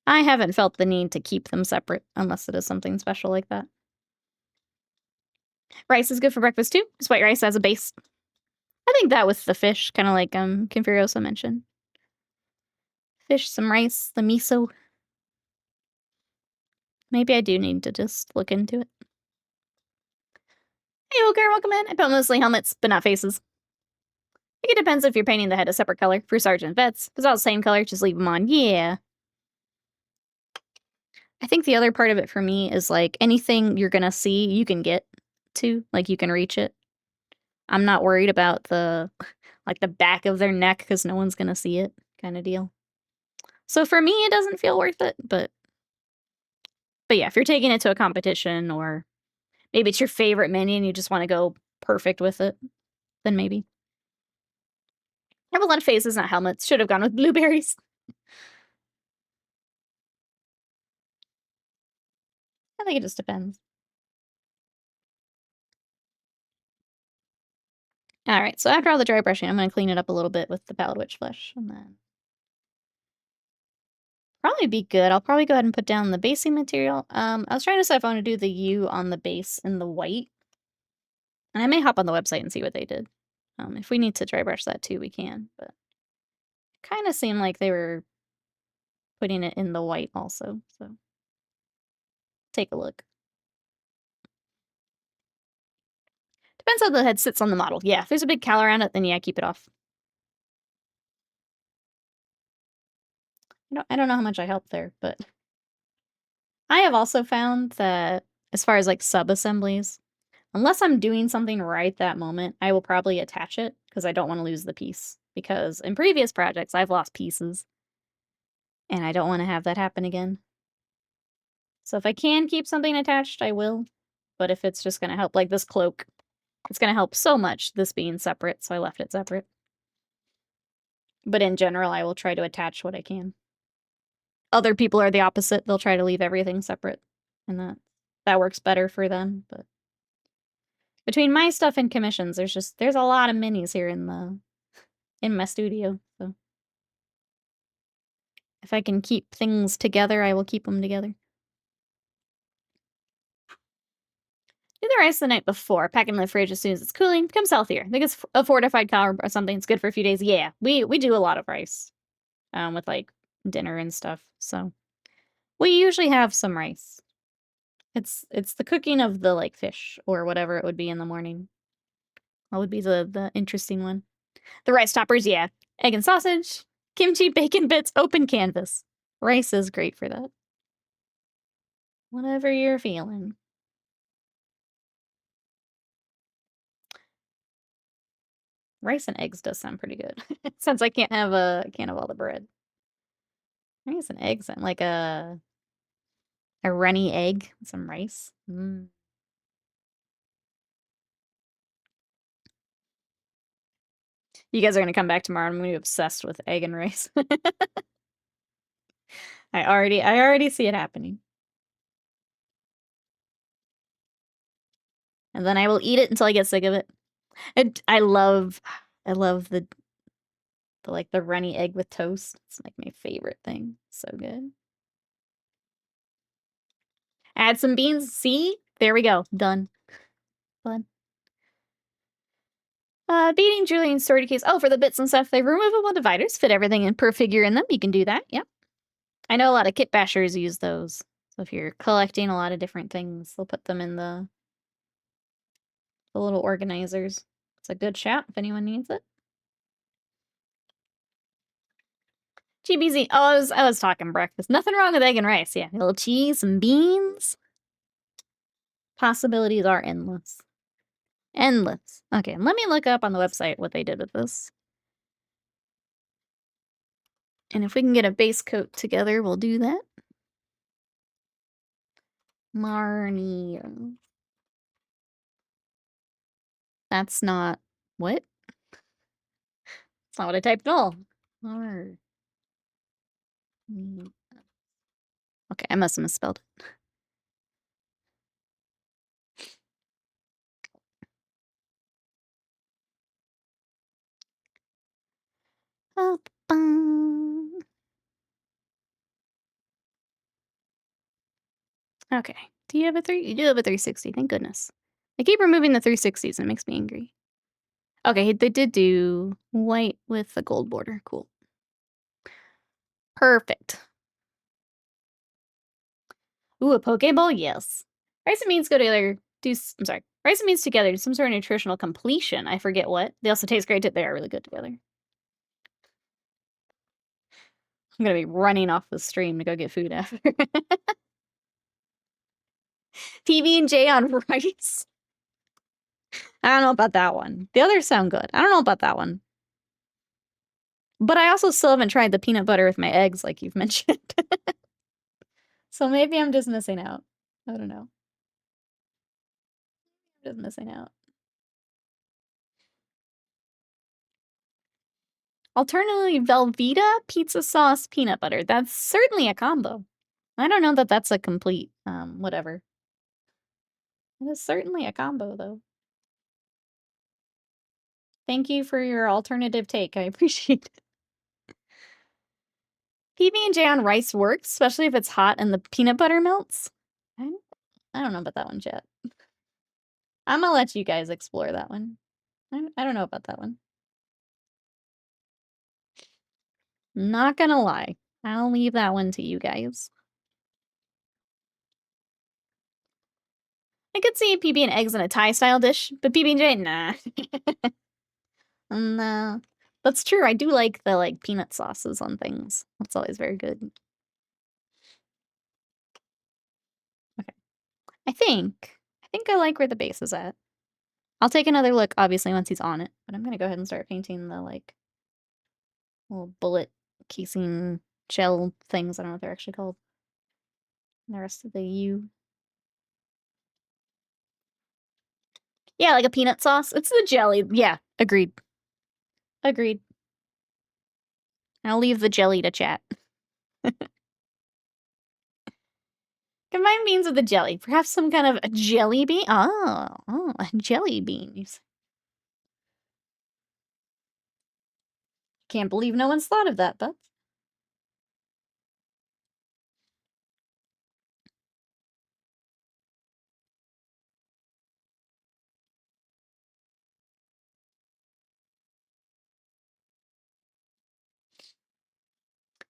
I haven't felt the need to keep them separate unless it is something special like that. Rice is good for breakfast too. Just white rice as a base. I think that with the fish, kind of like Confuriosa mentioned. Fish, some rice, the miso. Maybe I do need to just look into it. Hey, Ogar, welcome in. I built mostly helmets, but not faces. I think it depends if you're painting the head a separate color. For Sergeant Vets, if it's all the same color, just leave them on. Yeah. I think the other part of it for me is, like, anything you're gonna see, you can get to. Like, you can reach it. I'm not worried about the back of their neck, because no one's gonna see it kind of deal. So for me, it doesn't feel worth it, but yeah, if you're taking it to a competition, or maybe it's your favorite mini and you just want to go perfect with it, then maybe. I have a lot of faces, not helmets. Should have gone with blueberries. I think it just depends. Alright, so after all the dry brushing, I'm going to clean it up a little bit with the Pallid Witch Flesh, and then probably be good. I'll probably go ahead and put down the basing material. I was trying to decide if I want to do the U on the base in the white, and I may hop on the website and see what they did. If we need to dry brush that too, we can, but it kind of seemed like they were putting it in the white also, so take a look. Depends how the head sits on the model. Yeah, if there's a big cowl around it, then yeah, keep it off. I don't know how much I helped there, but I have also found that as far as, like, sub-assemblies, unless I'm doing something right that moment, I will probably attach it, because I don't want to lose the piece. Because in previous projects, I've lost pieces, and I don't want to have that happen again. So if I can keep something attached, I will. But if it's just gonna help, like this cloak, it's gonna help so much, this being separate, so I left it separate. But in general, I will try to attach what I can. Other people are the opposite. They'll try to leave everything separate. And that works better for them, but between my stuff and commissions, there's a lot of minis here in my studio, so if I can keep things together, I will keep them together. Do the rice the night before. Pack it in the fridge as soon as it's cooling. Becomes healthier. I think it's a fortified carb or something. It's good for a few days. Yeah, we do a lot of rice, with like dinner and stuff. So we usually have some rice. It's the cooking of the like fish or whatever it would be in the morning. That would be the interesting one. The rice toppers, yeah. Egg and sausage, kimchi, bacon bits, open canvas. Rice is great for that. Whatever you're feeling. Rice and eggs does sound pretty good. Since I can't have all the bread. Rice and eggs and like a runny egg with some rice. Mm. You guys are gonna come back tomorrow. I'm gonna be obsessed with egg and rice. I already see it happening. And then I will eat it until I get sick of it. I love the like the runny egg with toast. It's like my favorite thing. So good. Add some beans. See? There we go. Done. Fun. Beating Julian's storage case. Oh, for the bits and stuff, they have removable dividers. Fit everything in per figure in them. You can do that. Yep. I know a lot of kit bashers use those. So if you're collecting a lot of different things, they'll put them in the little organizers. It's a good shout if anyone needs it. GBZ. Oh, I was talking breakfast. Nothing wrong with egg and rice. Yeah, a little cheese, some beans. Possibilities are endless. Endless. Okay, let me look up on the website what they did with this. And if we can get a base coat together, we'll do that. Marneus. That's not... What? That's not what I typed at all. Mar... Okay, I must have misspelled it. Okay. Do you have a 3? You do have a 360. Thank goodness. I keep removing the 360s and it makes me angry. Okay, they did do white with the gold border. Cool. Perfect. Ooh, a Pokeball? Yes. Rice and beans go together. I'm sorry. Rice and beans together do some sort of nutritional completion. I forget what. They also taste great. They are really good together. I'm gonna be running off the stream to go get food after. PB&J on rice. I don't know about that one. The others sound good. I don't know about that one. But I also still haven't tried the peanut butter with my eggs like you've mentioned. So maybe I'm just missing out. I don't know. I'm just missing out. Alternatively, Velveeta pizza sauce peanut butter. That's certainly a combo. I don't know that that's a complete whatever. It is certainly a combo though. Thank you for your alternative take. I appreciate it. PB&J on rice works, especially if it's hot and the peanut butter melts. I don't know about that one yet. I'm gonna let you guys explore that one. I don't know about that one. Not gonna lie. I'll leave that one to you guys. I could see PB and eggs in a Thai-style dish, but PB&J, nah. No. That's true. I do like the like peanut sauces on things. That's always very good. Okay. I think I like where the base is at. I'll take another look, obviously, once he's on it. But I'm gonna go ahead and start painting the like little bullet casing shell things. I don't know what they're actually called. And the rest of the U. Yeah, like a peanut sauce. It's the jelly. Yeah, agreed. Agreed. I'll leave the jelly to chat. Combine beans with the jelly. Perhaps some kind of a jelly bean? Oh, jelly beans. Can't believe no one's thought of that, but.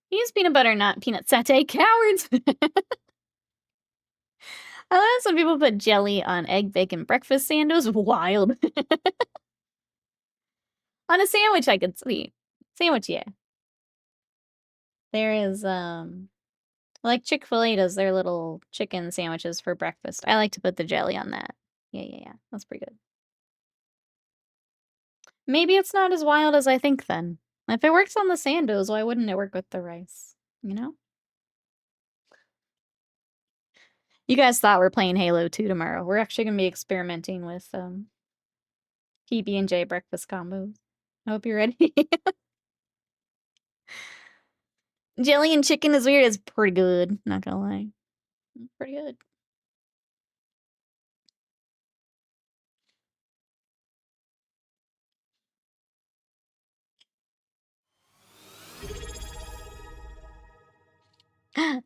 Use peanut butter, not peanut satay. Cowards! I love when people put jelly on egg, bacon, breakfast sandwiches. Wild. On a sandwich, I could see. Sandwich, yeah. There is, like Chick-fil-A does their little chicken sandwiches for breakfast. I like to put the jelly on that. Yeah. That's pretty good. Maybe it's not as wild as I think then. If it works on the sandos, why wouldn't it work with the rice? You know? You guys thought we're playing Halo 2 tomorrow. We're actually gonna be experimenting with PB&J breakfast combos. I hope you're ready. Jelly and chicken is weird. It's pretty good. Not gonna lie. Pretty good.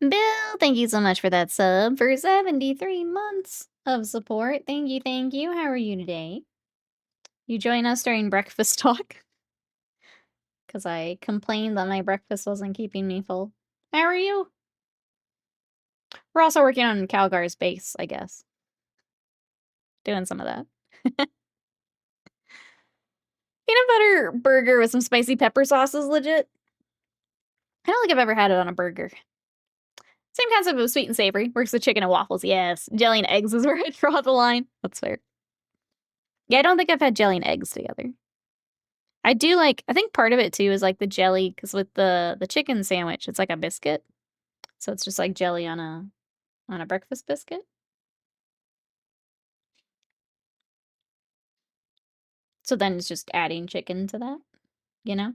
Bill, thank you so much for that sub for 73 months of support. Thank you. How are you today? You join us during breakfast talk? Because I complained that my breakfast wasn't keeping me full. How are you? We're also working on Calgar's base, I guess. Doing some of that. Peanut butter burger with some spicy pepper sauce is legit. I don't think I've ever had it on a burger. Same concept of sweet and savory. Works with chicken and waffles, yes. Jelly and eggs is where I draw the line. That's fair. Yeah, I don't think I've had jelly and eggs together. I do like, I think part of it too is like the jelly, because with the chicken sandwich, it's like a biscuit. So it's just like jelly on a breakfast biscuit. So then it's just adding chicken to that, you know?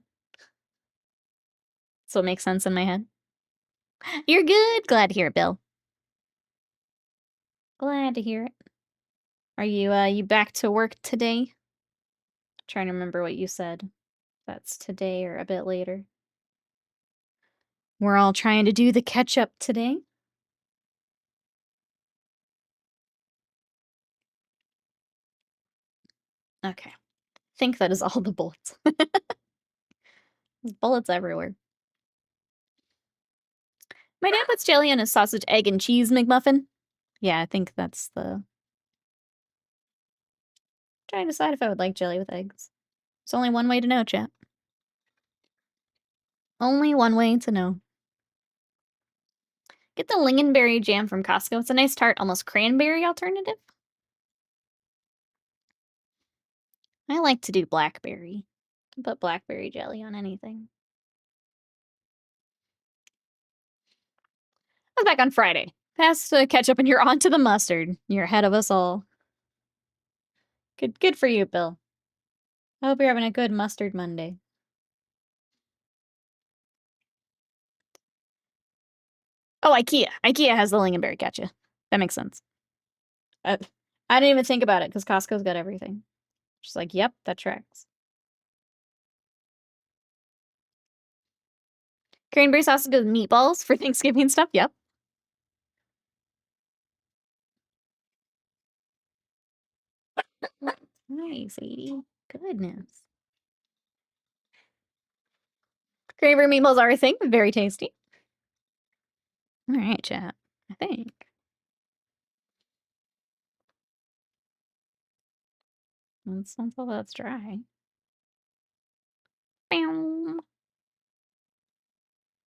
So it makes sense in my head. You're good. Glad to hear it, Bill. Glad to hear it. Are you back to work today? Trying to remember what you said. That's today or a bit later. We're all trying to do the catch up today. Okay. I think that is all the bullets. There's bullets everywhere. My dad puts jelly on his sausage, egg, and cheese McMuffin. Yeah, I think that's the... Trying to decide if I would like jelly with eggs. There's only one way to know, chat. Only one way to know. Get the lingonberry jam from Costco. It's a nice tart, almost cranberry alternative. I like to do blackberry. Put blackberry jelly on anything. I was back on Friday. Past the ketchup and you're on to the mustard. You're ahead of us all. Good for you, Bill. I hope you're having a good mustard Monday. Oh, IKEA. IKEA has the lingonberry. Gotcha. That makes sense. I didn't even think about it because Costco's got everything. Just like, yep, that tracks. Cranberry sauce is good with meatballs for Thanksgiving stuff. Yep. Nice, 80. Goodness. Cranberry meatballs are a thing. Very tasty. All right, chat. I think. Once all that's dry. Bow.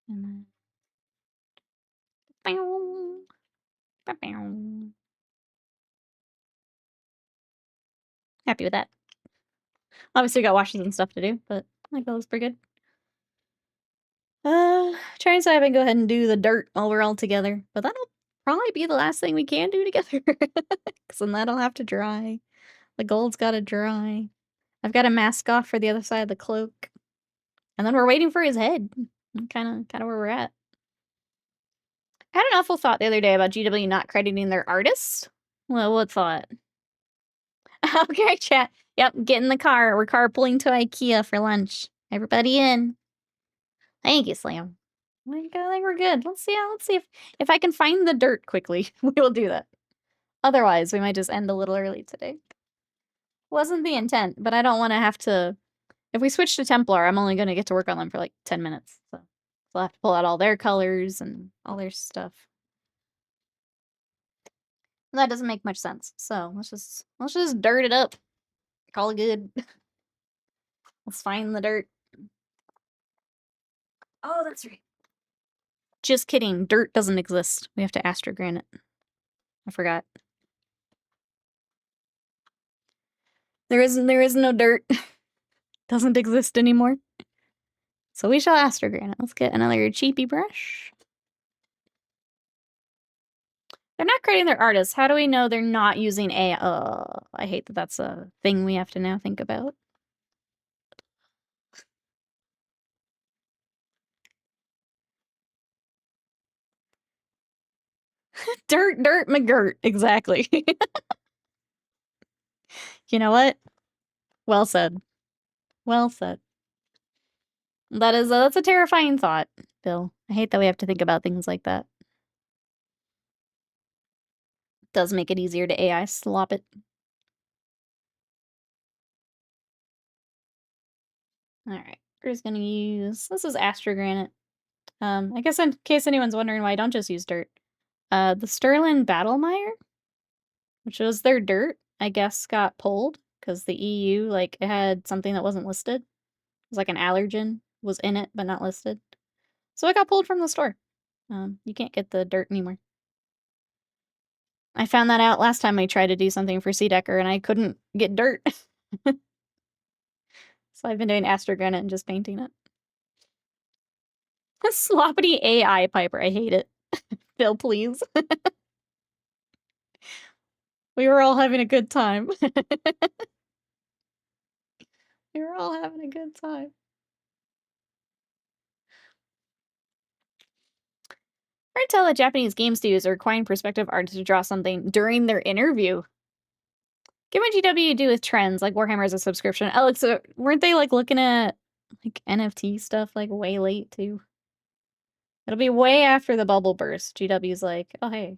And then. Bow. Bow. Happy with that. Obviously, got washes and stuff to do, but I think that looks pretty good. Try and see if I can go ahead and do the dirt while we're all together, but that'll probably be the last thing we can do together. Because then that'll have to dry. The gold's gotta dry. I've got a mask off for the other side of the cloak. And then we're waiting for his head. Kinda where we're at. I had an awful thought the other day about GW not crediting their artists. Well, what thought? Okay, chat. Yep, get in the car. We're carpooling to IKEA for lunch. Everybody in. Thank you, Slam. I think we're good. Let's see if I can find the dirt quickly. We will do that. Otherwise, we might just end a little early today. Wasn't the intent, but I don't want to have to. If we switch to Templar, I'm only going to get to work on them for like 10 minutes. So I'll have to pull out all their colors and all their stuff. That doesn't make much sense. So let's just dirt it up. Call it good. Let's find the dirt. Oh, that's right. Just kidding. Dirt doesn't exist. We have to astrogran it. I forgot. There is no dirt. Doesn't exist anymore. So we shall astrogran it. Let's get another cheapy brush. They're not crediting their artists. How do we know they're not using AI? Oh, I hate that that's a thing we have to now think about. Dirt, McGirt. Exactly. You know what? Well said. Well said. That's a terrifying thought, Bill. I hate that we have to think about things like that. It does make it easier to AI slop it. Alright, we're just gonna use, this is Astrogranite. I guess in case anyone's wondering why I don't just use dirt. The Sterling Battlemire, which was their dirt, I guess got pulled because the EU, like, it had something that wasn't listed. It was like an allergen was in it, but not listed. So it got pulled from the store. You can't get the dirt anymore. I found that out last time I tried to do something for Seedecker and I couldn't get dirt. So I've been doing Astrogranite and just painting it. Sloppity AI Piper, I hate it. Phil, please. We were all having a good time. We were all having a good time. Hard to tell that Japanese game studios are requiring prospective artists to draw something during their interview. Given GW do with trends like Warhammer as a subscription. Alex, weren't they like looking at like NFT stuff like way late too? It'll be way after the bubble burst. GW's like, oh hey.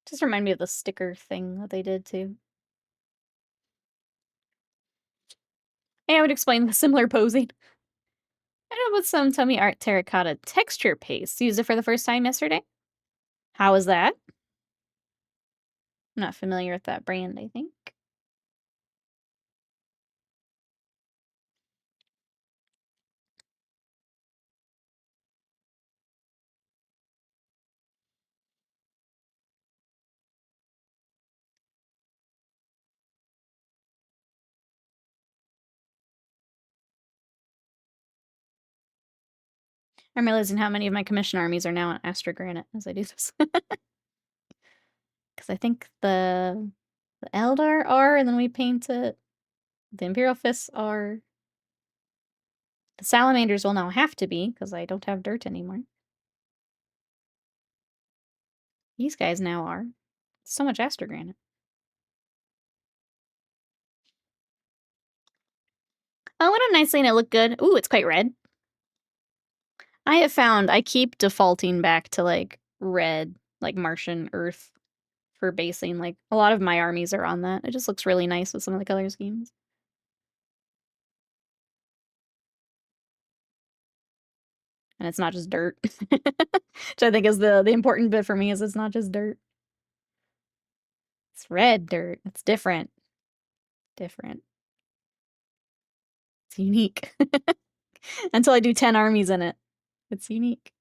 Just remind me of the sticker thing that they did too. And I would explain the similar posing. I know with some Tummy Art terracotta texture paste. Used it for the first time yesterday. How was that? I'm not familiar with that brand, I think. I'm realizing how many of my commission armies are now on Astrogranite as I do this. Because I think the Eldar are, and then we paint it. The Imperial Fists are. The Salamanders will now have to be, because I don't have dirt anymore. These guys now are. So much Astrogranite. Oh, what a nice lane. It looked good. Ooh, it's quite red. I have found I keep defaulting back to, like, red, like Martian Earth for basing. Like, a lot of my armies are on that. It just looks really nice with some of the color schemes. And it's not just dirt. Which I think is the important bit for me, is it's not just dirt. It's red dirt. It's different. Different. It's unique. Until I do 10 armies in it. It's unique.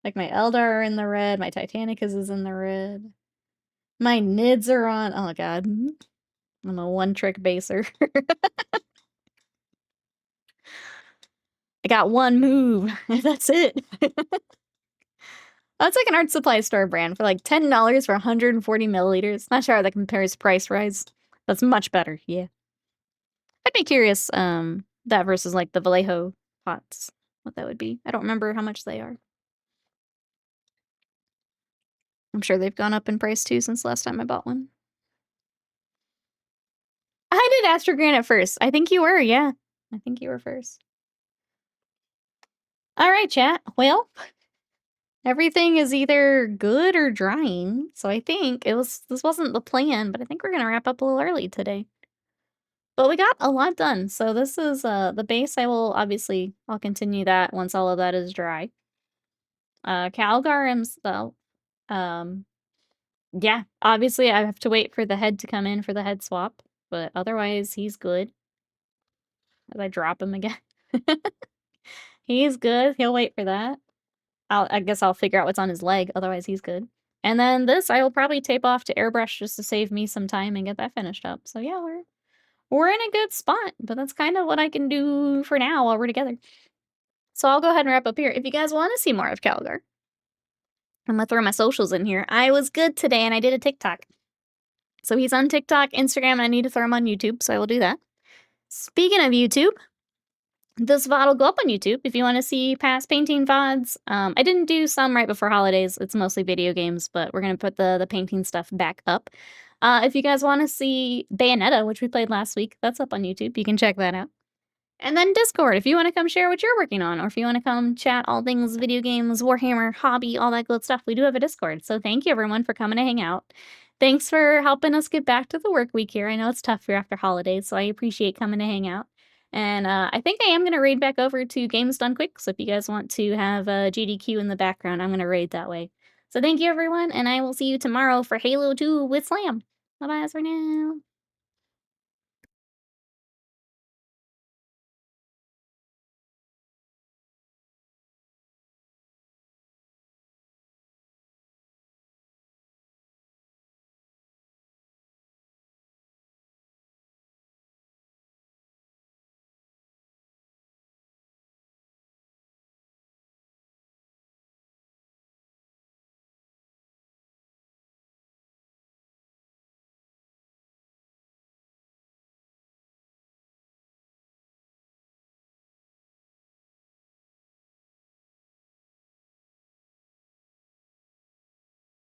Like my Eldar are in the red, my Titanicus is in the red. My Nids are on, oh god. I'm a one-trick baser. I got one move. That's it. That's like an art supply store brand for like $10 for 140 milliliters. Not sure how that compares price-wise. That's much better, yeah. I'd be curious, that versus like the Vallejo pots, what that would be. I don't remember how much they are. I'm sure they've gone up in price too since last time I bought one. I did Astrogranite first. I think you were, yeah. I think you were first. All right, chat. Well, everything is either good or drying. So I think this wasn't the plan, but I think we're gonna wrap up a little early today. But we got a lot done. So this is the base. I'll continue that once all of that is dry. Calgar himself. Yeah, obviously I have to wait for the head to come in for the head swap, but otherwise he's good. As I drop him again. He's good. He'll wait for that. I guess I'll figure out what's on his leg. Otherwise, he's good. And then this, I will probably tape off to airbrush just to save me some time and get that finished up. So yeah, we're in a good spot. But that's kind of what I can do for now while we're together. So I'll go ahead and wrap up here. If you guys want to see more of Calgar, I'm gonna throw my socials in here. I was good today and I did a TikTok. So he's on TikTok, Instagram, and I need to throw him on YouTube, so I will do that. Speaking of YouTube, this VOD will go up on YouTube if you want to see past painting VODs. I didn't do some right before holidays. It's mostly video games, but we're going to put the painting stuff back up. If you guys want to see Bayonetta, which we played last week, that's up on YouTube. You can check that out. And then Discord, if you want to come share what you're working on, or if you want to come chat all things video games, Warhammer, hobby, all that good stuff, we do have a Discord. So thank you, everyone, for coming to hang out. Thanks for helping us get back to the work week here. I know it's tough here after holidays, so I appreciate coming to hang out. And I think I am going to raid back over to Games Done Quick, so if you guys want to have GDQ in the background, I'm going to raid that way. So thank you, everyone, and I will see you tomorrow for Halo 2 with Slam. Bye-bye for now.